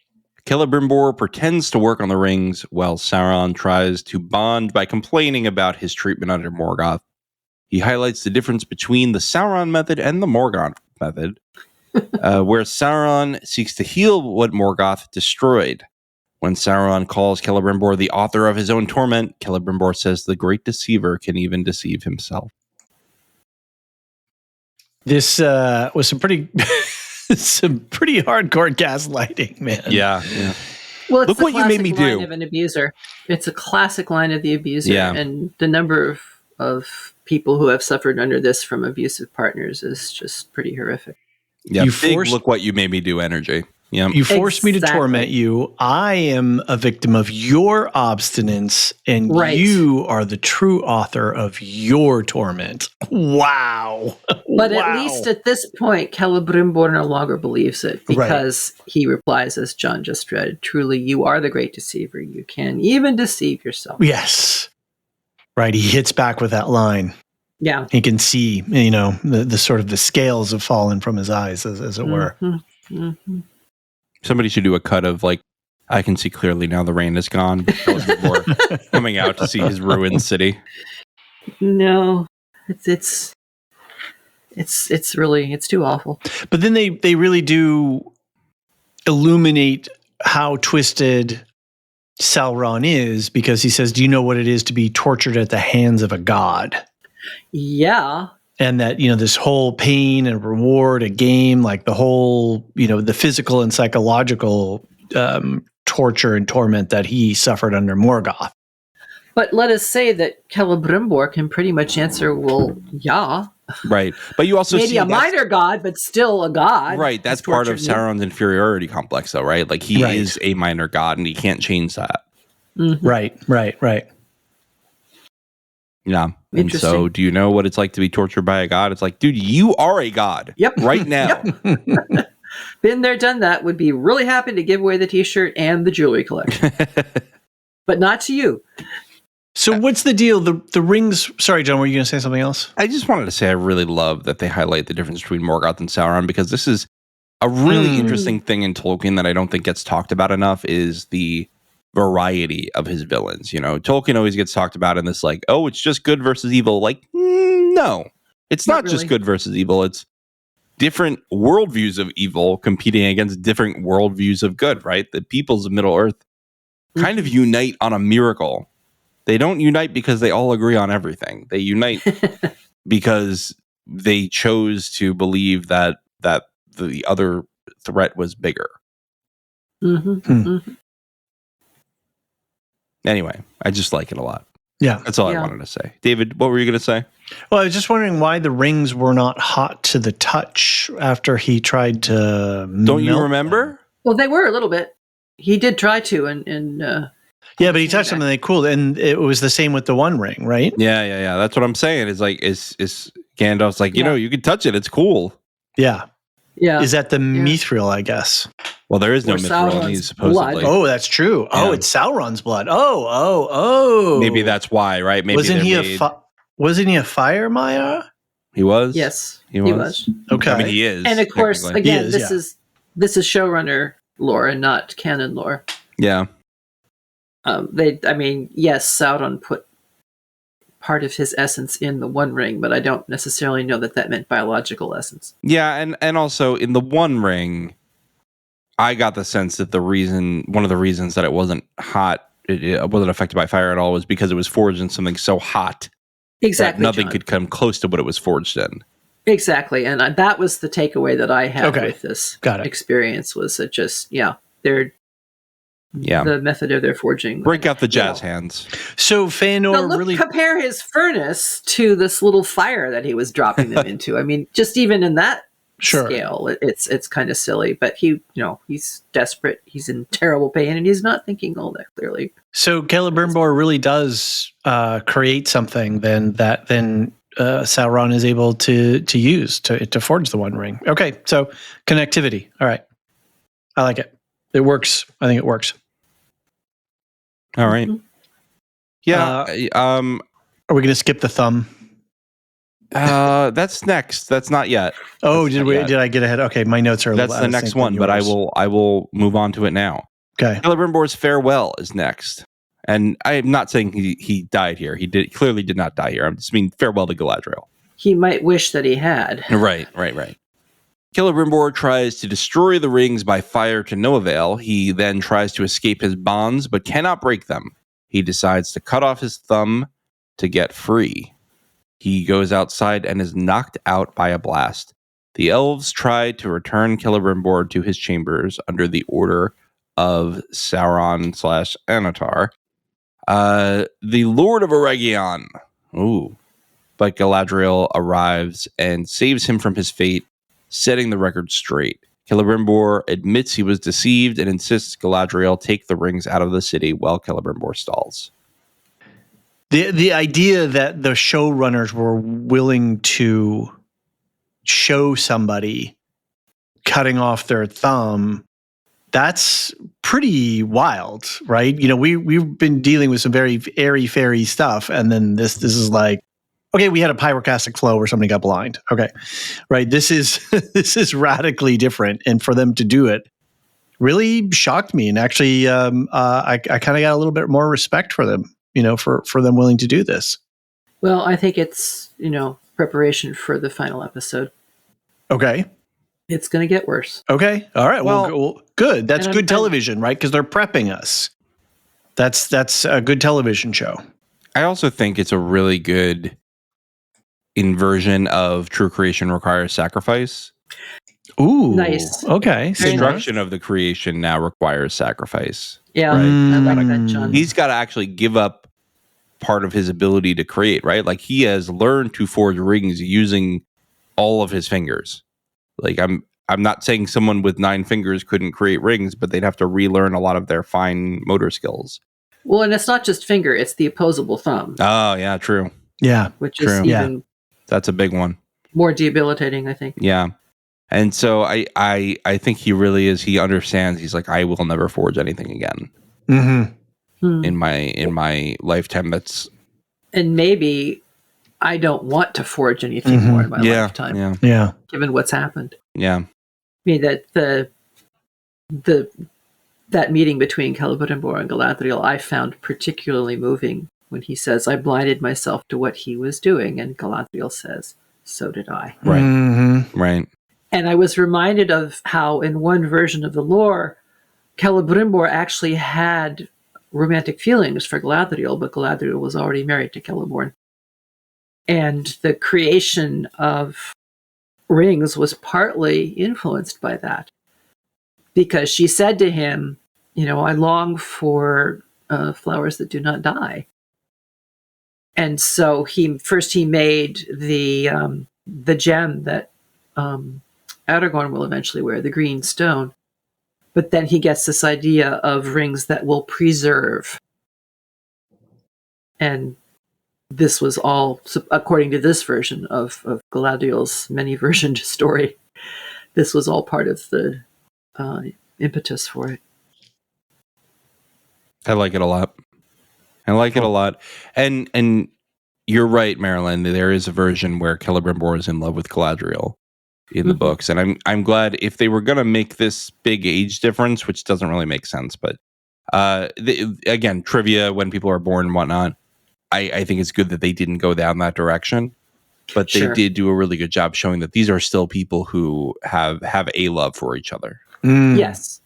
[SPEAKER 2] Celebrimbor pretends to work on the rings while Sauron tries to bond by complaining about his treatment under Morgoth. He highlights the difference between the Sauron method and the Morgoth method, where Sauron seeks to heal what Morgoth destroyed. When Sauron calls Celebrimbor the author of his own torment, Celebrimbor says the great deceiver can even deceive himself.
[SPEAKER 1] This was some pretty hardcore gaslighting, man.
[SPEAKER 2] Yeah.
[SPEAKER 3] Well, it's
[SPEAKER 2] Look what you made me do.
[SPEAKER 3] Line of an abuser. It's a classic line of the abuser, and the number of people who have suffered under this from abusive partners is just pretty horrific.
[SPEAKER 2] Yeah, look what you made me do energy. Yeah.
[SPEAKER 1] You forced me to torment you. I am a victim of your obstinance, and you are the true author of your torment. Wow.
[SPEAKER 3] But at least at this point, Celebrimbor no longer believes it, because he replies, as John just read, truly, you are the great deceiver. You can even deceive yourself.
[SPEAKER 1] Yes. Right. He hits back with that line.
[SPEAKER 3] Yeah.
[SPEAKER 1] He can see, the sort of the scales have fallen from his eyes, as it were.
[SPEAKER 3] Mm-hmm.
[SPEAKER 2] Somebody should do a cut of I can see clearly now the rain is gone. Before coming out to see his ruined city.
[SPEAKER 3] No, it's too awful.
[SPEAKER 1] But then they really do illuminate how twisted Sauron is, because he says, do you know what it is to be tortured at the hands of a god?
[SPEAKER 3] Yeah.
[SPEAKER 1] And that, this whole pain and reward, a game, like the whole, the physical and psychological torture and torment that he suffered under Morgoth.
[SPEAKER 3] But let us say that Celebrimbor can pretty much answer, well, yeah.
[SPEAKER 2] Right. But you also
[SPEAKER 3] maybe
[SPEAKER 2] see
[SPEAKER 3] a minor god, but still a god.
[SPEAKER 2] Right. That's part of Sauron's inferiority complex, though, right? Like, he is a minor god, and he can't change that.
[SPEAKER 3] Mm-hmm.
[SPEAKER 1] Right.
[SPEAKER 2] Yeah. And so, do you know what it's like to be tortured by a god? It's like, dude, you are a god.
[SPEAKER 3] Yep.
[SPEAKER 2] Right now.
[SPEAKER 3] Yep. Been there, done that. Would be really happy to give away the t-shirt and the jewelry collection. But not to you.
[SPEAKER 1] So what's the deal? The rings... Sorry, John, were you going to say something else?
[SPEAKER 2] I just wanted to say I really love that they highlight the difference between Morgoth and Sauron, because this is a really interesting thing in Tolkien that I don't think gets talked about enough, is the variety of his villains. Tolkien always gets talked about in this it's just good versus evil. No, it's not really just good versus evil. It's different worldviews of evil competing against different worldviews of good, right? The peoples of Middle-earth kind of unite on a miracle. They don't unite because they all agree on everything. They unite because they chose to believe that the other threat was bigger. Anyway, I just like it a lot.
[SPEAKER 1] Yeah.
[SPEAKER 2] That's all I wanted to say. David, what were you going to say?
[SPEAKER 1] Well, I was just wondering why the rings were not hot to the touch after he tried to
[SPEAKER 2] Don't you
[SPEAKER 1] melt
[SPEAKER 2] remember?
[SPEAKER 1] them.
[SPEAKER 3] Well, they were a little bit. He did try to, and
[SPEAKER 1] yeah, but he touched them and they cooled, and it was the same with the One Ring, right?
[SPEAKER 2] Yeah. That's what I'm saying. Is like is Gandalf's like, you know, you can touch it. It's cool.
[SPEAKER 1] Yeah.
[SPEAKER 3] yeah.
[SPEAKER 1] Is that the mithril, I guess?
[SPEAKER 2] Well, there is no
[SPEAKER 3] Or
[SPEAKER 2] mithril in
[SPEAKER 3] Sauron's
[SPEAKER 2] these, supposedly.
[SPEAKER 3] blood.
[SPEAKER 1] Oh, that's true.
[SPEAKER 2] Yeah.
[SPEAKER 1] Oh, it's Sauron's blood. Oh.
[SPEAKER 2] Maybe that's why, right? Maybe
[SPEAKER 1] wasn't he
[SPEAKER 2] made...
[SPEAKER 1] wasn't he a fire Maya?
[SPEAKER 2] He was.
[SPEAKER 3] Yes,
[SPEAKER 2] he was.
[SPEAKER 1] Okay,
[SPEAKER 2] I mean, he is.
[SPEAKER 3] And of course, again, this is showrunner lore and not canon lore.
[SPEAKER 2] Yeah.
[SPEAKER 3] Yes, Sauron put part of his essence in the One Ring, but I don't necessarily know that meant biological essence.
[SPEAKER 2] Yeah, and also in the One Ring, I got the sense that one of the reasons that it wasn't hot, it wasn't affected by fire at all, was because it was forged in something so hot
[SPEAKER 3] exactly
[SPEAKER 2] that nothing
[SPEAKER 3] John.
[SPEAKER 2] could come close to what it was forged in.
[SPEAKER 3] Exactly, and that was the takeaway that I had with this experience, was that just the method of their forging.
[SPEAKER 2] Break out the jazz hands.
[SPEAKER 1] So Feanor
[SPEAKER 3] compare his furnace to this little fire that he was dropping them into. I mean, just even in that scale, it's kind of silly. But he's desperate. He's in terrible pain, and he's not thinking all that clearly.
[SPEAKER 1] So Celebrimbor really does create something then Sauron is able to use to forge the One Ring. Okay, so connectivity. All right, I like it. It works. I think it works.
[SPEAKER 2] All right. Yeah.
[SPEAKER 1] Are we going to skip the thumb?
[SPEAKER 2] That's next. That's not yet.
[SPEAKER 1] Oh, did I get ahead? Okay, my notes are.
[SPEAKER 2] That's the next one, but I will move on to it now.
[SPEAKER 1] Okay.
[SPEAKER 2] Celebrimbor's farewell is next, and I am not saying he died here. He clearly did not die here. I'm just mean farewell to Galadriel.
[SPEAKER 3] He might wish that he had.
[SPEAKER 2] Right. Celebrimbor tries to destroy the rings by fire to no avail. He then tries to escape his bonds, but cannot break them. He decides to cut off his thumb to get free. He goes outside and is knocked out by a blast. The elves try to return Celebrimbor to his chambers under the order of Sauron/Anatar, the Lord of Eregion. Ooh. But Galadriel arrives and saves him from his fate, setting the record straight. Celebrimbor admits he was deceived and insists Galadriel take the rings out of the city while Celebrimbor stalls.
[SPEAKER 1] The idea that the showrunners were willing to show somebody cutting off their thumb, that's pretty wild, right? We've been dealing with some very airy-fairy stuff, and then this is like, okay, we had a pyroclastic flow where somebody got blind. Okay, right. This is radically different, and for them to do it really shocked me. And actually, I kind of got a little bit more respect for them. For them willing to do this.
[SPEAKER 3] Well, I think it's preparation for the final episode.
[SPEAKER 1] Okay,
[SPEAKER 3] it's going to get worse.
[SPEAKER 1] Okay, all right. Well, good. That's good television, right? Because they're prepping us. That's a good television show.
[SPEAKER 2] I also think it's a really good inversion of true creation requires sacrifice.
[SPEAKER 1] Ooh,
[SPEAKER 3] nice.
[SPEAKER 1] Okay.
[SPEAKER 2] Destruction of the creation now requires sacrifice.
[SPEAKER 3] Yeah,
[SPEAKER 2] right?
[SPEAKER 3] I like that, John.
[SPEAKER 2] He's got to actually give up part of his ability to create, right? Like he has learned to forge rings using all of his fingers. Like I'm not saying someone with 9 fingers couldn't create rings, but they'd have to relearn a lot of their fine motor skills.
[SPEAKER 3] Well, and it's not just finger; it's the opposable thumb.
[SPEAKER 2] Oh, yeah, true.
[SPEAKER 1] Yeah,
[SPEAKER 3] which is even
[SPEAKER 2] that's a big one.
[SPEAKER 3] More debilitating, I think.
[SPEAKER 2] Yeah. And so I think he really is. He understands. He's like, I will never forge anything again.
[SPEAKER 1] Mm-hmm.
[SPEAKER 2] In my lifetime.
[SPEAKER 3] And maybe I don't want to forge anything more in my lifetime.
[SPEAKER 1] Yeah.
[SPEAKER 3] Given what's happened.
[SPEAKER 2] Yeah.
[SPEAKER 3] I mean that that meeting between Celebrimbor and Galadriel I found particularly moving when he says, I blinded myself to what he was doing, and Galadriel says, so did I.
[SPEAKER 2] Right.
[SPEAKER 1] Mm-hmm.
[SPEAKER 2] Right.
[SPEAKER 3] And I was reminded of how in one version of the lore, Celebrimbor actually had romantic feelings for Galadriel, but Galadriel was already married to Celeborn. And the creation of Rings was partly influenced by that, because she said to him, I long for flowers that do not die. And so he made the gem that Aragorn will eventually wear, the green stone. But then he gets this idea of rings that will preserve. And this was all, according to this version of Galadriel's many-versioned story, this was all part of the impetus for it.
[SPEAKER 2] I like it a lot. And you're right, Marilyn. There is a version where Celebrimbor is in love with Galadriel in the books, and I'm glad. If they were going to make this big age difference, which doesn't really make sense, but again, trivia, when people are born and whatnot, I think it's good that they didn't go down that direction. But they did do a really good job showing that these are still people who have a love for each other.
[SPEAKER 3] Yes.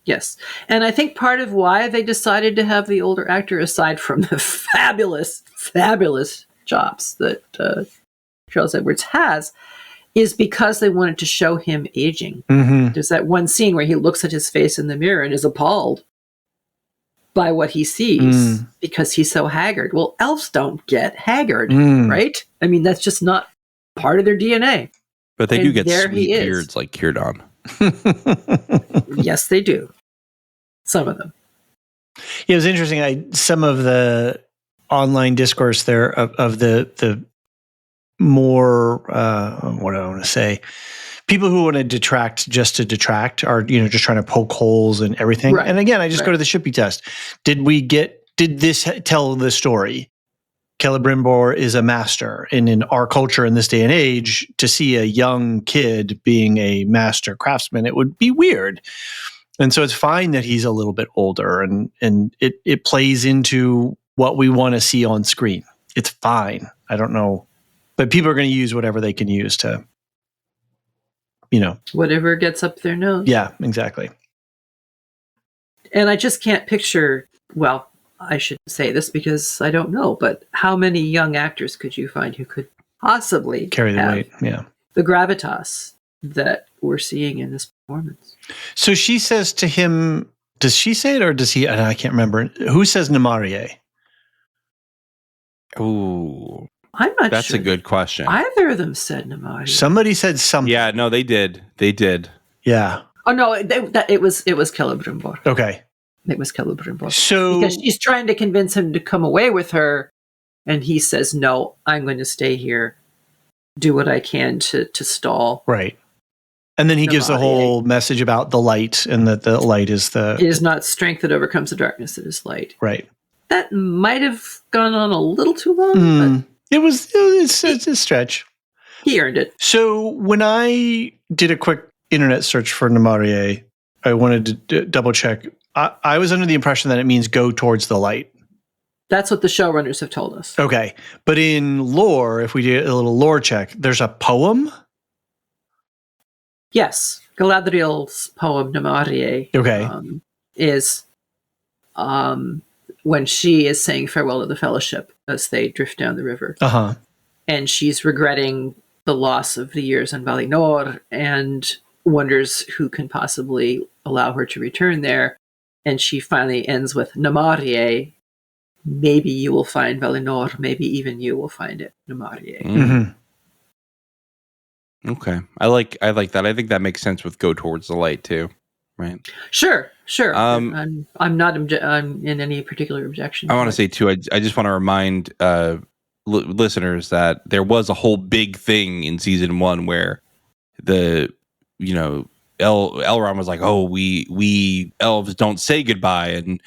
[SPEAKER 3] And I think part of why they decided to have the older actor, aside from the fabulous, fabulous chops that Charles Edwards has, is because they wanted to show him aging. There's that one scene where he looks at his face in the mirror and is appalled by what he sees because he's so haggard. Well, elves don't get haggard, right? I mean, that's just not part of their DNA.
[SPEAKER 2] But they do get sweet beards like Círdan.
[SPEAKER 3] Yes, they do. Some of them.
[SPEAKER 1] Yeah, it was interesting. Some of the online discourse there of the more what do I want to say? People who want to detract just to detract are just trying to poke holes in everything. Right. And again, I just go to the Shippey test. Did this tell the story? Celebrimbor is a master, and in our culture in this day and age, to see a young kid being a master craftsman, it would be weird. And so it's fine that he's a little bit older, and it plays into what we want to see on screen. It's fine. I don't know, but people are going to use whatever they can use to,
[SPEAKER 3] whatever gets up their nose.
[SPEAKER 1] Yeah, exactly.
[SPEAKER 3] And I just can't picture. Well, I should say this because I don't know, but how many young actors could you find who could possibly
[SPEAKER 1] carry the weight? Yeah,
[SPEAKER 3] the gravitas that we're seeing in this performance.
[SPEAKER 1] So she says to him, does she say it or does he? I can't remember. Who says Namarie?
[SPEAKER 2] Ooh,
[SPEAKER 3] I'm not sure.
[SPEAKER 2] That's a good question.
[SPEAKER 3] Either of them said Namarie.
[SPEAKER 1] Somebody said something.
[SPEAKER 2] Yeah, no, they did. They did.
[SPEAKER 1] Yeah.
[SPEAKER 3] Oh no, it was Celebrimbor.
[SPEAKER 1] Okay.
[SPEAKER 3] It was Celebrimbor.
[SPEAKER 1] So
[SPEAKER 3] because she's trying to convince him to come away with her, and he says, "No, I'm going to stay here, do what I can to stall."
[SPEAKER 1] Right. And then he gives the whole message about the light, and that the light is
[SPEAKER 3] It is not strength that overcomes the darkness, it is light.
[SPEAKER 1] Right.
[SPEAKER 3] That might have gone on a little too long, but
[SPEAKER 1] it's a stretch.
[SPEAKER 3] He earned it.
[SPEAKER 1] So when I did a quick internet search for Namarie, I wanted to double check. I was under the impression that it means go towards the light.
[SPEAKER 3] That's what the showrunners have told us.
[SPEAKER 1] Okay. But in lore, if we do a little lore check, there's a poem?
[SPEAKER 3] Yes. Galadriel's poem, Namarie, is when she is saying farewell to the Fellowship as they drift down the river.
[SPEAKER 1] Uh-huh.
[SPEAKER 3] And she's regretting the loss of the years in Valinor and wonders who can possibly allow her to return there. And she finally ends with Namarie. Maybe you will find Valinor. Maybe even you will find it, Namarie.
[SPEAKER 2] Okay, I like that. I think that makes sense with go towards the light too, right?
[SPEAKER 3] Sure. I'm not I'm in any particular objection.
[SPEAKER 2] I want to say too. I just want to remind listeners that there was a whole big thing in season 1 where Elrond was like, "Oh, we elves don't say goodbye," and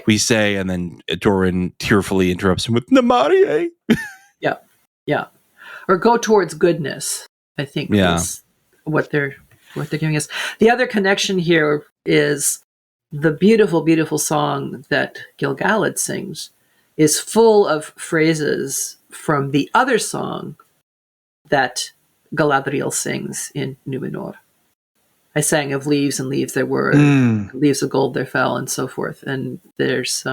[SPEAKER 2] we say, and then Durin tearfully interrupts him with Namarie.
[SPEAKER 3] Yeah, or go towards goodness. I think is what they're giving us. The other connection here is the beautiful, beautiful song that Gil-galad sings is full of phrases from the other song that Galadriel sings in Numenor. I sang of leaves and leaves there were, leaves of gold there fell, and so forth. And there's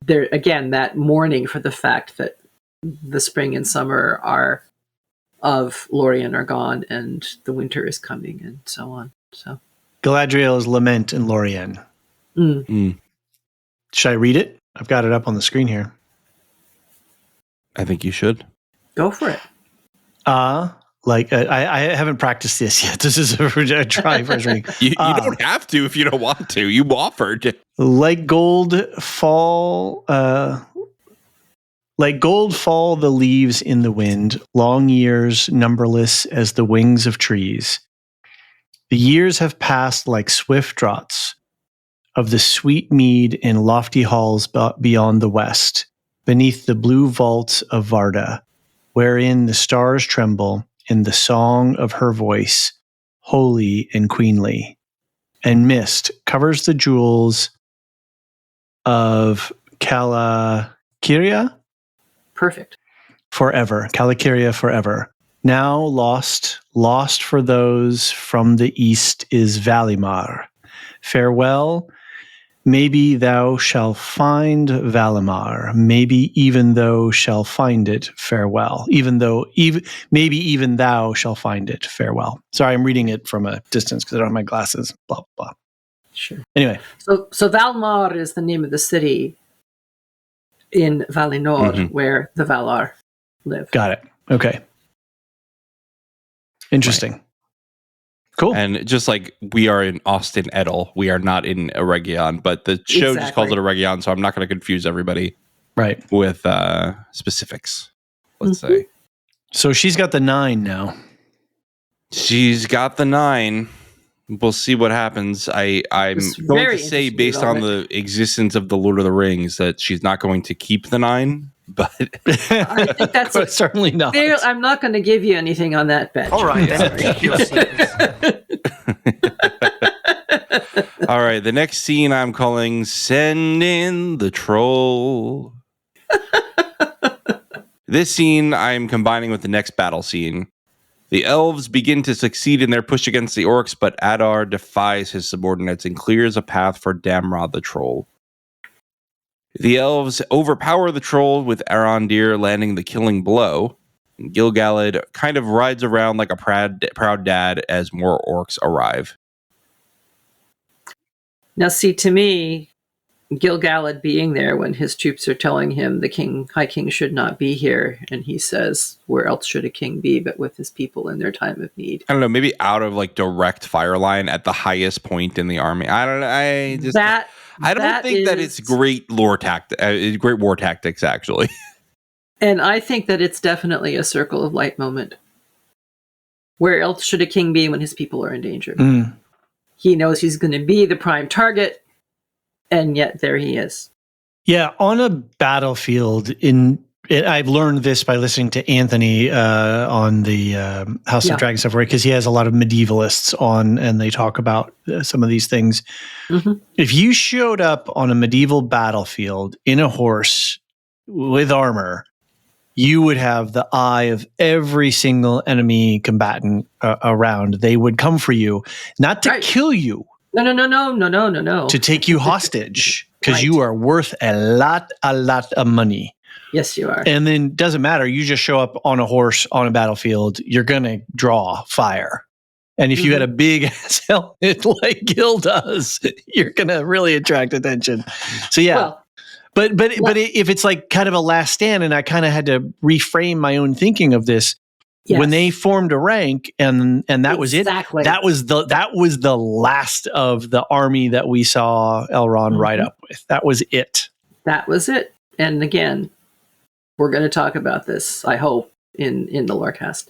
[SPEAKER 3] there again that mourning for the fact that the spring and summer are of Lorien are gone and the winter is coming and so on. So
[SPEAKER 1] Galadriel's lament in Lorien. Should I read it? I've got it up on the screen here.
[SPEAKER 2] I think you should.
[SPEAKER 3] Go for it.
[SPEAKER 1] I haven't practiced this yet. This is a try first reading.
[SPEAKER 2] You don't have to if you don't want to. You offered. Like gold fall the leaves in the wind, long years numberless as the wings of trees. The years have passed like swift draughts of the sweet mead in lofty halls beyond the west, beneath the blue vaults of Varda, wherein the stars tremble in the song of her voice, holy and queenly. And mist covers the jewels of Calakiria.
[SPEAKER 3] Perfect.
[SPEAKER 1] Forever. Calakiria forever. Now lost for those from the east is Valimar. Farewell. Maybe thou shalt find Valimar. Maybe even thou shalt find it. Farewell. Maybe even thou shalt find it. Farewell. Sorry, I'm reading it from a distance because I don't have my glasses. Blah, blah.
[SPEAKER 3] Sure.
[SPEAKER 1] Anyway.
[SPEAKER 3] So Valimar is the name of the city in Valinor where the Valar live.
[SPEAKER 1] Got it. Okay. Interesting. Right. Cool.
[SPEAKER 2] And just like we are in Austin Edel, we are not in Eregion, but the show just calls it Eregion, so I'm not going to confuse everybody with specifics, let's say.
[SPEAKER 1] So she's got the 9 now.
[SPEAKER 2] She's got the 9. We'll see what happens. I'm going to say, based on the existence of the Lord of the Rings, that she's not going to keep the 9. But
[SPEAKER 3] I think that's
[SPEAKER 1] certainly not.
[SPEAKER 3] I'm not going to give you anything on that bet.
[SPEAKER 4] All right, then keep your secrets.
[SPEAKER 2] All right, the next scene I'm calling "Send in the Troll." This scene I'm combining with the next battle scene. The elves begin to succeed in their push against the orcs, but Adar defies his subordinates and clears a path for Damrod the Troll. The elves overpower the troll with Arondir landing the killing blow. Gil-galad kind of rides around like a proud dad as more orcs arrive.
[SPEAKER 3] Now, see, to me, Gil-galad being there when his troops are telling him the High King should not be here, and he says, where else should a king be but with his people in their time of need?
[SPEAKER 2] I don't know, maybe out of like direct fire line at the highest point in the army. I don't know. I don't think that it's great war tactics, actually.
[SPEAKER 3] And I think that it's definitely a circle of light moment. Where else should a king be when his people are in danger? He knows he's going to be the prime target, and yet there he is.
[SPEAKER 1] Yeah, on a battlefield, I've learned this by listening to Anthony on the House of Dragon stuff, right? Because he has a lot of medievalists on, and they talk about some of these things. If you showed up on a medieval battlefield in a horse with armor, you would have the eye of every single enemy combatant around. They would come for you, not to kill you. No. To take you hostage, because you are worth a lot of money.
[SPEAKER 3] Yes, you are.
[SPEAKER 1] And then doesn't matter. You just show up on a horse on a battlefield. You're going to draw fire. And if you had a big ass helmet like Gil does, you're going to really attract attention. So yeah. Well, but if it's like kind of a last stand, and I kind of had to reframe my own thinking of this when they formed a rank, and that was it. That was the last of the army that we saw Elrond ride up with. That was it.
[SPEAKER 3] That was it. And again, we're going to talk about this, I hope, in the Lorecast.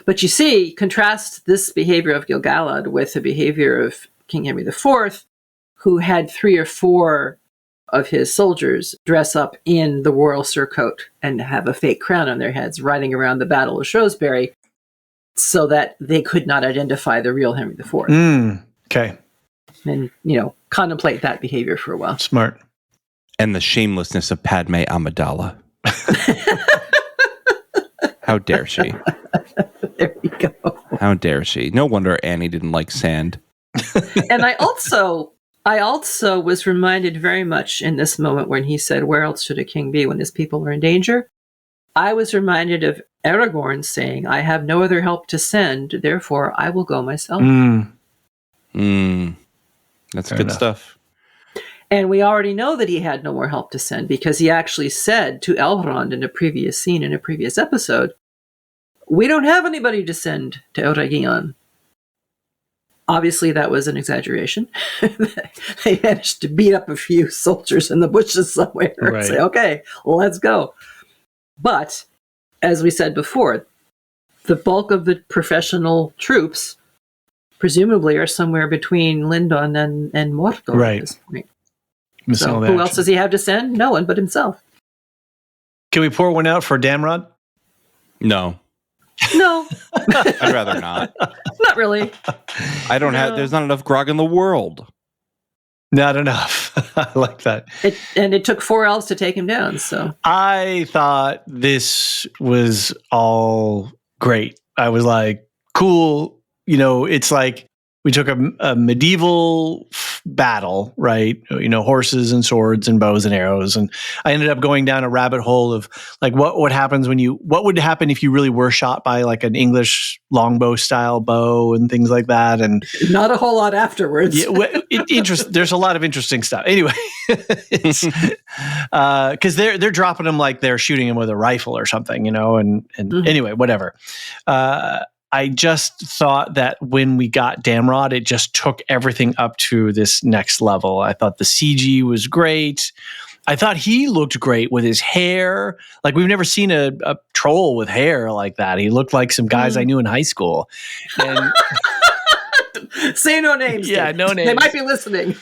[SPEAKER 3] But you see, contrast this behavior of Gil-galad with the behavior of King Henry IV, who had 3 or 4 of his soldiers dress up in the royal surcoat and have a fake crown on their heads, riding around the Battle of Shrewsbury, so that they could not identify the real Henry IV.
[SPEAKER 1] Okay.
[SPEAKER 3] And, contemplate that behavior for a while.
[SPEAKER 1] Smart.
[SPEAKER 2] And the shamelessness of Padme Amidala. How dare she?
[SPEAKER 3] There you go.
[SPEAKER 2] How dare she? No wonder Annie didn't like sand.
[SPEAKER 3] And I also was reminded very much in this moment when he said, where else should a king be when his people are in danger? I was reminded of Aragorn saying, I have no other help to send, therefore I will go myself.
[SPEAKER 2] That's
[SPEAKER 1] Fair
[SPEAKER 2] good
[SPEAKER 1] enough.
[SPEAKER 2] stuff.
[SPEAKER 3] And we already know that he had no more help to send because he actually said to Elrond in a previous scene, in a previous episode, we don't have anybody to send to Eregion. Obviously, that was an exaggeration. They managed to beat up a few soldiers in the bushes somewhere and say, okay, let's go. But, as we said before, the bulk of the professional troops presumably are somewhere between Lindon and Mordor at this point. So who else does he have to send? No one but himself.
[SPEAKER 1] Can we pour one out for Damrod?
[SPEAKER 2] No.
[SPEAKER 3] No.
[SPEAKER 2] I'd rather not.
[SPEAKER 3] Not really.
[SPEAKER 2] I don't have. There's not enough grog in the world.
[SPEAKER 1] Not enough. I like that.
[SPEAKER 3] It took 4 elves to take him down. So
[SPEAKER 1] I thought this was all great. I was like, cool. It's like we took a medieval battle, right? Horses and swords and bows and arrows. And I ended up going down a rabbit hole of like, what would happen if you really were shot by like an English longbow style bow and things like that. And
[SPEAKER 3] not a whole lot afterwards.
[SPEAKER 1] There's a lot of interesting stuff. Anyway, because they're dropping them like they're shooting him with a rifle or something, and anyway, whatever. I just thought that when we got Damrod, it just took everything up to this next level. I thought the CG was great. I thought he looked great with his hair. Like, we've never seen a troll with hair like that. He looked like some guys I knew in high school. And
[SPEAKER 3] say no names.
[SPEAKER 1] Yeah,
[SPEAKER 3] dude.
[SPEAKER 1] no names.
[SPEAKER 3] They might be listening.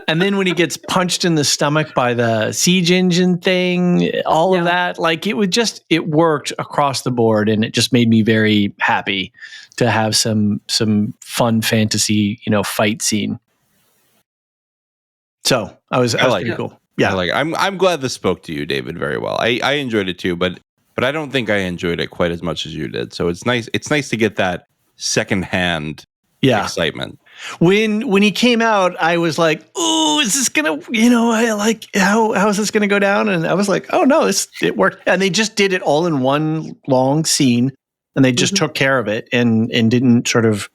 [SPEAKER 1] And then when he gets punched in the stomach by the siege engine thing, all of that, like it worked across the board, and it just made me very happy to have some fun fantasy, fight scene. So I was pretty cool. Yeah,
[SPEAKER 2] I'm glad this spoke to you, David, very well. I enjoyed it too, but I don't think I enjoyed it quite as much as you did. So it's nice. It's nice to get that secondhand excitement.
[SPEAKER 1] When he came out, I was like, "Ooh, is this gonna?" I like how is this gonna go down? And I was like, "Oh no, it worked." And they just did it all in one long scene, and they just took care of it and didn't sort of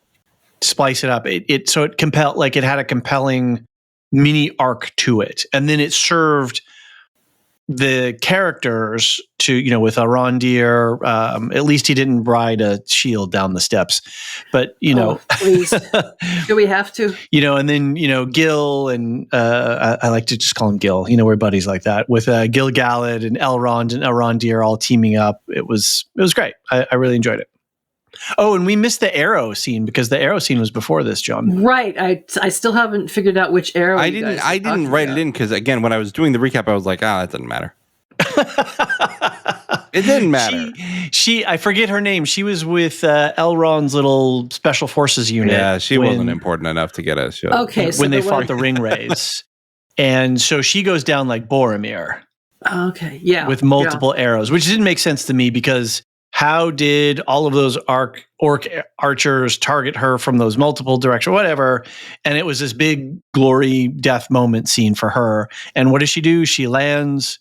[SPEAKER 1] splice it up. It had a compelling mini arc to it, and then it served the characters to, with Arondir, at least he didn't ride a shield down the steps, but,
[SPEAKER 3] please. Do we have to?
[SPEAKER 1] And then, Gil and, I like to just call him Gil, we're buddies like that, with Gil Galad and Elrond and Arondir all teaming up. It was great. I really enjoyed it. Oh, and we missed the arrow scene because the arrow scene was before this, John.
[SPEAKER 3] Right. I still haven't figured out which arrow.
[SPEAKER 2] I didn't write it in because, again, when I was doing the recap, I was like, that doesn't matter. It didn't matter.
[SPEAKER 1] I forget her name. She was with Elrond's little special forces unit.
[SPEAKER 2] Yeah, she wasn't important enough to get a show.
[SPEAKER 3] Okay,
[SPEAKER 1] so when they fought the Ringwraiths, and so she goes down like Boromir.
[SPEAKER 3] Okay, yeah,
[SPEAKER 1] with multiple arrows, which didn't make sense to me because how did all of those orc archers target her from those multiple directions, whatever? And it was this big glory death moment scene for her. And what does she do? She lands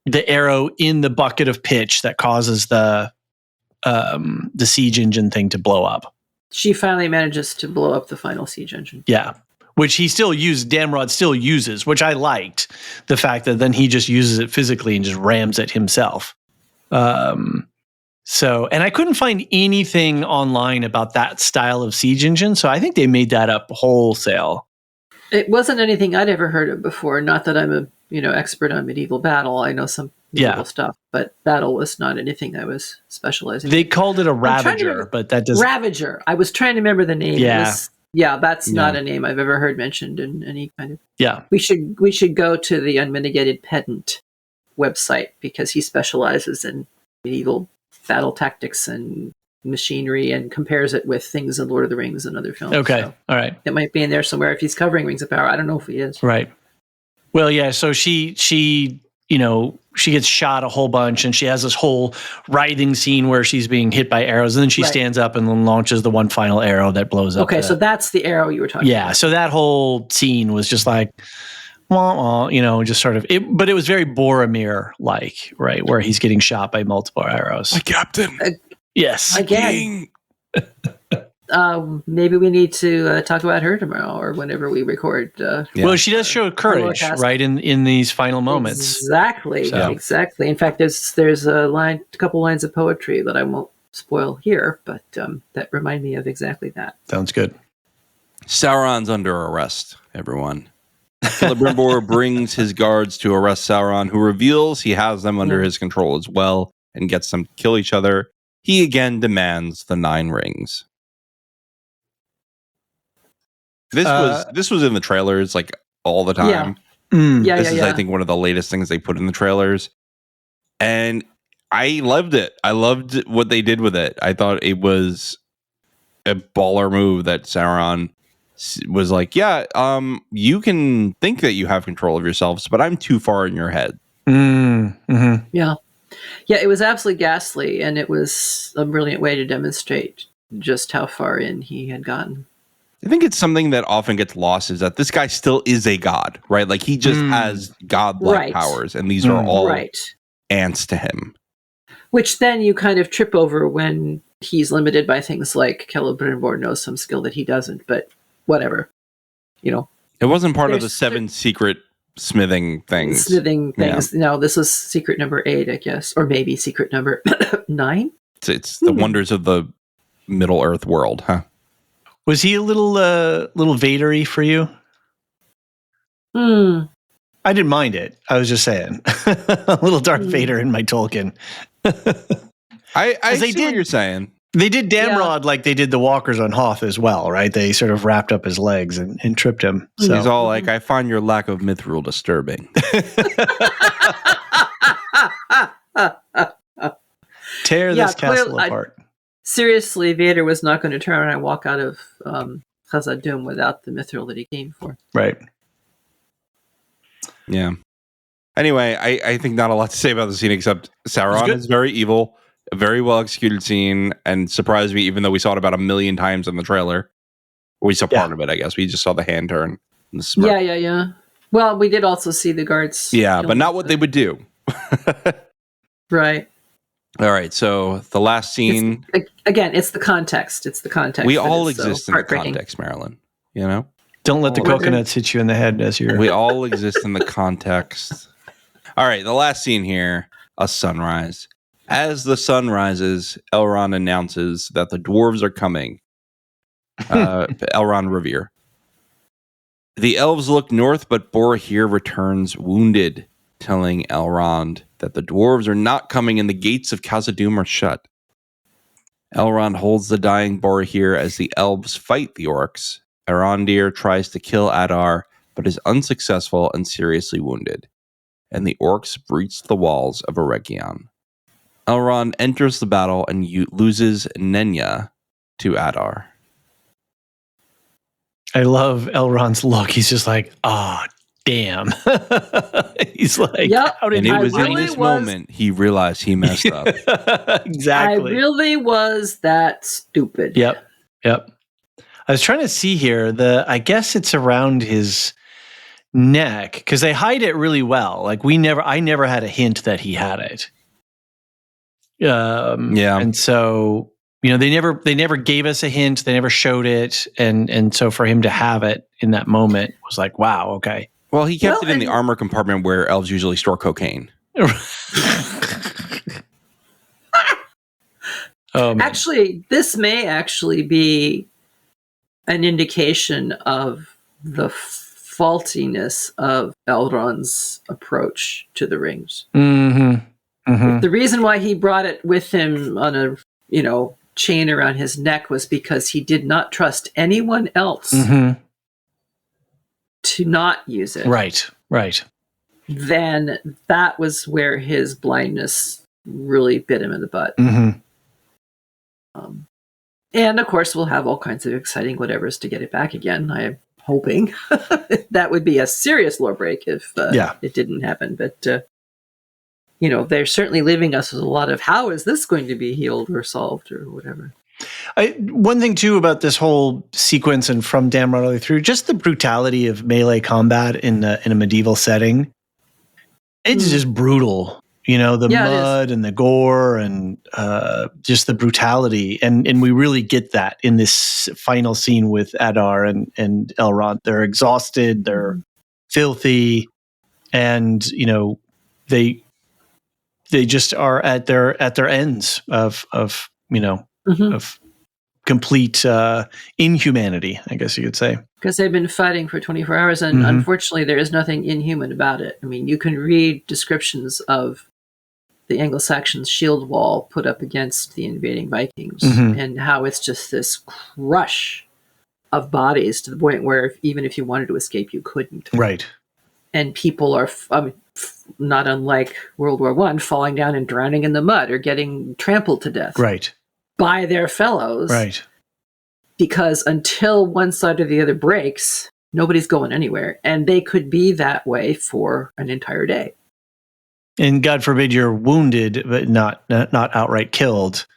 [SPEAKER 1] the arrow in the bucket of pitch that causes the siege engine thing to blow up.
[SPEAKER 3] She finally manages to blow up the final siege engine.
[SPEAKER 1] Yeah. Which he still used, Damrod still uses, which I liked. The fact that then he just uses it physically and just rams it himself. So, and I couldn't find anything online about that style of siege engine, so I think they made that up wholesale.
[SPEAKER 3] It wasn't anything I'd ever heard of before. Not that I'm a expert on medieval battle. I know some medieval stuff, but battle was not anything I was specializing in.
[SPEAKER 1] They called it a Ravager, but that doesn't...
[SPEAKER 3] Ravager. I was trying to remember the name.
[SPEAKER 1] Yeah.
[SPEAKER 3] That's not a name I've ever heard mentioned in any kind of...
[SPEAKER 1] Yeah.
[SPEAKER 3] We should go to the Unmitigated Pedant website because he specializes in medieval battle tactics and machinery and compares it with things in Lord of the Rings and other films.
[SPEAKER 1] Okay.
[SPEAKER 3] So
[SPEAKER 1] all right.
[SPEAKER 3] it might be in there somewhere if he's covering Rings of Power. I don't know if he is.
[SPEAKER 1] Right. Well, yeah. So she gets shot a whole bunch and she has this whole writhing scene where she's being hit by arrows. And then she stands up and then launches the one final arrow that blows up.
[SPEAKER 3] Okay. So that's the arrow you were talking about.
[SPEAKER 1] Yeah. So that whole scene was just like, wah, wah, just sort of it. But it was very Boromir-like, right, where he's getting shot by multiple arrows.
[SPEAKER 2] My captain.
[SPEAKER 1] Yes.
[SPEAKER 3] Again. Maybe we need to talk about her tomorrow or whenever we record.
[SPEAKER 1] Well, she does show courage, right, in these final moments.
[SPEAKER 3] Exactly. In fact, there's a couple lines of poetry that I won't spoil here, but that remind me of exactly that.
[SPEAKER 1] Sounds good.
[SPEAKER 2] Sauron's under arrest, everyone. Celebrimbor brings his guards to arrest Sauron, who reveals he has them under his control as well and gets them to kill each other. He again demands the 9 rings. This was in the trailers like all the time. This is, I think, one of the latest things they put in the trailers. And I loved it. I loved what they did with it. I thought it was a baller move that Sauron was like, you can think that you have control of yourselves, but I'm too far in your head.
[SPEAKER 1] Mm-hmm.
[SPEAKER 3] Yeah, it was absolutely ghastly, and it was a brilliant way to demonstrate just how far in he had gotten.
[SPEAKER 2] I think it's something that often gets lost is that this guy still is a god, right? Like he just has godlike powers, and these are all ants to him.
[SPEAKER 3] Which then you kind of trip over when he's limited by things like Celebrimbor knows some skill that he doesn't, but whatever. It
[SPEAKER 2] wasn't part of the 7 secret smithing things.
[SPEAKER 3] Yeah. No, this was secret number 8, I guess, or maybe secret number 9.
[SPEAKER 2] It's the wonders of the Middle Earth world, huh?
[SPEAKER 1] Was he a little Vader-y for you?
[SPEAKER 3] I
[SPEAKER 1] didn't mind it. I was just saying. A little Darth Vader in my Tolkien.
[SPEAKER 2] I see what you're saying.
[SPEAKER 1] They did Damrod like they did the walkers on Hoth as well, right? They sort of wrapped up his legs and tripped him. So.
[SPEAKER 2] He's all like, I find your lack of mithril disturbing.
[SPEAKER 1] Tear this castle apart.
[SPEAKER 3] Seriously, Vader was not going to turn around and walk out of Khazad-dûm without the mithril that he came for.
[SPEAKER 1] Right.
[SPEAKER 2] Yeah. Anyway, I think not a lot to say about the scene except Sauron is very evil, a very well executed scene, and surprised me even though we saw it about 1 million times in the trailer. We saw part of it, I guess. We just saw the hand turn and the smirk.
[SPEAKER 3] Yeah. Well, we did also see the guards.
[SPEAKER 2] Yeah, but not what they would do.
[SPEAKER 3] Right.
[SPEAKER 2] All right, so the last scene...
[SPEAKER 3] It's the context.
[SPEAKER 2] We all exist in the context, Marilyn.
[SPEAKER 1] Don't let the coconuts hit you in the head as you're...
[SPEAKER 2] We all exist in the context. All right, the last scene here, a sunrise. As the sun rises, Elrond announces that the dwarves are coming. Elrond Revere. The elves look north, but Boromir returns wounded, telling Elrond that the dwarves are not coming and the gates of Khazad-dûm are shut. Elrond holds the dying Boromir as the elves fight the orcs. Arondir tries to kill Adar, but is unsuccessful and seriously wounded, and the orcs breach the walls of Eregion. Elrond enters the battle and loses Nenya to Adar.
[SPEAKER 1] I love Elrond's look. He's just like, damn. He's like,
[SPEAKER 2] and it was in this moment he realized he messed up.
[SPEAKER 1] Exactly.
[SPEAKER 3] I really was that stupid.
[SPEAKER 1] Yep. I was trying to see here. I guess it's around his neck because they hide it really well. Like I never had a hint that he had it. And so they never gave us a hint. They never showed it, and so for him to have it in that moment was like, wow, okay.
[SPEAKER 2] Well, he kept it in the armor compartment where elves usually store cocaine.
[SPEAKER 3] Actually, this may actually be an indication of the faultiness of Elrond's approach to the rings.
[SPEAKER 1] Mm-hmm. Mm-hmm.
[SPEAKER 3] The reason why he brought it with him on a chain around his neck was because he did not trust anyone else to not use it.
[SPEAKER 1] Right.
[SPEAKER 3] Then that was where his blindness really bit him in the butt.
[SPEAKER 1] Mm-hmm.
[SPEAKER 3] And of course, we'll have all kinds of exciting whatevers to get it back again. I'm hoping that would be a serious lore break if it didn't happen. But they're certainly leaving us with a lot of how is this going to be healed or solved or whatever.
[SPEAKER 1] One thing too about this whole sequence and from Damrod all the way through, just the brutality of melee combat in a medieval setting. It's just brutal. The mud and the gore and just the brutality. And we really get that in this final scene with Adar and Elrond. They're exhausted, they're filthy, and they just are at their ends of complete inhumanity, I guess you could say.
[SPEAKER 3] Because they've been fighting for 24 hours, and unfortunately there is nothing inhuman about it. I mean, you can read descriptions of the Anglo-Saxons' shield wall put up against the invading Vikings, and how it's just this crush of bodies to the point where even if you wanted to escape, you couldn't.
[SPEAKER 1] Right.
[SPEAKER 3] And people are, not unlike World War I, falling down and drowning in the mud or getting trampled to death.
[SPEAKER 1] Right.
[SPEAKER 3] By their fellows.
[SPEAKER 1] Right.
[SPEAKER 3] Because until one side or the other breaks, nobody's going anywhere. And they could be that way for an entire day. And
[SPEAKER 1] God forbid you're wounded, but not outright killed.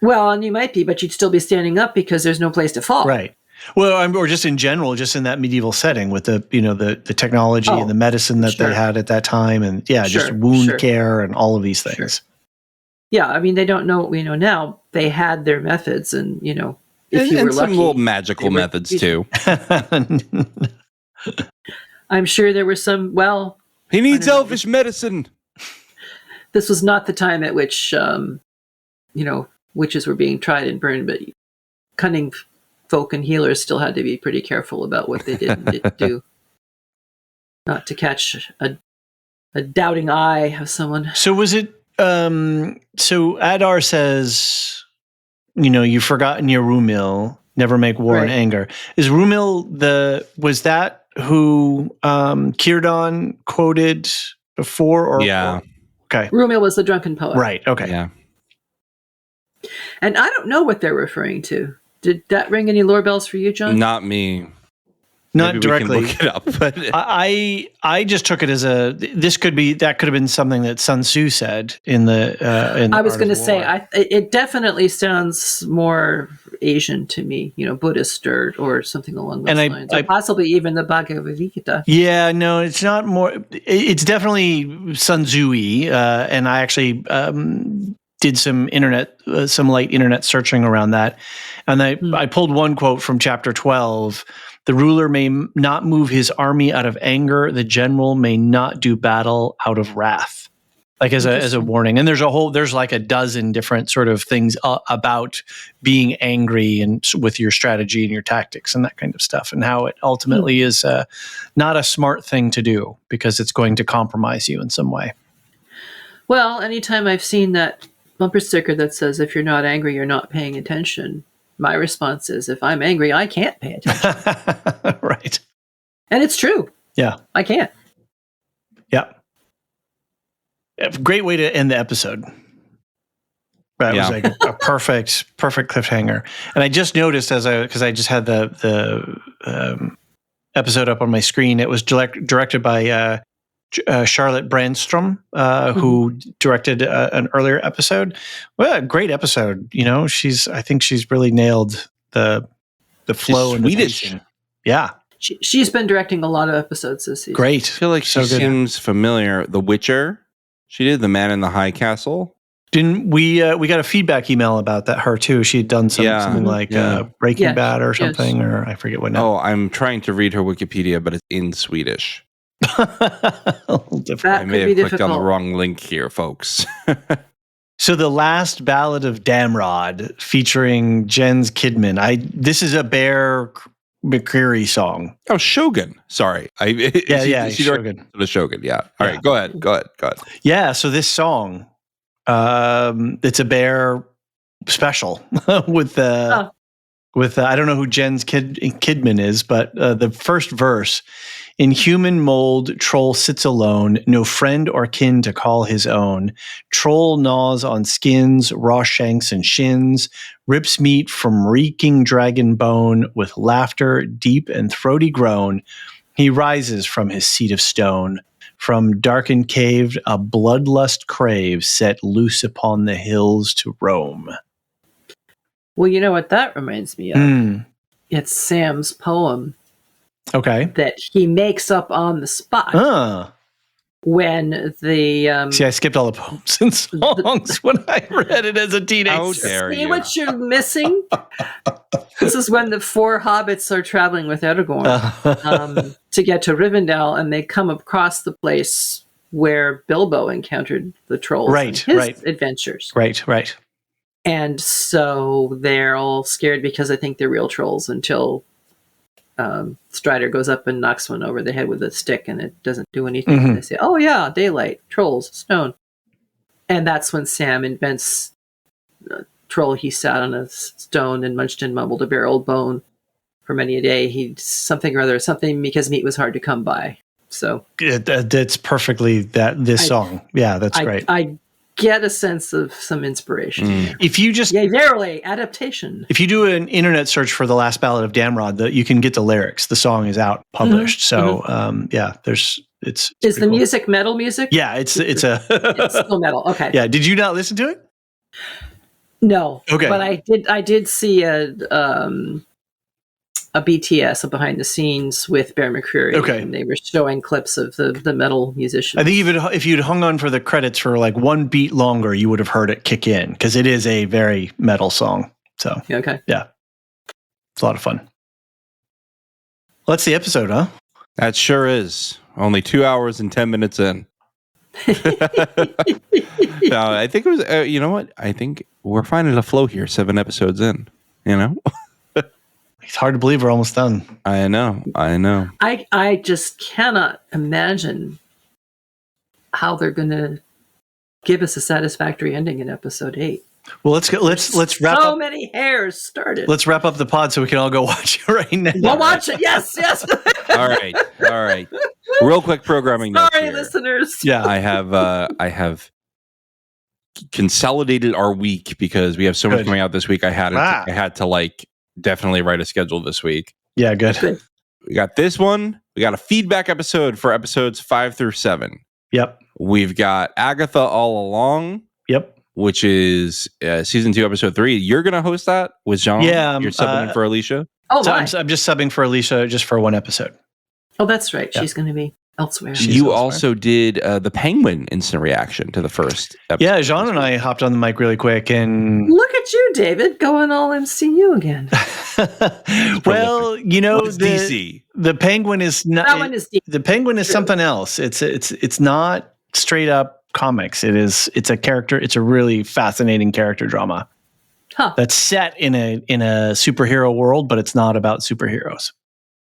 [SPEAKER 3] Well, and you might be, but you'd still be standing up because there's no place to fall.
[SPEAKER 1] Right. Well, or just in general, just in that medieval setting with the technology and the medicine that they had at that time, and just wound care and all of these things. Sure.
[SPEAKER 3] Yeah, I mean, they don't know what we know now. They had their methods, and if you were lucky,
[SPEAKER 2] some little magical methods too.
[SPEAKER 3] I'm sure there were some. Well,
[SPEAKER 2] he needs elvish medicine.
[SPEAKER 3] This was not the time at which, witches were being tried and burned, but cunning folk and healers still had to be pretty careful about what they did and didn't do, not to catch a doubting eye of someone.
[SPEAKER 1] So was it? So Adar says, you've forgotten your Rumil, never make war in anger. Is Rumil was that who Círdan quoted before? Or okay,
[SPEAKER 3] Rumil was the drunken poet.
[SPEAKER 1] Right. Okay.
[SPEAKER 2] Yeah.
[SPEAKER 3] And I don't know what they're referring to. Did that ring any lore bells for you, John?
[SPEAKER 2] Not me.
[SPEAKER 1] Not
[SPEAKER 2] Maybe
[SPEAKER 1] directly.
[SPEAKER 2] We can look it up, but
[SPEAKER 1] I just took it as that could have been something that Sun Tzu said in the. I
[SPEAKER 3] was going to say it definitely sounds more Asian to me, Buddhist or something along those lines, or possibly even the Bhagavad Gita.
[SPEAKER 1] Yeah, no, it's not more. It's definitely Sun Tzu-y, and I actually did some light internet searching around that, and I pulled one quote from chapter 12. The ruler may not move his army out of anger. The general may not do battle out of wrath. Like as a warning. And there's like a dozen different sort of things about being angry and with your strategy and your tactics and that kind of stuff, and how it ultimately is not a smart thing to do because it's going to compromise you in some way.
[SPEAKER 3] Well, anytime I've seen that bumper sticker that says, if you're not angry, you're not paying attention, my response is, if I'm angry, I can't pay attention.
[SPEAKER 1] Right.
[SPEAKER 3] And it's true.
[SPEAKER 1] Yeah.
[SPEAKER 3] I can't.
[SPEAKER 1] Yeah. Great way to end the episode. That was like a perfect cliffhanger. And I just noticed because I just had the episode up on my screen. It was directed by Charlotte Brandstrom, who directed an earlier episode. Well, a great episode. I think she's really nailed the flow and
[SPEAKER 2] Swedish.
[SPEAKER 1] The pacing. Yeah.
[SPEAKER 3] She's been directing a lot of episodes this season.
[SPEAKER 1] Great.
[SPEAKER 2] I feel like she seems familiar. The Witcher. She did The Man in the High Castle.
[SPEAKER 1] Didn't we got a feedback email about that, her too. She had done something like Breaking Bad or something, or I forget what now.
[SPEAKER 2] Oh, I'm trying to read her Wikipedia, but it's in Swedish.
[SPEAKER 1] A little different.
[SPEAKER 2] I may have clicked on the wrong link here, folks.
[SPEAKER 1] So the last Ballad of Damrod featuring Jens Kidman. This is a Bear McCreary song.
[SPEAKER 2] Oh, Shogun. Sorry.
[SPEAKER 1] Shogun.
[SPEAKER 2] The Shogun. Yeah. All right. Go ahead.
[SPEAKER 1] Yeah. So this song, it's a Bear special with I don't know who Jens Kidman is, but the first verse: in human mold, troll sits alone, no friend or kin to call his own. Troll gnaws on skins, raw shanks and shins, rips meat from reeking dragon bone. With laughter, deep and throaty groan, he rises from his seat of stone. From darkened cave, a bloodlust craves, set loose upon the hills to roam.
[SPEAKER 3] Well, you know what that reminds me of? It's Sam's poem
[SPEAKER 1] Okay.
[SPEAKER 3] that he makes up on the spot when the...
[SPEAKER 1] See, I skipped all the poems and songs when I read it as a teenager.
[SPEAKER 2] How dare
[SPEAKER 3] See
[SPEAKER 2] you?
[SPEAKER 3] what you're missing? This is when the four hobbits are traveling with Aragorn to get to Rivendell, and they come across the place where Bilbo encountered the trolls in his adventures.
[SPEAKER 1] Right.
[SPEAKER 3] And so they're all scared because I think they're real trolls until Strider goes up and knocks one over the head with a stick, and it doesn't do anything. And they say, "Oh yeah, daylight, trolls, stone." And that's when Sam invents a troll. He sat on a stone and munched and mumbled a bare old bone for many a day. He something or other, something because meat was hard to come by. So
[SPEAKER 1] that's perfectly this song. Yeah, that's great.
[SPEAKER 3] I get a sense of some inspiration there.
[SPEAKER 1] If you just
[SPEAKER 3] verily adaptation.
[SPEAKER 1] If you do an internet search for The Last Ballad of Damrod, you can get the lyrics. The song is out, published. So it's
[SPEAKER 3] is the music metal music?
[SPEAKER 1] Yeah, it's it's
[SPEAKER 3] still metal. Okay.
[SPEAKER 1] Yeah. Did you not listen to it?
[SPEAKER 3] No.
[SPEAKER 1] Okay.
[SPEAKER 3] But I did see a BTS, a behind the scenes with Bear McCreary.
[SPEAKER 1] Okay.
[SPEAKER 3] And they were showing clips of the metal musicians.
[SPEAKER 1] I think even if you'd hung on for the credits for like one beat longer, you would have heard it kick in because it is a very metal song. So
[SPEAKER 3] okay.
[SPEAKER 1] Yeah. It's a lot of fun. Well, that's the episode, huh?
[SPEAKER 2] That sure is. Only 2 hours and 10 minutes in. No, I think it was, you know what? I think we're finding a flow here 7 episodes in, you know?
[SPEAKER 1] It's hard to believe we're almost done.
[SPEAKER 2] I know.
[SPEAKER 3] I just cannot imagine how they're going to give us a satisfactory ending in episode 8.
[SPEAKER 1] Well, let's wrap up.
[SPEAKER 3] So many hairs started.
[SPEAKER 1] Let's wrap up the pod so we can all go watch it right now.
[SPEAKER 3] We'll watch it. Yes.
[SPEAKER 2] All right. Real quick programming note
[SPEAKER 3] Sorry,
[SPEAKER 2] here.
[SPEAKER 3] listeners.
[SPEAKER 1] Yeah,
[SPEAKER 2] I have consolidated our week because we have so much coming out this week. I had to like definitely write a schedule this week.
[SPEAKER 1] Yeah, good.
[SPEAKER 2] We got this one. We got a feedback episode for episodes 5 through 7.
[SPEAKER 1] Yep.
[SPEAKER 2] We've got Agatha All Along.
[SPEAKER 1] Yep.
[SPEAKER 2] Which is season 2, episode 3. You're going to host that with Jean?
[SPEAKER 1] Yeah.
[SPEAKER 2] You're subbing in for Alicia?
[SPEAKER 3] Oh,
[SPEAKER 1] so I'm just subbing for Alicia just for one episode.
[SPEAKER 3] Oh, that's right.
[SPEAKER 1] Yeah.
[SPEAKER 3] She's going to be elsewhere.
[SPEAKER 2] You also did the Penguin instant reaction to the first episode.
[SPEAKER 1] Yeah, Jean and I hopped on the mic really quick and...
[SPEAKER 3] Look at you, David, going all MCU again.
[SPEAKER 1] Well, you know,
[SPEAKER 2] DC?
[SPEAKER 1] The Penguin is not...
[SPEAKER 3] That one is DC.
[SPEAKER 1] The Penguin is something else. It's not straight up comics. It's a character. It's a really fascinating character drama that's set in a superhero world, but it's not about superheroes.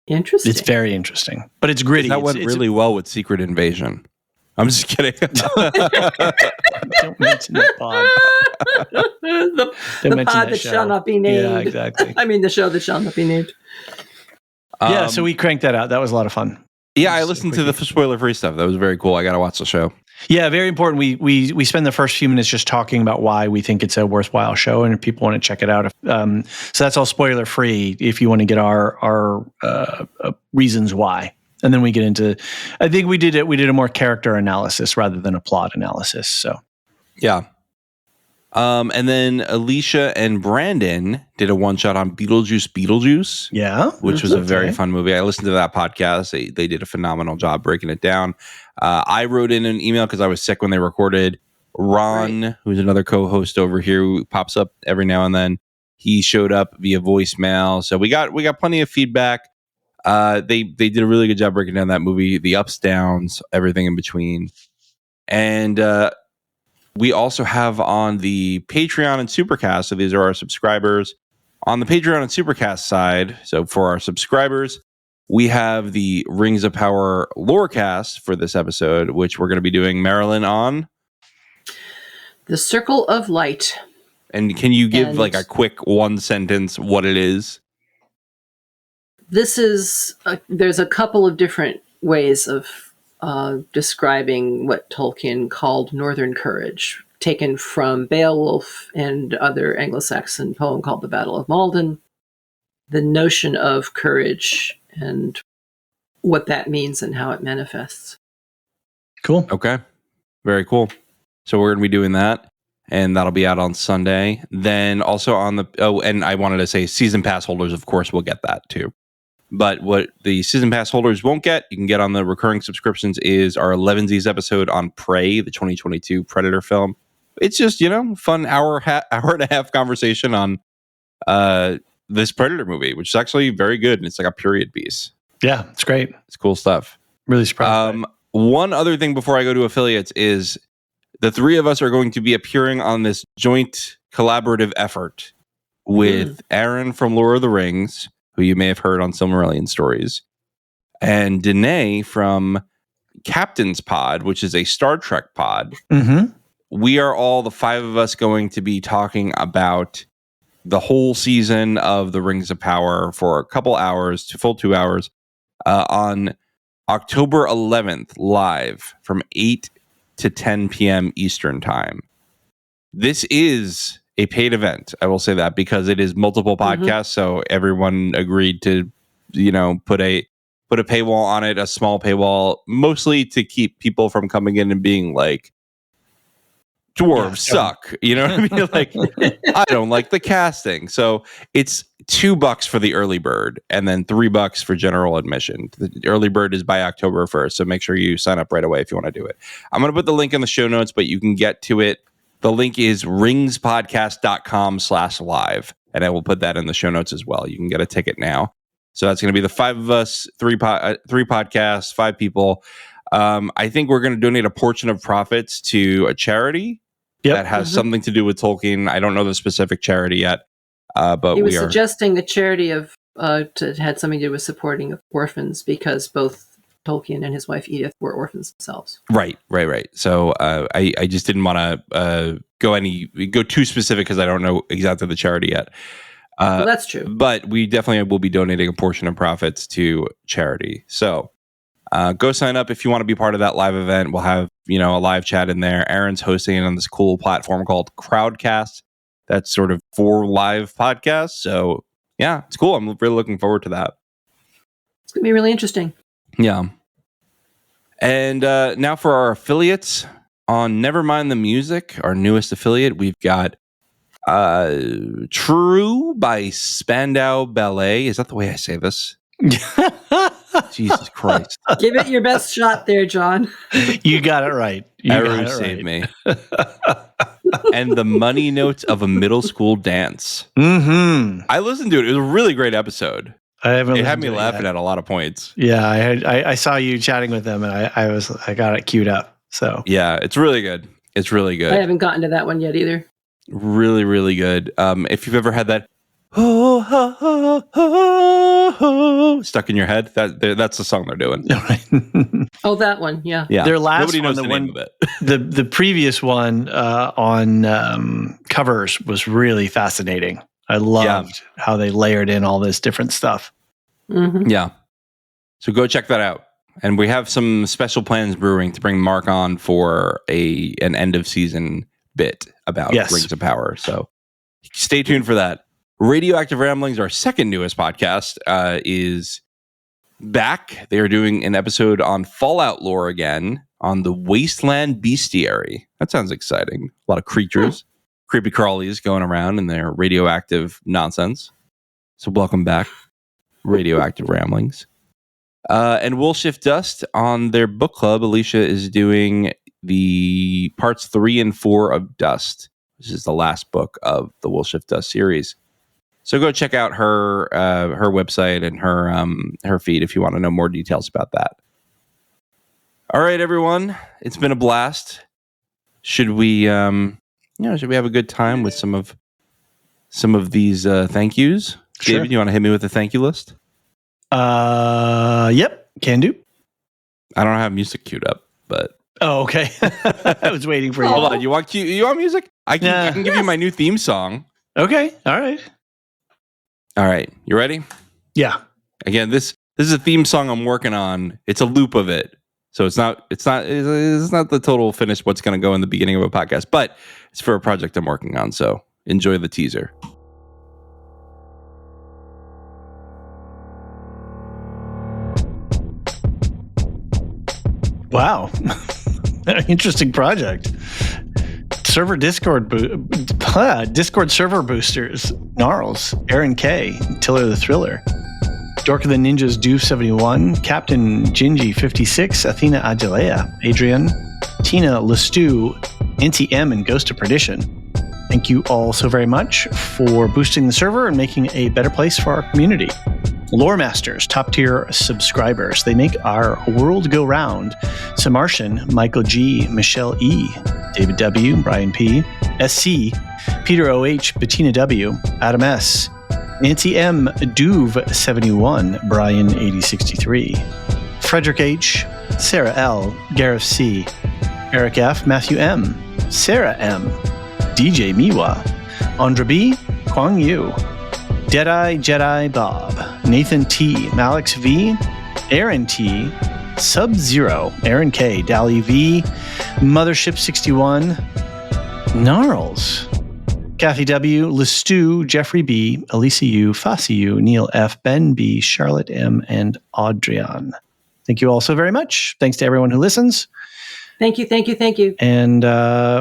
[SPEAKER 3] Interesting.
[SPEAKER 1] It's very interesting, but it's gritty.
[SPEAKER 2] That went really well with Secret Invasion. I'm just kidding.
[SPEAKER 1] Don't mention the pod.
[SPEAKER 3] the pod that shall not be named.
[SPEAKER 1] Yeah, exactly.
[SPEAKER 3] I mean, the show that shall not be named.
[SPEAKER 1] Yeah, so we cranked that out. That was a lot of fun.
[SPEAKER 2] Yeah, I listened to the spoiler-free stuff. That was very cool. I got to watch the show.
[SPEAKER 1] Yeah, very important. We spend the first few minutes just talking about why we think it's a worthwhile show, and if people want to check it out. So that's all spoiler free. If you want to get our reasons why, and then we get into. I think we did a more character analysis rather than a plot analysis. So
[SPEAKER 2] yeah. And then Alicia and Brandon did a one shot on Beetlejuice. Yeah, which was a very fun movie. I listened to that podcast. They did a phenomenal job breaking it down. I wrote in an email because I was sick when they recorded. Ron, who's another co-host over here, who pops up every now and then, he showed up via voicemail. So we got plenty of feedback. They did a really good job breaking down that movie, the ups, downs, everything in between. And we also have on the Patreon and Supercast, so these are our subscribers. On the Patreon and Supercast side, so for our subscribers, we have the Rings of Power Lorecast for this episode, which we're going to be doing Marilyn on.
[SPEAKER 3] The Circle of Light.
[SPEAKER 2] And can you give like a quick one sentence what it is?
[SPEAKER 3] This is, there's a couple of different ways of describing what Tolkien called Northern Courage, taken from Beowulf and other Anglo-Saxon poem called The Battle of Maldon. The notion of courage and what that means and how it manifests.
[SPEAKER 1] Cool.
[SPEAKER 2] Okay. Very cool. So we're going to be doing that. and that'll be out on Sunday. Then also on and I wanted to say season pass holders, of course, will get that too. But what the season pass holders won't get, you can get on the recurring subscriptions, is our 11Z's episode on Prey, the 2022 Predator film. It's just, fun hour and a half conversation on this Predator movie, which is actually very good. And it's like a period piece.
[SPEAKER 1] Yeah, it's great.
[SPEAKER 2] It's cool stuff.
[SPEAKER 1] Really surprised.
[SPEAKER 2] One other thing before I go to affiliates is the three of us are going to be appearing on this joint collaborative effort with Aaron from Lord of the Rings, who you may have heard on Silmarillion Stories, and Danae from Captain's Pod, which is a Star Trek pod.
[SPEAKER 1] Mm-hmm.
[SPEAKER 2] We are all, the five of us, going to be talking about the whole season of The Rings of Power for a couple hours, full 2 hours, on October 11th, live from 8 to 10 p.m. Eastern time. This is a paid event. I will say that because it is multiple podcasts. So everyone agreed to, put a paywall on it, a small paywall, mostly to keep people from coming in and being like, dwarves suck. You know what I mean? Like, I don't like the casting. So it's $2 for the early bird and then $3 for general admission. The early bird is by October 1st. So make sure you sign up right away if you want to do it. I'm going to put the link in the show notes, but you can get to it. The link is ringspodcast.com/live. And I will put that in the show notes as well. You can get a ticket now. So that's going to be the five of us, three podcasts, 5 people. I think we're going to donate a portion of profits to a charity that has something to do with Tolkien. I don't know the specific charity yet, but
[SPEAKER 3] he was suggesting a charity of had something to do with supporting orphans because both Tolkien and his wife Edith were orphans themselves.
[SPEAKER 2] Right. So I just didn't want to go too specific because I don't know exactly the charity yet.
[SPEAKER 3] Well, that's true.
[SPEAKER 2] But we definitely will be donating a portion of profits to charity. So go sign up if you want to be part of that live event. We'll have, a live chat in there. Aaron's hosting it on this cool platform called Crowdcast. That's sort of for live podcasts. So yeah, it's cool. I'm really looking forward to that.
[SPEAKER 3] It's going to be really interesting. Yeah.
[SPEAKER 2] And now for our affiliates on Nevermind the Music, our newest affiliate, we've got True by Spandau Ballet. Is that the way I say this? Jesus Christ.
[SPEAKER 3] Give it your best shot there, John.
[SPEAKER 1] You got it right.
[SPEAKER 2] Everyone saved me. And The Money Notes of a Middle School Dance.
[SPEAKER 1] Mm-hmm.
[SPEAKER 2] I listened to it. It was a really great episode.
[SPEAKER 1] It
[SPEAKER 2] had me laughing at a lot of points.
[SPEAKER 1] Yeah, I saw you chatting with them, and I got it queued up. So
[SPEAKER 2] yeah, it's really good. It's really good.
[SPEAKER 3] I haven't gotten to that one yet either.
[SPEAKER 2] Really, really good. If you've ever had that stuck in your head, that's the song they're doing.
[SPEAKER 3] Oh, that one, yeah.
[SPEAKER 1] Their last
[SPEAKER 2] Nobody knows
[SPEAKER 1] one,
[SPEAKER 2] the name of it.
[SPEAKER 1] the previous one on covers was really fascinating. I loved how they layered in all this different stuff.
[SPEAKER 3] Mm-hmm.
[SPEAKER 2] Yeah. So go check that out. And we have some special plans brewing to bring Mark on for an end of season bit about Rings of Power. So stay tuned for that. Radioactive Ramblings, our second newest podcast, is back. They are doing an episode on Fallout lore again on the Wasteland Bestiary. That sounds exciting. A lot of creatures. Creepy crawlies going around in their radioactive nonsense. So welcome back, Radioactive Ramblings. And We'll Shift Dust on their book club. Alicia is doing the parts 3 and 4 of Dust. This is the last book of the We'll Shift Dust series. So go check out her website and her feed if you want to know more details about that. All right, everyone, it's been a blast. Should we have a good time with some of these thank yous?
[SPEAKER 1] Sure.
[SPEAKER 2] David, you want to hit me with a thank you list?
[SPEAKER 1] Yep, can do.
[SPEAKER 2] I don't have music queued up, but
[SPEAKER 1] okay. I was waiting for you.
[SPEAKER 2] Hold on, you want music? I can give you my new theme song.
[SPEAKER 1] Okay, all right.
[SPEAKER 2] All right, you ready?
[SPEAKER 1] Yeah.
[SPEAKER 2] Again, this is a theme song I'm working on. It's a loop of it. So it's not the total finish what's going to go in the beginning of a podcast, but it's for a project I'm working on. So enjoy the teaser.
[SPEAKER 1] Wow. Interesting project. Discord server boosters. Gnarls, Aaron K, Tiller the Thriller, Dork of the Ninjas, Doof 71, Captain Gingy 56, Athena Adelea, Adrian, Tina Lestu, Nancy M, and Ghost of Perdition. Thank you all so very much for boosting the server and making a better place for our community. Lore Masters, top tier subscribers. They make our world go round. Samartian, Michael G, Michelle E, David W, Brian P, SC, Peter OH, Bettina W, Adam S, Nancy M, Duve 71, Brian 8063, Frederick H, Sarah L, Gareth C, Eric F, Matthew M, Sarah M, DJ Miwa, Andra B, Kwang Yu, Deadeye Jedi Bob, Nathan T, Malix V, Aaron T, Sub-Zero, Aaron K, Dally V, Mothership 61, Gnarls, Kathy W, Lestu, Jeffrey B, Elisa U, Fassi U, Neil F, Ben B, Charlotte M, and Audrian. Thank you all so very much. Thanks to everyone who listens.
[SPEAKER 3] Thank you.
[SPEAKER 1] And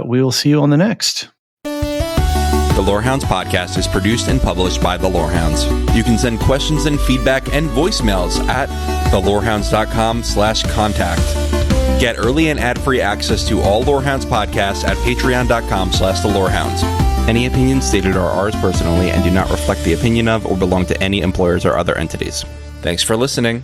[SPEAKER 1] we will see you on the next.
[SPEAKER 2] The Lorehounds podcast is produced and published by The Lorehounds. You can send questions and feedback and voicemails at thelorehounds.com/contact. Get early and ad-free access to all Lorehounds podcasts at patreon.com/thelorehounds. Any opinions stated are ours personally and do not reflect the opinion of or belong to any employers or other entities. Thanks for listening.